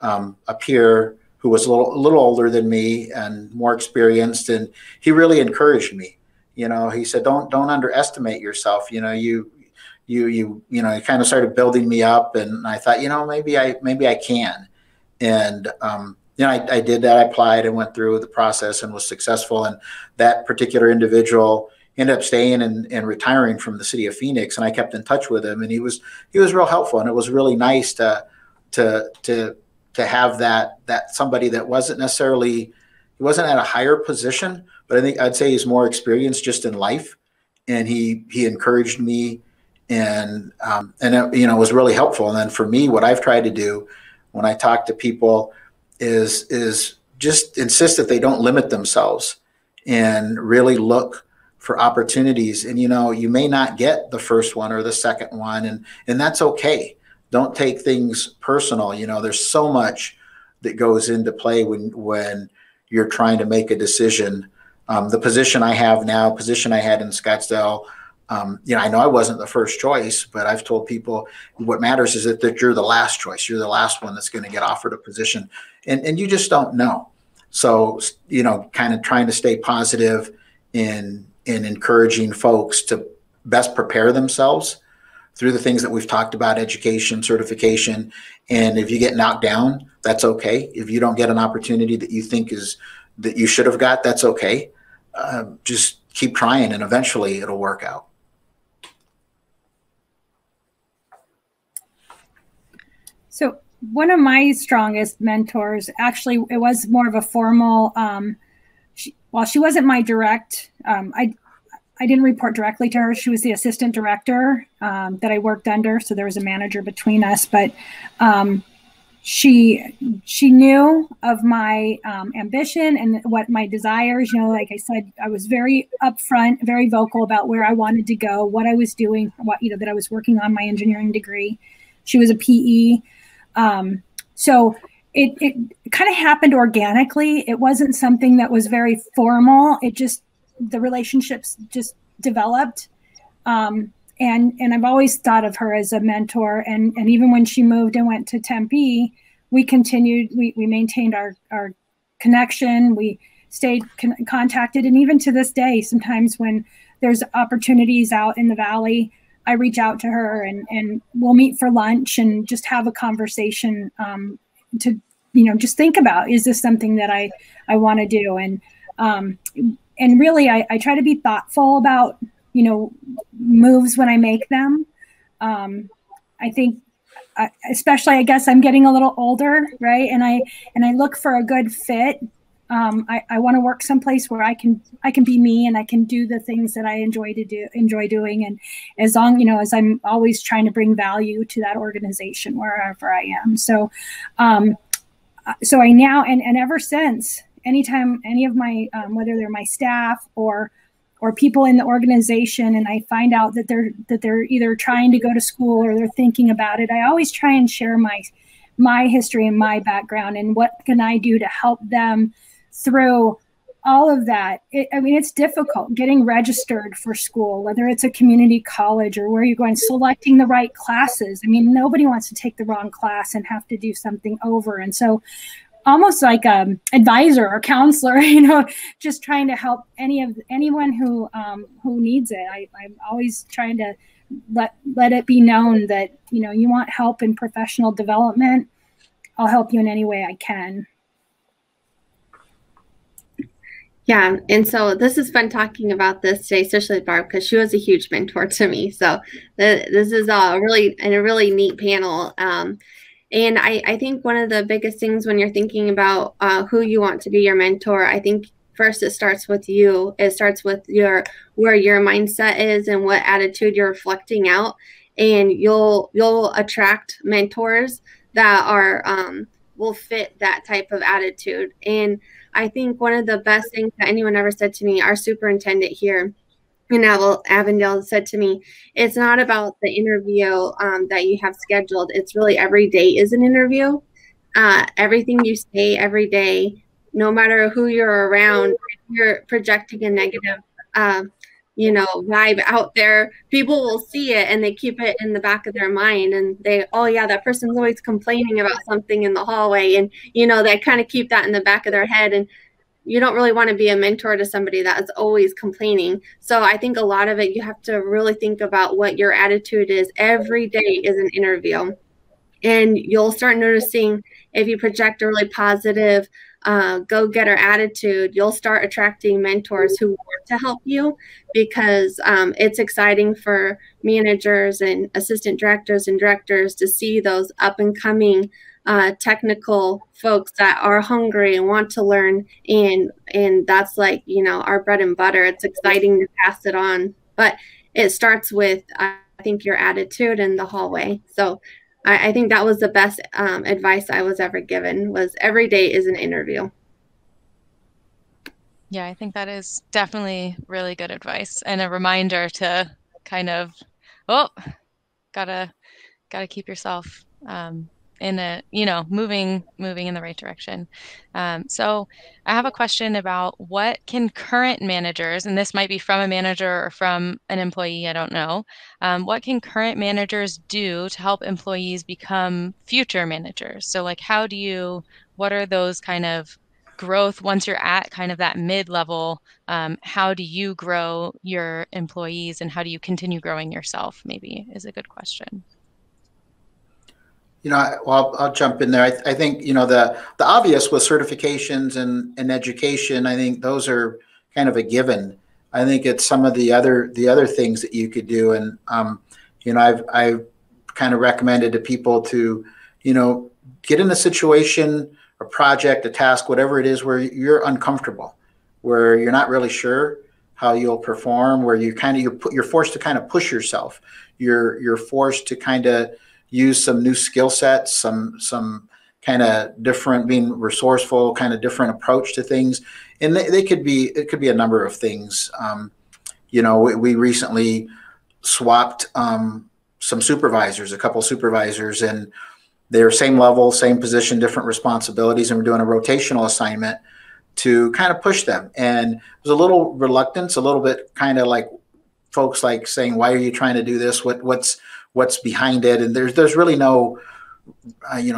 a peer who was a little older than me and more experienced, and he really encouraged me. He said, don't underestimate yourself. He kind of started building me up, and I thought, maybe I can. And I did that. I applied and went through the process and was successful. And that particular individual ended up staying and retiring from the city of Phoenix, and I kept in touch with him, and he was real helpful. And it was really nice to have that somebody that wasn't necessarily, he wasn't at a higher position, but I think I'd say he's more experienced just in life. And he encouraged me, and it was really helpful. And then for me, what I've tried to do when I talk to people is just insist that they don't limit themselves and really look for opportunities. And, you may not get the first one or the second one, and that's okay. Don't take things personal. There's so much that goes into play when you're trying to make a decision. The position I have now, position I had in Scottsdale, I know I wasn't the first choice, but I've told people what matters is that you're the last choice. You're the last one that's going to get offered a position, and you just don't know. So, kind of trying to stay positive in encouraging folks to best prepare themselves through the things that we've talked about: education, certification. And if you get knocked down, that's okay. If you don't get an opportunity that you think that you should have got, that's okay. Just keep trying, and eventually it'll work out. So one of my strongest mentors, actually, it was more of a formal, while she wasn't my direct, I didn't report directly to her. She was the assistant director that I worked under. So there was a manager between us, but she knew of my ambition and what my desires. Like I said, I was very upfront, very vocal about where I wanted to go, what I was doing, that I was working on my engineering degree. She was a PE. So it kind of happened organically. It wasn't something that was very formal. The relationships just developed. And I've always thought of her as a mentor. And even when she moved and went to Tempe, we continued, we maintained our connection. We stayed contacted. And even to this day, sometimes when there's opportunities out in the Valley, I reach out to her and we'll meet for lunch and just have a conversation to, just think about, is this something that I want to do? And really, I try to be thoughtful about, moves when I make them. I think, especially, I guess I'm getting a little older, right? And I look for a good fit. I want to work someplace where I can be me and I can do the things that I enjoy doing. And as long, as I'm always trying to bring value to that organization wherever I am. So I now, and ever since, anytime any of my, whether they're my staff or people in the organization, and I find out that they're either trying to go to school or they're thinking about it, I always try and share my history and my background and what can I do to help them through all of that. It's difficult getting registered for school, whether it's a community college or where you're going, selecting the right classes. Nobody wants to take the wrong class and have to do something over. And so almost like a advisor or counselor, just trying to help anyone who needs it. I'm always trying to let it be known that, you want help in professional development, I'll help you in any way I can. Yeah, and so this is fun talking about this today, especially with Barb, because she was a huge mentor to me. So this is a really neat panel. And I think one of the biggest things when you're thinking about who you want to be your mentor, I think first it starts with you. It starts with where your mindset is and what attitude you're reflecting out, and you'll attract mentors that are will fit that type of attitude. And I think one of the best things that anyone ever said to me, our superintendent here in Avondale said to me, it's not about the interview that you have scheduled. It's really every day is an interview. Everything you say every day, no matter who you're around, if you're projecting a negative vibe out there, people will see it and they keep it in the back of their mind, and oh yeah, that person's always complaining about something in the hallway, and they kind of keep that in the back of their head. And you don't really want to be a mentor to somebody that is always complaining. So I think a lot of it, you have to really think about what your attitude is. Every day is an interview, and you'll start noticing if you project a really positive go-getter attitude, you'll start attracting mentors who want to help you, because it's exciting for managers and assistant directors and directors to see those up-and-coming technical folks that are hungry and want to learn, and that's like our bread and butter. It's exciting to pass it on, but it starts with I think your attitude in the hallway. So I think that was the best advice I was ever given, was every day is an interview. Yeah, I think that is definitely really good advice, and a reminder to kind of, gotta keep yourself in a, moving in the right direction. So I have a question about what can current managers, and this might be from a manager or from an employee, I don't know, what can current managers do to help employees become future managers? So like, what are those kind of growth once you're at kind of that mid-level? How do you grow your employees, and how do you continue growing yourself, maybe, is a good question. I'll jump in there. I think, the obvious with certifications and education, I think those are kind of a given. I think it's some of the other things that you could do. And, I've kind of recommended to people to, get in a situation, a project, a task, whatever it is, where you're uncomfortable, where you're not really sure how you'll perform, where you're forced to kind of push yourself. You're forced to kind of use some new skill sets, some kind of different, being resourceful, kind of different approach to things. And it could be a number of things. We recently swapped some supervisors, a couple supervisors, and they're same level, same position, different responsibilities. And we're doing a rotational assignment to kind of push them. And it was a little reluctance, a little bit kind of like folks like saying, why are you trying to do this? What's behind it? And there's really no,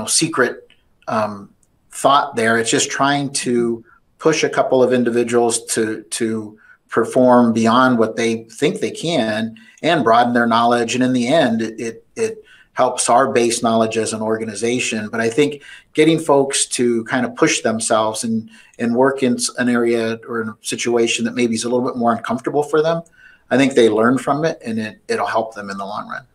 secret thought there. It's just trying to push a couple of individuals to perform beyond what they think they can and broaden their knowledge. And in the end, it helps our base knowledge as an organization. But I think getting folks to kind of push themselves and work in an area or in a situation that maybe is a little bit more uncomfortable for them, I think they learn from it, and it'll help them in the long run.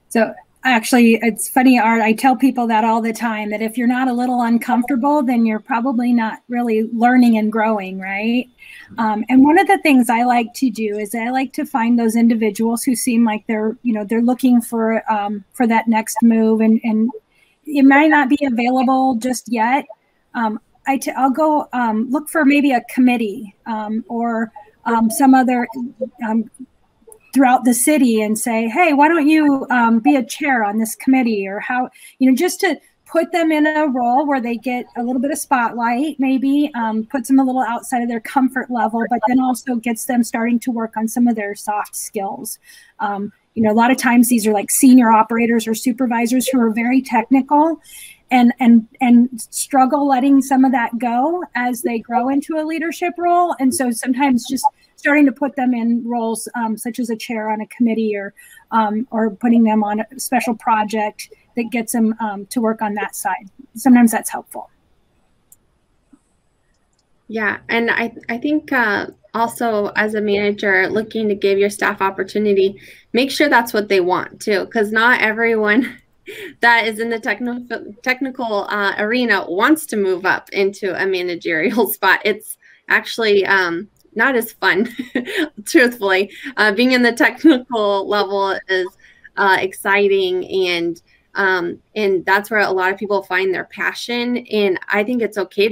So actually, it's funny, Art, I tell people that all the time, that if you're not a little uncomfortable, then you're probably not really learning and growing, right? And one of the things I like to do is I like to find those individuals who seem like they're looking for that next move, and it might not be available just yet. I'll go look for maybe a committee or some other throughout the city and say, hey, why don't you be a chair on this committee, or how, just to put them in a role where they get a little bit of spotlight, maybe puts them a little outside of their comfort level, but then also gets them starting to work on some of their soft skills. A lot of times these are like senior operators or supervisors who are very technical, and struggle letting some of that go as they grow into a leadership role. And so sometimes just starting to put them in roles such as a chair on a committee or putting them on a special project that gets them to work on that side. Sometimes that's helpful. Yeah, and I think also as a manager looking to give your staff opportunity, make sure that's what they want too, because not everyone that is in the technical arena wants to move up into a managerial spot. It's actually not as fun, truthfully. Being in the technical level is exciting, and that's where a lot of people find their passion. And I think it's okay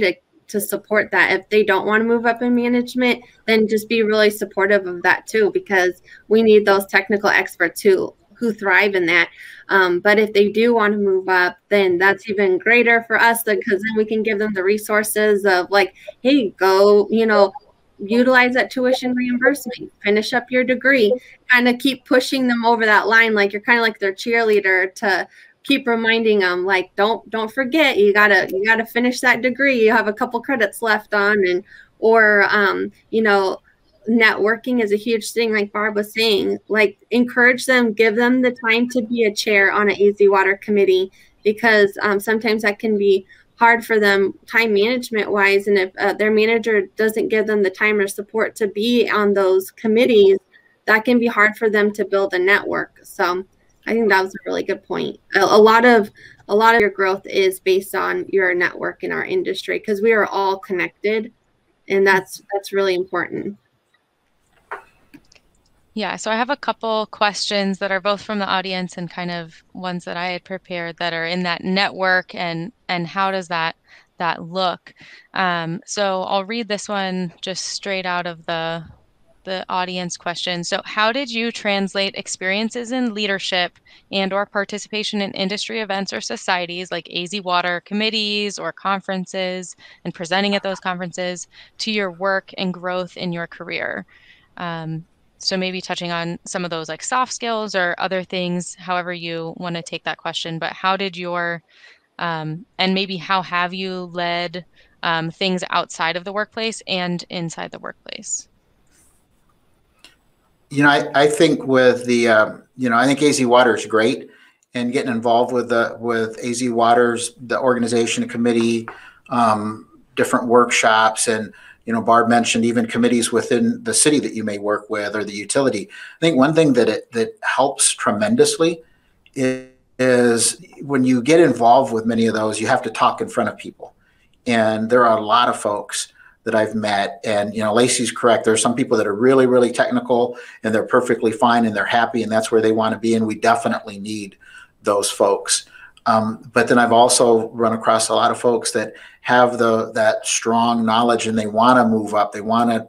to support that. If they don't want to move up in management, then just be really supportive of that too, because we need those technical experts who thrive in that. But if they do want to move up, then that's even greater for us, because then we can give them the resources of like, hey, go, utilize that tuition reimbursement, finish up your degree, kind of keep pushing them over that line. Like you're kind of like their cheerleader to keep reminding them, like, don't forget, you gotta finish that degree. You have a couple credits left on, or networking is a huge thing. Like Barb was saying, like encourage them, give them the time to be a chair on an AZ Water committee, because sometimes that can be hard for them time management wise. And if their manager doesn't give them the time or support to be on those committees, that can be hard for them to build a network. So I think that was a really good point. A lot of your growth is based on your network in our industry, because we are all connected, and that's really important. Yeah, so I have a couple questions that are both from the audience and kind of ones that I had prepared that are in that network, and how does that look? So I'll read this one just straight out of the audience question. So how did you translate experiences in leadership and or participation in industry events or societies like AZ Water committees or conferences and presenting at those conferences to your work and growth in your career? So maybe touching on some of those like soft skills or other things, however you want to take that question. But how did your, and maybe how have you led things outside of the workplace and inside the workplace? I think with the, I think AZ Water is great, and getting involved with AZ Water's, the organization, committee, different workshops, and Barb mentioned even committees within the city that you may work with or the utility. I think one thing that helps tremendously is when you get involved with many of those, you have to talk in front of people, and there are a lot of folks that I've met, and Lacey's correct. There are some people that are really, really technical, and they're perfectly fine, and they're happy, and that's where they want to be, and we definitely need those folks. But then I've also run across a lot of folks that have that strong knowledge, and they want to move up. They want to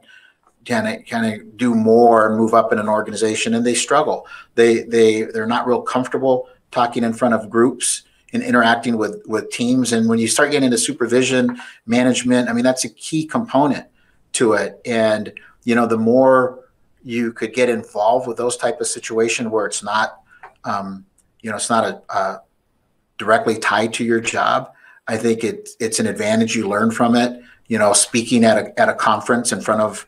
kind of do more and move up in an organization, and they struggle. They're not real comfortable talking in front of groups and interacting with teams. And when you start getting into supervision, management, I mean, that's a key component to it. And, the more you could get involved with those type of situations where it's not, it's not a directly tied to your job, I think it's an advantage. You learn from it, speaking at a conference in front of,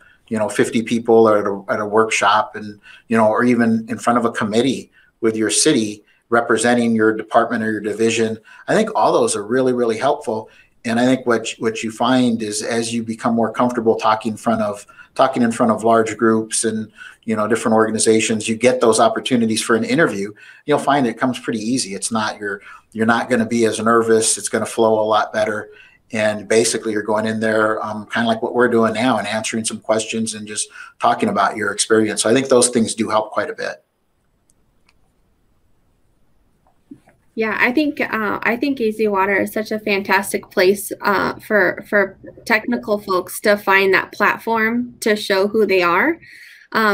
50 people, or at a workshop, and, or even in front of a committee with your city, representing your department or your division. I think all those are really, really helpful. And I think what you find is, as you become more comfortable talking in front of large groups and different organizations, you get those opportunities for an interview. You'll find it comes pretty easy. It's not you're not going to be as nervous. It's going to flow a lot better. And basically, you're going in there kind of like what we're doing now, and answering some questions and just talking about your experience. So I think those things do help quite a bit. Yeah, I think AZ Water is such a fantastic place for technical folks to find that platform to show who they are,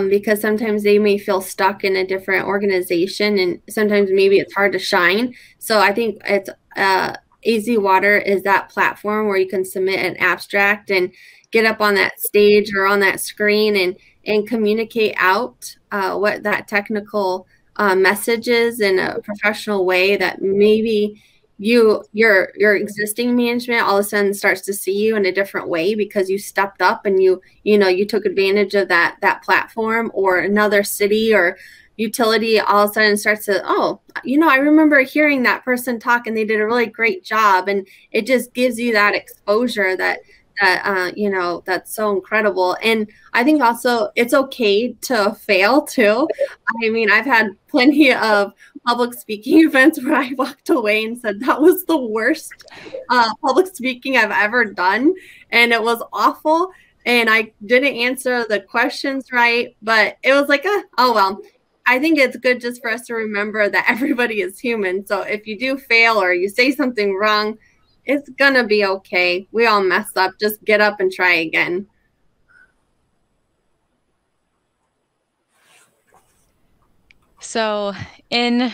because sometimes they may feel stuck in a different organization, and sometimes maybe it's hard to shine. So I think it's AZ Water is that platform where you can submit an abstract and get up on that stage or on that screen and communicate out what that technical messages in a professional way that maybe your existing management all of a sudden starts to see you in a different way because you stepped up and you took advantage of that platform, or another city or utility all of a sudden starts to, oh, I remember hearing that person talk and they did a really great job, and it just gives you that exposure that that's so incredible. And I think also it's okay to fail too. I mean, I've had plenty of public speaking events where I walked away and said that was the worst public speaking I've ever done, and it was awful, and I didn't answer the questions right, but it was like, oh well. I think it's good just for us to remember that everybody is human. So if you do fail or you say something wrong, it's gonna be okay. We all mess up. Just get up and try again. So in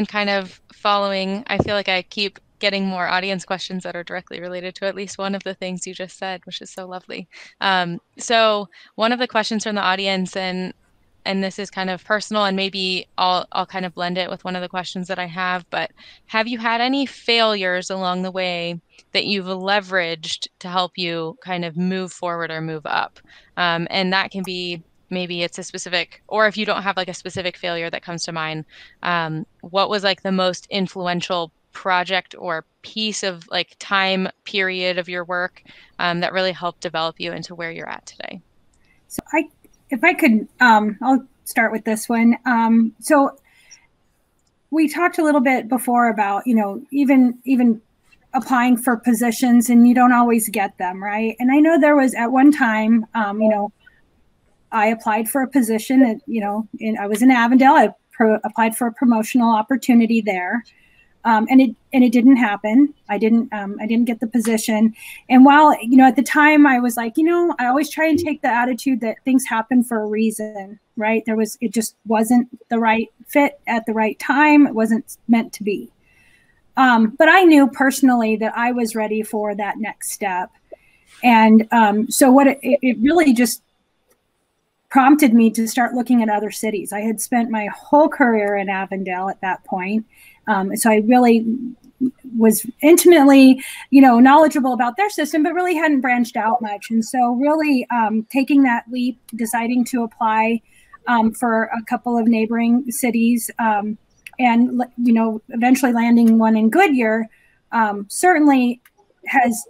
kind of following, I feel like I keep getting more audience questions that are directly related to at least one of the things you just said, which is so lovely. So one of the questions from the audience, and this is kind of personal, and maybe I'll kind of blend it with one of the questions that I have, but have you had any failures along the way that you've leveraged to help you kind of move forward or move up? And that can be, maybe it's a specific, or if you don't have like a specific failure that comes to mind, what was like the most influential project or piece of like time period of your work that really helped develop you into where you're at today? So if I could, I'll start with this one. So we talked a little bit before about, even applying for positions and you don't always get them, right? And I know there was at one time, I applied for a position that, I was in Avondale. I applied for a promotional opportunity there. And it didn't happen. I didn't get the position. And while, at the time I was like, I always try and take the attitude that things happen for a reason, right? It just wasn't the right fit at the right time. It wasn't meant to be. But I knew personally that I was ready for that next step. And so what it really just prompted me to start looking at other cities. I had spent my whole career in Avondale at that point. So I really was intimately, knowledgeable about their system, but really hadn't branched out much. And so really taking that leap, deciding to apply for a couple of neighboring cities and, eventually landing one in Goodyear certainly has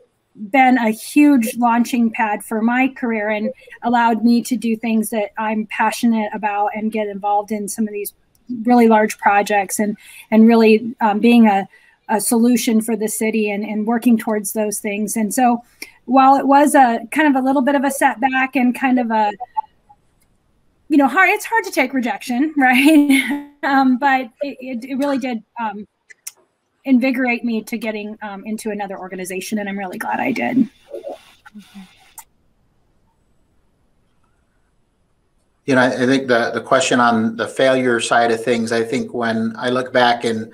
been a huge launching pad for my career and allowed me to do things that I'm passionate about and get involved in some of these really large projects and really being a solution for the city and working towards those things. And so while it was a kind of a little bit of a setback and kind of a, it's hard to take rejection, right? But it really did invigorate me to getting into another organization, and I'm really glad I did. I think the question on the failure side of things, I think when I look back and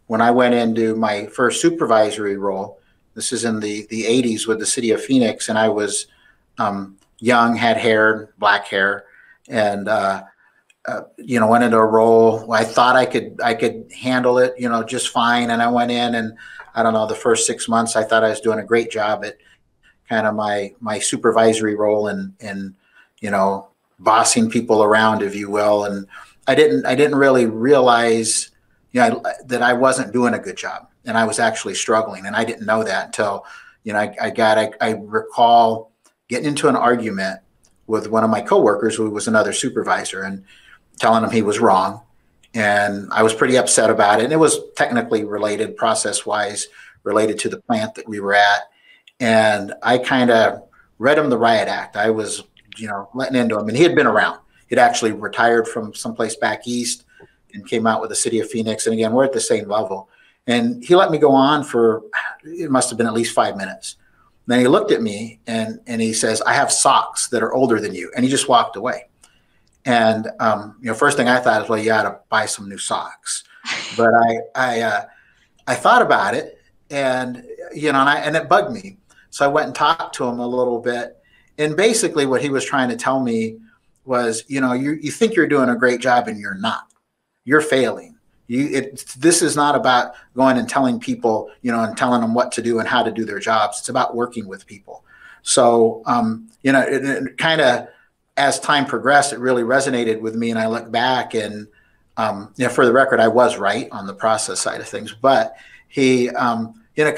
when I went into my first supervisory role, this is in the 80s with the city of Phoenix, and I was young, had hair, black hair, and went into a role. I thought I could handle it, just fine. And I went in, and I don't know, the first 6 months, I thought I was doing a great job at kind of my supervisory role and bossing people around, if you will. And I didn't really realize, that I wasn't doing a good job, and I was actually struggling. And I didn't know that until, I recall getting into an argument with one of my coworkers who was another supervisor and telling him he was wrong. And I was pretty upset about it. And it was technically related, process-wise, related to the plant that we were at. And I kind of read him the riot act. I was, letting into him. And he had been around. He'd actually retired from someplace back east and came out with the city of Phoenix. And again, we're at the same level. And he let me go on for, it must have been at least 5 minutes. Then he looked at me and he says, "I have socks that are older than you." And he just walked away. And, first thing I thought is, well, you got to buy some new socks. But I thought about it and, and it bugged me. So I went and talked to him a little bit. And basically what he was trying to tell me was, you think you're doing a great job and you're not. You're failing. This is not about going and telling people, and telling them what to do and how to do their jobs. It's about working with people. So, it kind of, as time progressed, it really resonated with me. And I look back and, for the record, I was right on the process side of things, but it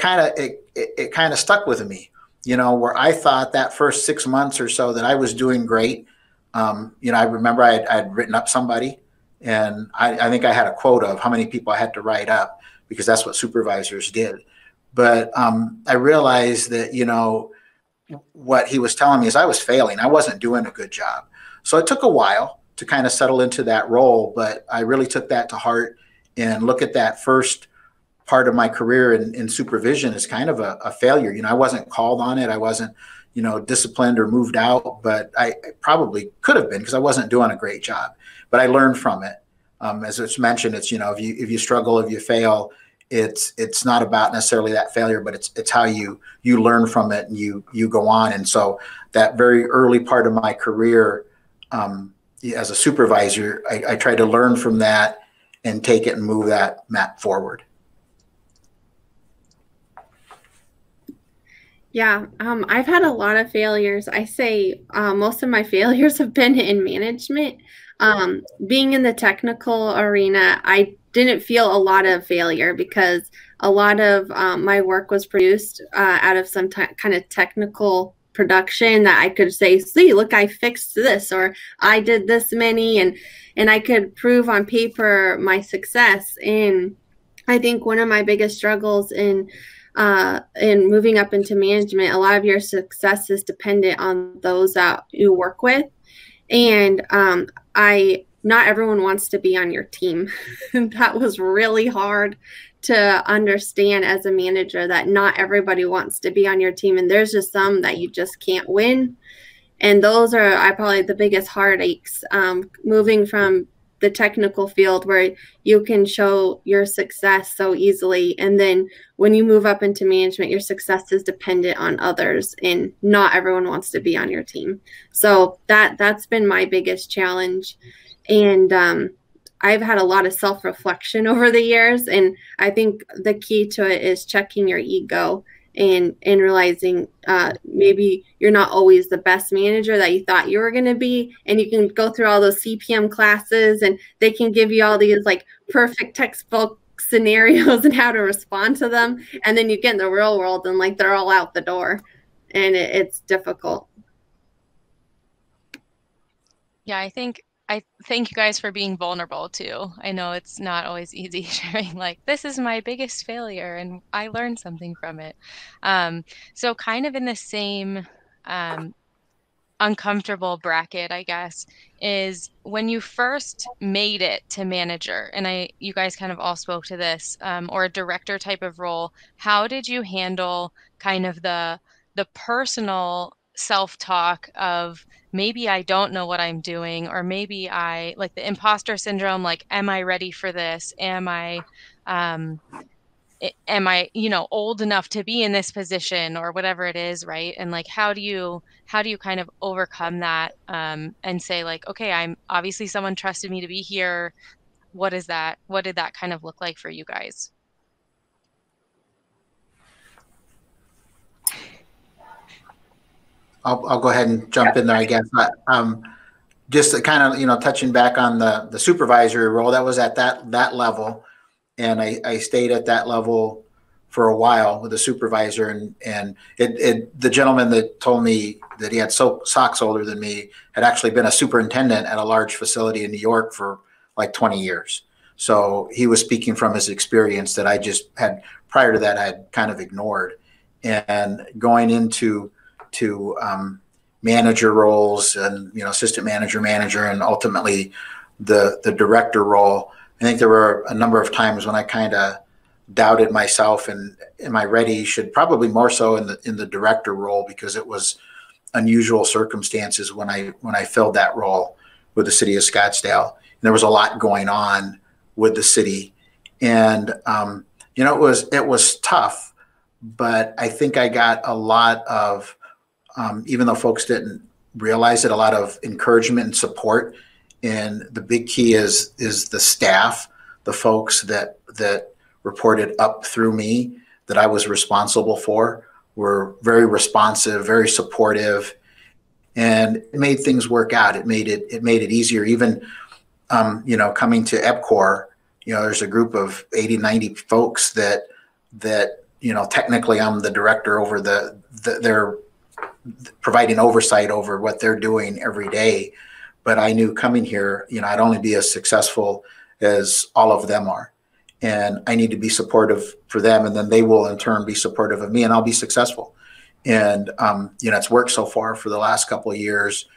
kind of stuck with me, where I thought that first 6 months or so that I was doing great. I remember I'd written up somebody, and I think I had a quota of how many people I had to write up, because that's what supervisors did. But I realized that, what he was telling me is I was failing. I wasn't doing a good job. So it took a while to kind of settle into that role, but I really took that to heart and look at that first part of my career in supervision as kind of a failure. I wasn't called on it. I wasn't, disciplined or moved out, but I probably could have been, because I wasn't doing a great job. But I learned from it. As it's mentioned, it's, if you struggle, if you fail, it's not about necessarily that failure, but it's how you learn from it and you go on. And so that very early part of my career as a supervisor, I tried to learn from that and take it and move that map forward. Yeah, I've had a lot of failures. I say most of my failures have been in management. Being in the technical arena, I didn't feel a lot of failure, because a lot of my work was produced out of some kind of technical production that I could say, see, look, I fixed this, or I did this many, and I could prove on paper my success. And I think one of my biggest struggles in moving up into management, a lot of your success is dependent on those that you work with. And not everyone wants to be on your team. That was really hard to understand as a manager, that not everybody wants to be on your team. And there's just some that you just can't win. And those are probably the biggest heartaches, moving from the technical field, where you can show your success so easily. And then when you move up into management, your success is dependent on others, and not everyone wants to be on your team. So that's been my biggest challenge. And I've had a lot of self-reflection over the years. And I think the key to it is checking your ego and realizing maybe you're not always the best manager that you thought you were going to be. And you can go through all those CPM classes, and they can give you all these like perfect textbook scenarios and how to respond to them. And then you get in the real world and like they're all out the door, and it's difficult. Yeah, I thank you guys for being vulnerable too. I know it's not always easy sharing, like, this is my biggest failure and I learned something from it. So kind of in the same uncomfortable bracket, I guess, is when you first made it to manager, and you guys kind of all spoke to this, or a director type of role, how did you handle kind of the personal self-talk of, maybe I don't know what I'm doing, or maybe I, like the imposter syndrome, like, am I ready for this? Am I old enough to be in this position, or whatever it is, right? And like, how do you kind of overcome that, and say like, okay, I'm obviously, someone trusted me to be here. What did that kind of look like for you guys? I'll go ahead and jump in there, I guess. Just to kind of, touching back on the supervisory role, that was at that level. And I stayed at that level for a while with a supervisor. And the gentleman that told me that he had socks older than me had actually been a superintendent at a large facility in New York for like 20 years. So he was speaking from his experience that I just had, prior to that, I had kind of ignored. And going into manager roles and, assistant manager, and ultimately the director role, I think there were a number of times when I kind of doubted myself, and am I ready? Should probably more so in the director role, because it was unusual circumstances when I filled that role with the city of Scottsdale. And there was a lot going on with the city, and it was tough, but I think I got a lot of, even though folks didn't realize it, a lot of encouragement and support. And the big key is the staff, the folks that reported up through me that I was responsible for were very responsive, very supportive, and it made things work out. It made it easier. Even coming to EPCOR, there's a group of 80, 90 folks that technically I'm the director over they're providing oversight over what they're doing every day. But I knew coming here, I'd only be as successful as all of them are. And I need to be supportive for them, and then they will in turn be supportive of me, and I'll be successful. And it's worked so far for the last couple of years.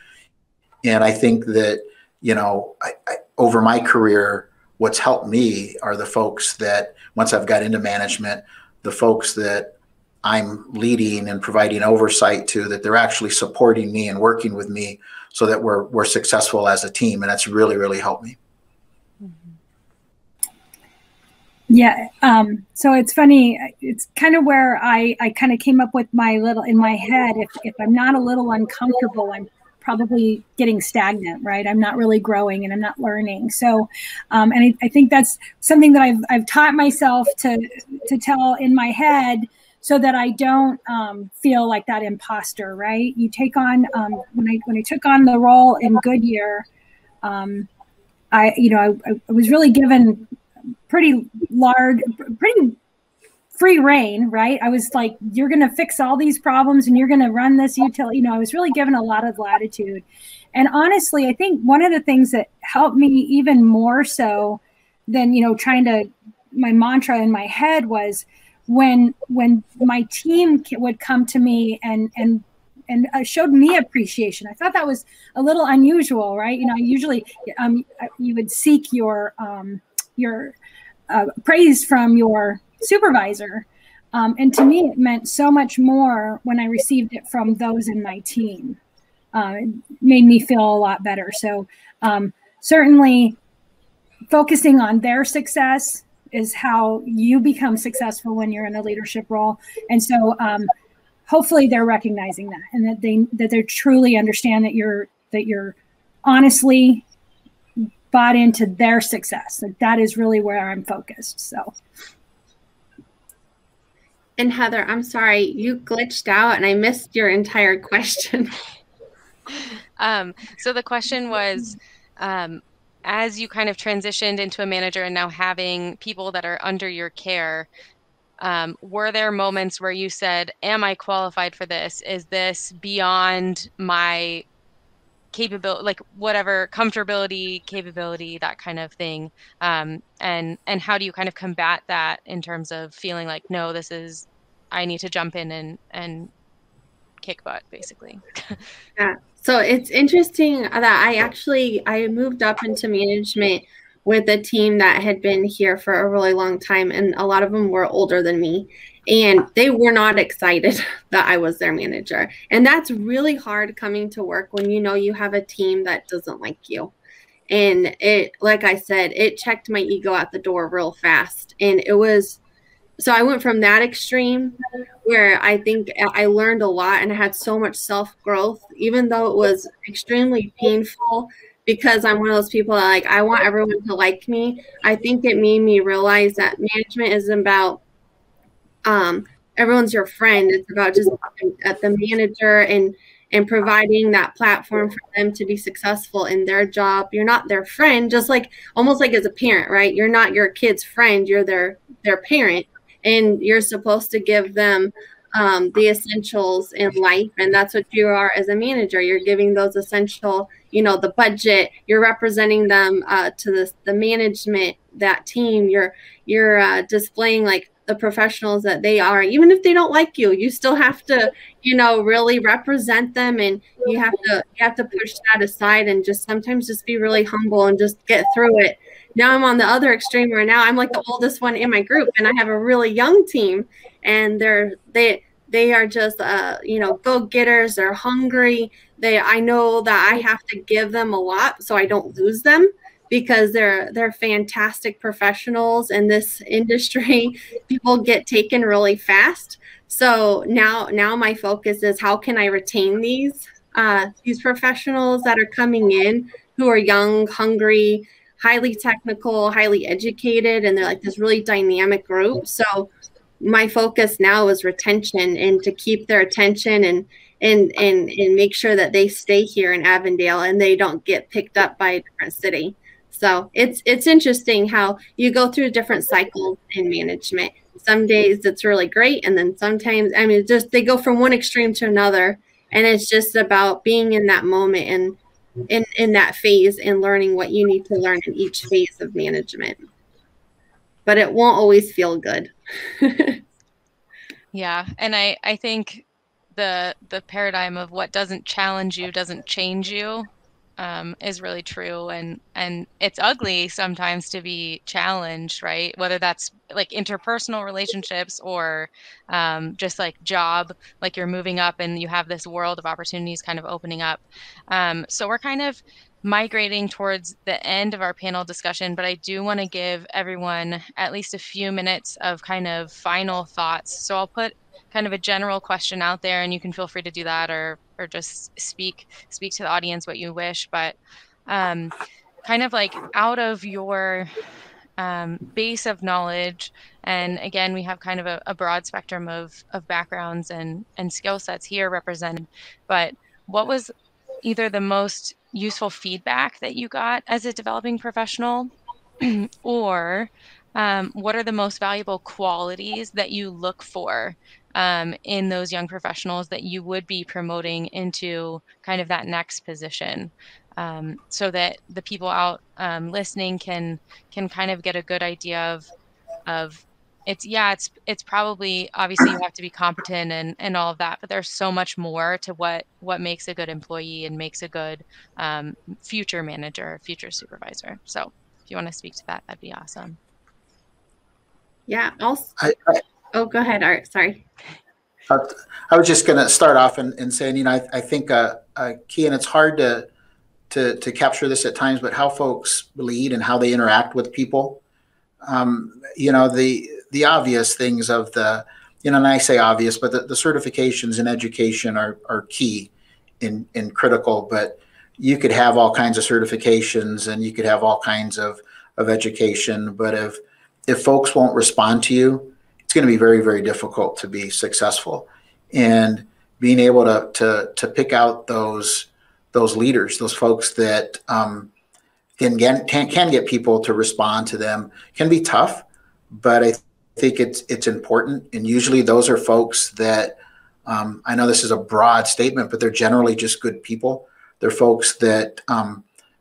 And I think that I over my career, what's helped me are the folks that once I've got into management, the folks that I'm leading and providing oversight to, that they're actually supporting me and working with me so that we're successful as a team, and that's really, really helped me. Yeah. So it's funny. It's kind of where I kind of came up with my little, in my head, if I'm not a little uncomfortable, I'm probably getting stagnant, right? I'm not really growing and I'm not learning. So, and I think that's something that I've taught myself to tell in my head so that I don't feel like that imposter, right? You take on, when I took on the role in Goodyear, I was really given pretty free reign, right? I was like, you're going to fix all these problems and you're going to run this utility. I was really given a lot of latitude. And honestly, I think one of the things that helped me even more so than, my mantra in my head was when my team would come to me and showed me appreciation. I thought that was a little unusual, right? Usually you would seek your praise from your supervisor. And to me, it meant so much more when I received it from those in my team. It made me feel a lot better. So certainly focusing on their success is how you become successful when you're in a leadership role. And so hopefully they're recognizing that, and that they truly understand that you're honestly bought into their success. That is really where I'm focused. So. And Heather, I'm sorry, you glitched out and I missed your entire question. So the question was, as you kind of transitioned into a manager and now having people that are under your care, were there moments where you said, am I qualified for this? Is this beyond my capability, like whatever comfortability, capability, that kind of thing? And how do you kind of combat that in terms of feeling like, no, I need to jump in and kick butt, basically? Yeah. So it's interesting that I moved up into management with a team that had been here for a really long time, and a lot of them were older than me, and they were not excited that I was their manager. And that's really hard coming to work when you have a team that doesn't like you. And it, like I said, it checked my ego at the door real fast. And so I went from that extreme where I think I learned a lot and I had so much self-growth, even though it was extremely painful, because I'm one of those people that I want everyone to like me. I think it made me realize that management isn't about everyone's your friend. It's about just at the manager and providing that platform for them to be successful in their job. You're not their friend, just almost like as a parent, right? You're not your kid's friend, you're their parent. And you're supposed to give them the essentials in life. And that's what you are as a manager. You're giving those essential, the budget, you're representing them to the management, that team. You're displaying the professionals that they are. Even if they don't like you, you still have to, really represent them. And you have to push that aside and sometimes be really humble and just get through it. Now I'm on the other extreme where now I'm the oldest one in my group, and I have a really young team, and they are just go-getters. They're hungry. I know that I have to give them a lot so I don't lose them, because they're fantastic professionals in this industry. People get taken really fast. So now my focus is, how can I retain these professionals that are coming in who are young, hungry, highly technical, highly educated, and they're like this really dynamic group. So my focus now is retention and to keep their attention and make sure that they stay here in Avondale and they don't get picked up by a different city. So it's interesting how you go through different cycles in management. Some days it's really great, and then sometimes, I mean, just they go from one extreme to another, and it's just about being in that moment and in that phase and learning what you need to learn in each phase of management. But it won't always feel good. Yeah, and I think the paradigm of what doesn't challenge you doesn't change you is really true, and it's ugly sometimes to be challenged, right? Whether that's like interpersonal relationships or just like job, like you're moving up and you have this world of opportunities kind of opening up. So we're kind of migrating towards the end of our panel discussion, but I do want to give everyone at least a few minutes of kind of final thoughts. So I'll put kind of a general question out there, and you can feel free to do that or just speak to the audience what you wish. But kind of like out of your base of knowledge, and again, we have kind of a broad spectrum of backgrounds and skill sets here represented, but what was either the most useful feedback that you got as a developing professional, or what are the most valuable qualities that you look for in those young professionals that you would be promoting into kind of that next position, so that the people out listening can kind of get a good idea of it's probably, obviously you have to be competent and all of that, but there's so much more to what makes a good employee and makes a good future manager, future supervisor. So if you want to speak to that, that'd be awesome. Yeah. Oh, go ahead, Art. Sorry. I was just going to start off and saying, you know, I think key, and it's hard to capture this at times, but how folks lead and how they interact with people. You know, the obvious things of the, you know, and I say obvious, but the certifications in education are key and critical, but you could have all kinds of certifications and you could have all kinds of education, but if folks won't respond to you, it's going to be very, very difficult to be successful. And being able to pick out those leaders, those folks that can get people to respond to them, can be tough, but I think it's important. And usually those are folks that, I know this is a broad statement, but they're generally just good people. They're folks that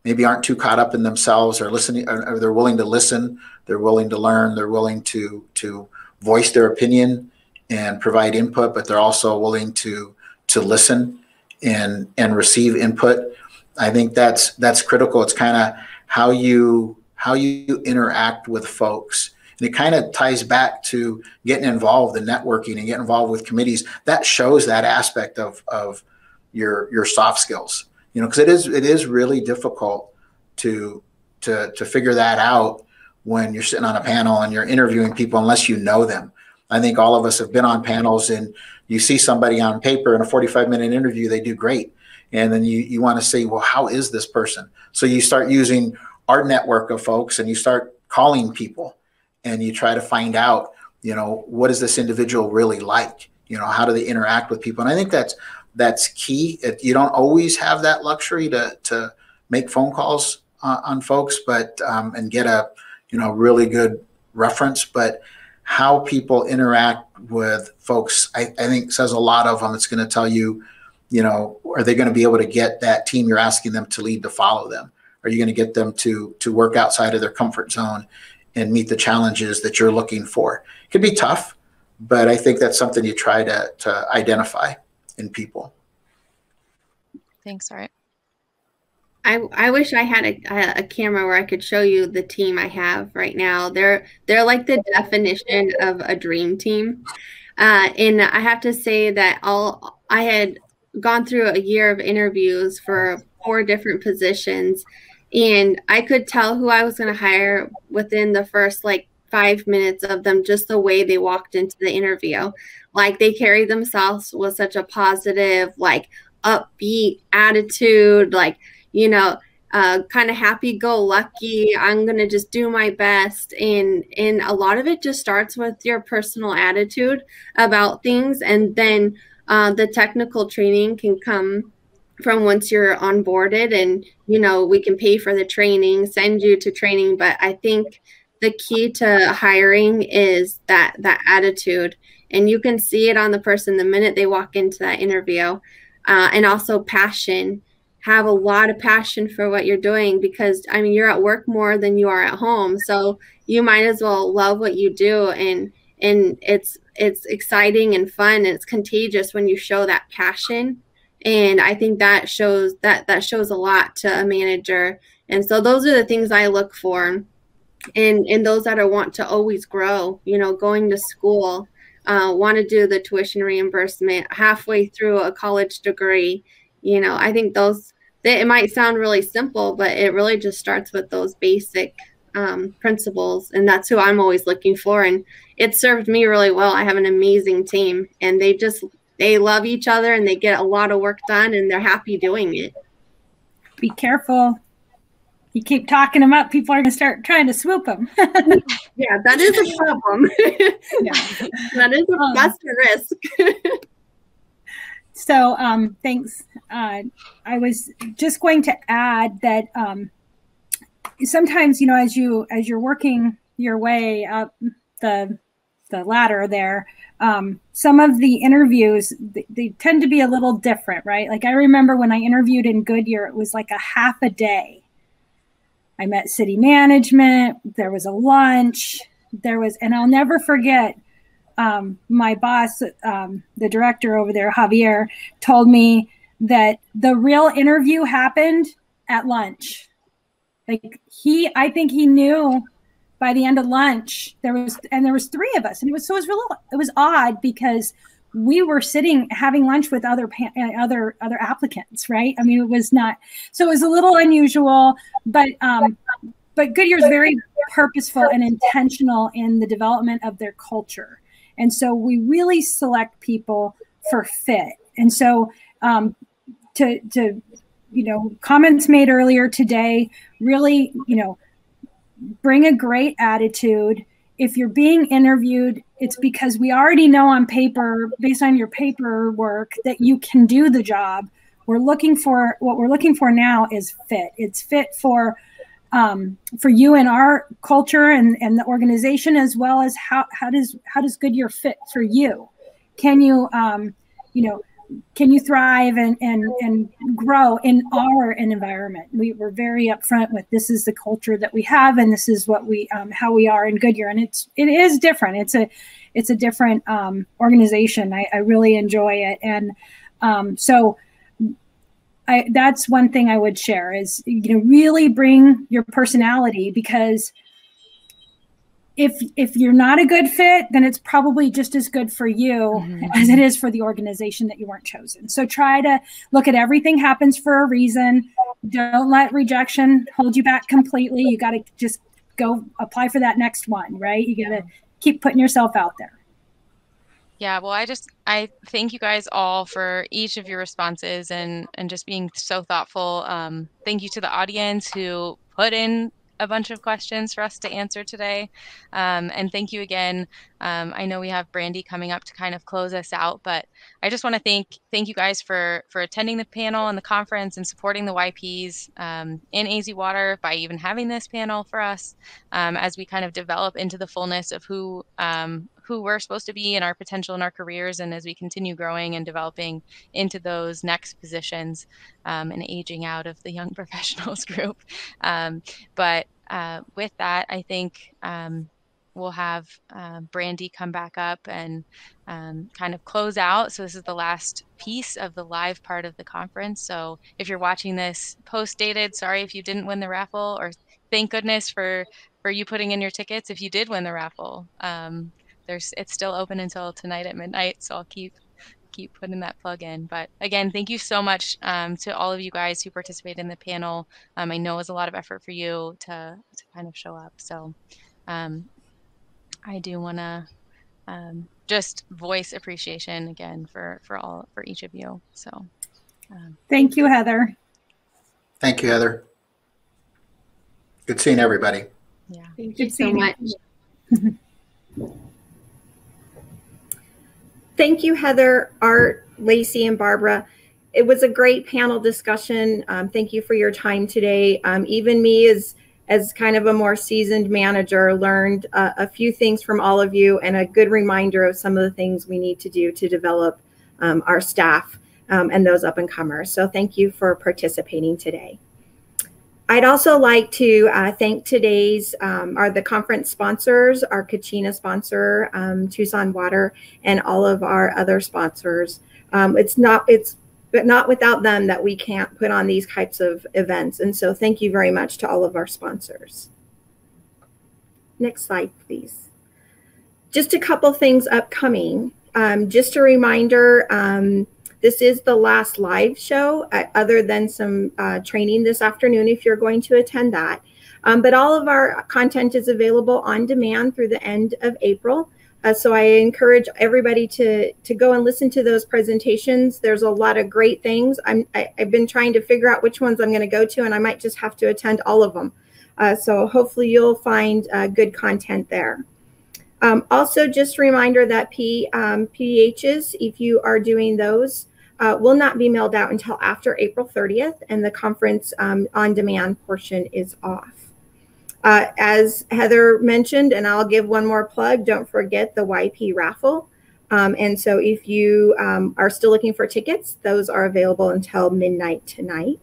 maybe aren't too caught up in themselves, or listening, or they're willing to listen, they're willing to learn, they're willing to voice their opinion and provide input, but they're also willing to listen and receive input. I think that's critical. It's kind of how you interact with folks. And it kind of ties back to getting involved in networking and getting involved with committees. That shows that aspect of your soft skills, you know, because it is really difficult to figure that out when you're sitting on a panel and you're interviewing people unless you know them. I think all of us have been on panels, and you see somebody on paper in a 45-minute interview, they do great. And then you want to say, well, how is this person? So you start using our network of folks and you start calling people and you try to find out, you know, what is this individual really like? You know, how do they interact with people? And I think that's key. You don't always have that luxury to make phone calls on folks, but and get a, you know, really good reference, but how people interact with folks, I think says a lot of them. It's going to tell you, you know, are they going to be able to get that team you're asking them to lead to follow them? Are you going to get them to work outside of their comfort zone and meet the challenges that you're looking for? It can be tough, but I think that's something you try to identify in people. Thanks, Art. I wish I had a camera where I could show you the team I have right now. They're like the definition of a dream team. And I have to say that I had gone through a year of interviews for 4 different positions, and I could tell who I was going to hire within the first like 5 minutes of them, just the way they walked into the interview. Like they carried themselves with such a positive, like upbeat attitude, like, you know, kind of happy-go-lucky. I'm gonna just do my best, and a lot of it just starts with your personal attitude about things, and then the technical training can come from once you're onboarded, and we can pay for the training, send you to training. But I think the key to hiring is that attitude, and you can see it on the person the minute they walk into that interview. And also passion. Have a lot of passion for what you're doing, because I mean, you're at work more than you are at home, so you might as well love what you do, and it's exciting and fun, and it's contagious when you show that passion. And I think that shows a lot to a manager. And so those are the things I look for, and those that want to always grow, going to school, want to do the tuition reimbursement halfway through a college degree. I think it might sound really simple, but it really just starts with those basic principles. And that's who I'm always looking for. And it served me really well. I have an amazing team, and they love each other, and they get a lot of work done, and they're happy doing it. Be careful. You keep talking them up, people are going to start trying to swoop them. Yeah, that is a problem. Yeah. That's the risk. So thanks. I was just going to add that sometimes, as you're working your way up the ladder there, some of the interviews, they tend to be a little different, right? Like I remember when I interviewed in Goodyear, it was like a half a day. I met city management, there was a lunch, and I'll never forget, my boss, the director over there, Javier, told me that the real interview happened at lunch. Like I think he knew by the end of lunch there was 3 of us, and it was odd because we were sitting having lunch with other applicants, right? I mean, it was a little unusual, but Goodyear is very purposeful and intentional in the development of their culture. And so we really select people for fit. And so comments made earlier today, really, bring a great attitude. If you're being interviewed, it's because we already know on paper, based on your paperwork, that you can do the job. What we're looking for now is fit. It's fit for you and our culture and the organization, as well as how does Goodyear fit for you? Can you can you thrive and grow in our environment? We're very upfront with, this is the culture that we have, and this is what how we are in Goodyear, and it is different. It's a different organization. I really enjoy it, and so that's one thing I would share is, really bring your personality, because if you're not a good fit, then it's probably just as good for you as it is for the organization that you weren't chosen. So try to look at everything happens for a reason. Don't let rejection hold you back completely. You got to just go apply for that next one, right? You got to keep putting yourself out there. Yeah, well, I thank you guys all for each of your responses and just being so thoughtful. Thank you to the audience who put in a bunch of questions for us to answer today. And thank you again. I know we have Brandy coming up to kind of close us out, but I just want to thank you guys for attending the panel and the conference and supporting the YPs in AZ Water by even having this panel for us as we kind of develop into the fullness of who we're supposed to be and our potential in our careers, and as we continue growing and developing into those next positions and aging out of the young professionals group. But with that, I think we'll have Brandy come back up and kind of close out. So this is the last piece of the live part of the conference. So if you're watching this post-dated, sorry if you didn't win the raffle, or thank goodness for you putting in your tickets if you did win the raffle. It's still open until tonight at midnight, so I'll keep putting that plug in. But again, thank you so much to all of you guys who participated in the panel. I know it was a lot of effort for you to kind of show up. So I do want to just voice appreciation again for each of you. So thank you, Heather. Thank you, Heather. Good seeing everybody. Yeah. Thank you so much. Thank you, Heather, Art, Lacey, and Barbara. It was a great panel discussion. Thank you for your time today. Even me, as kind of a more seasoned manager, learned a few things from all of you and a good reminder of some of the things we need to do to develop our staff and those up and comers. So thank you for participating today. I'd also like to thank today's the conference sponsors, our Kachina sponsor, Tucson Water, and all of our other sponsors. It's not without them that we can't put on these types of events. And so thank you very much to all of our sponsors. Next slide, please. Just a couple things upcoming. Just a reminder, this is the last live show other than some training this afternoon if you're going to attend that. But all of our content is available on demand through the end of April. So I encourage everybody to go and listen to those presentations. There's a lot of great things. I've been trying to figure out which ones I'm going to go to, and I might just have to attend all of them. So hopefully you'll find good content there. Also, just a reminder that PDHs, if you are doing those, will not be mailed out until after April 30th, and the conference on-demand portion is off. As Heather mentioned, and I'll give one more plug, don't forget the YP raffle. And so if you are still looking for tickets, those are available until midnight tonight.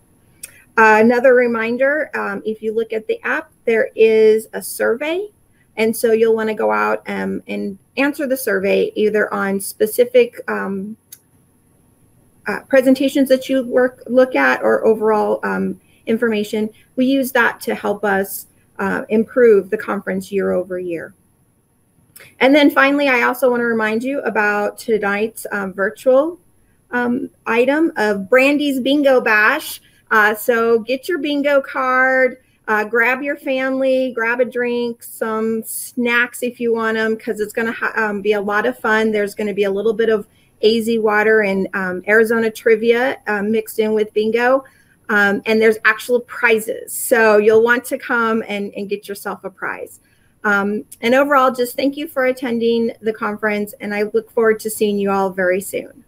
Another reminder, if you look at the app, there is a survey. And so you'll want to go out and answer the survey either on specific presentations that you look at or overall information. We use that to help us improve the conference year over year. And then finally, I also want to remind you about tonight's virtual item of Brandy's Bingo Bash. So get your bingo card, grab your family, grab a drink, some snacks if you want them, because it's going to be a lot of fun. There's going to be a little bit of AZ water and Arizona trivia mixed in with bingo. And there's actual prizes. So you'll want to come and get yourself a prize. And overall, just thank you for attending the conference, and I look forward to seeing you all very soon.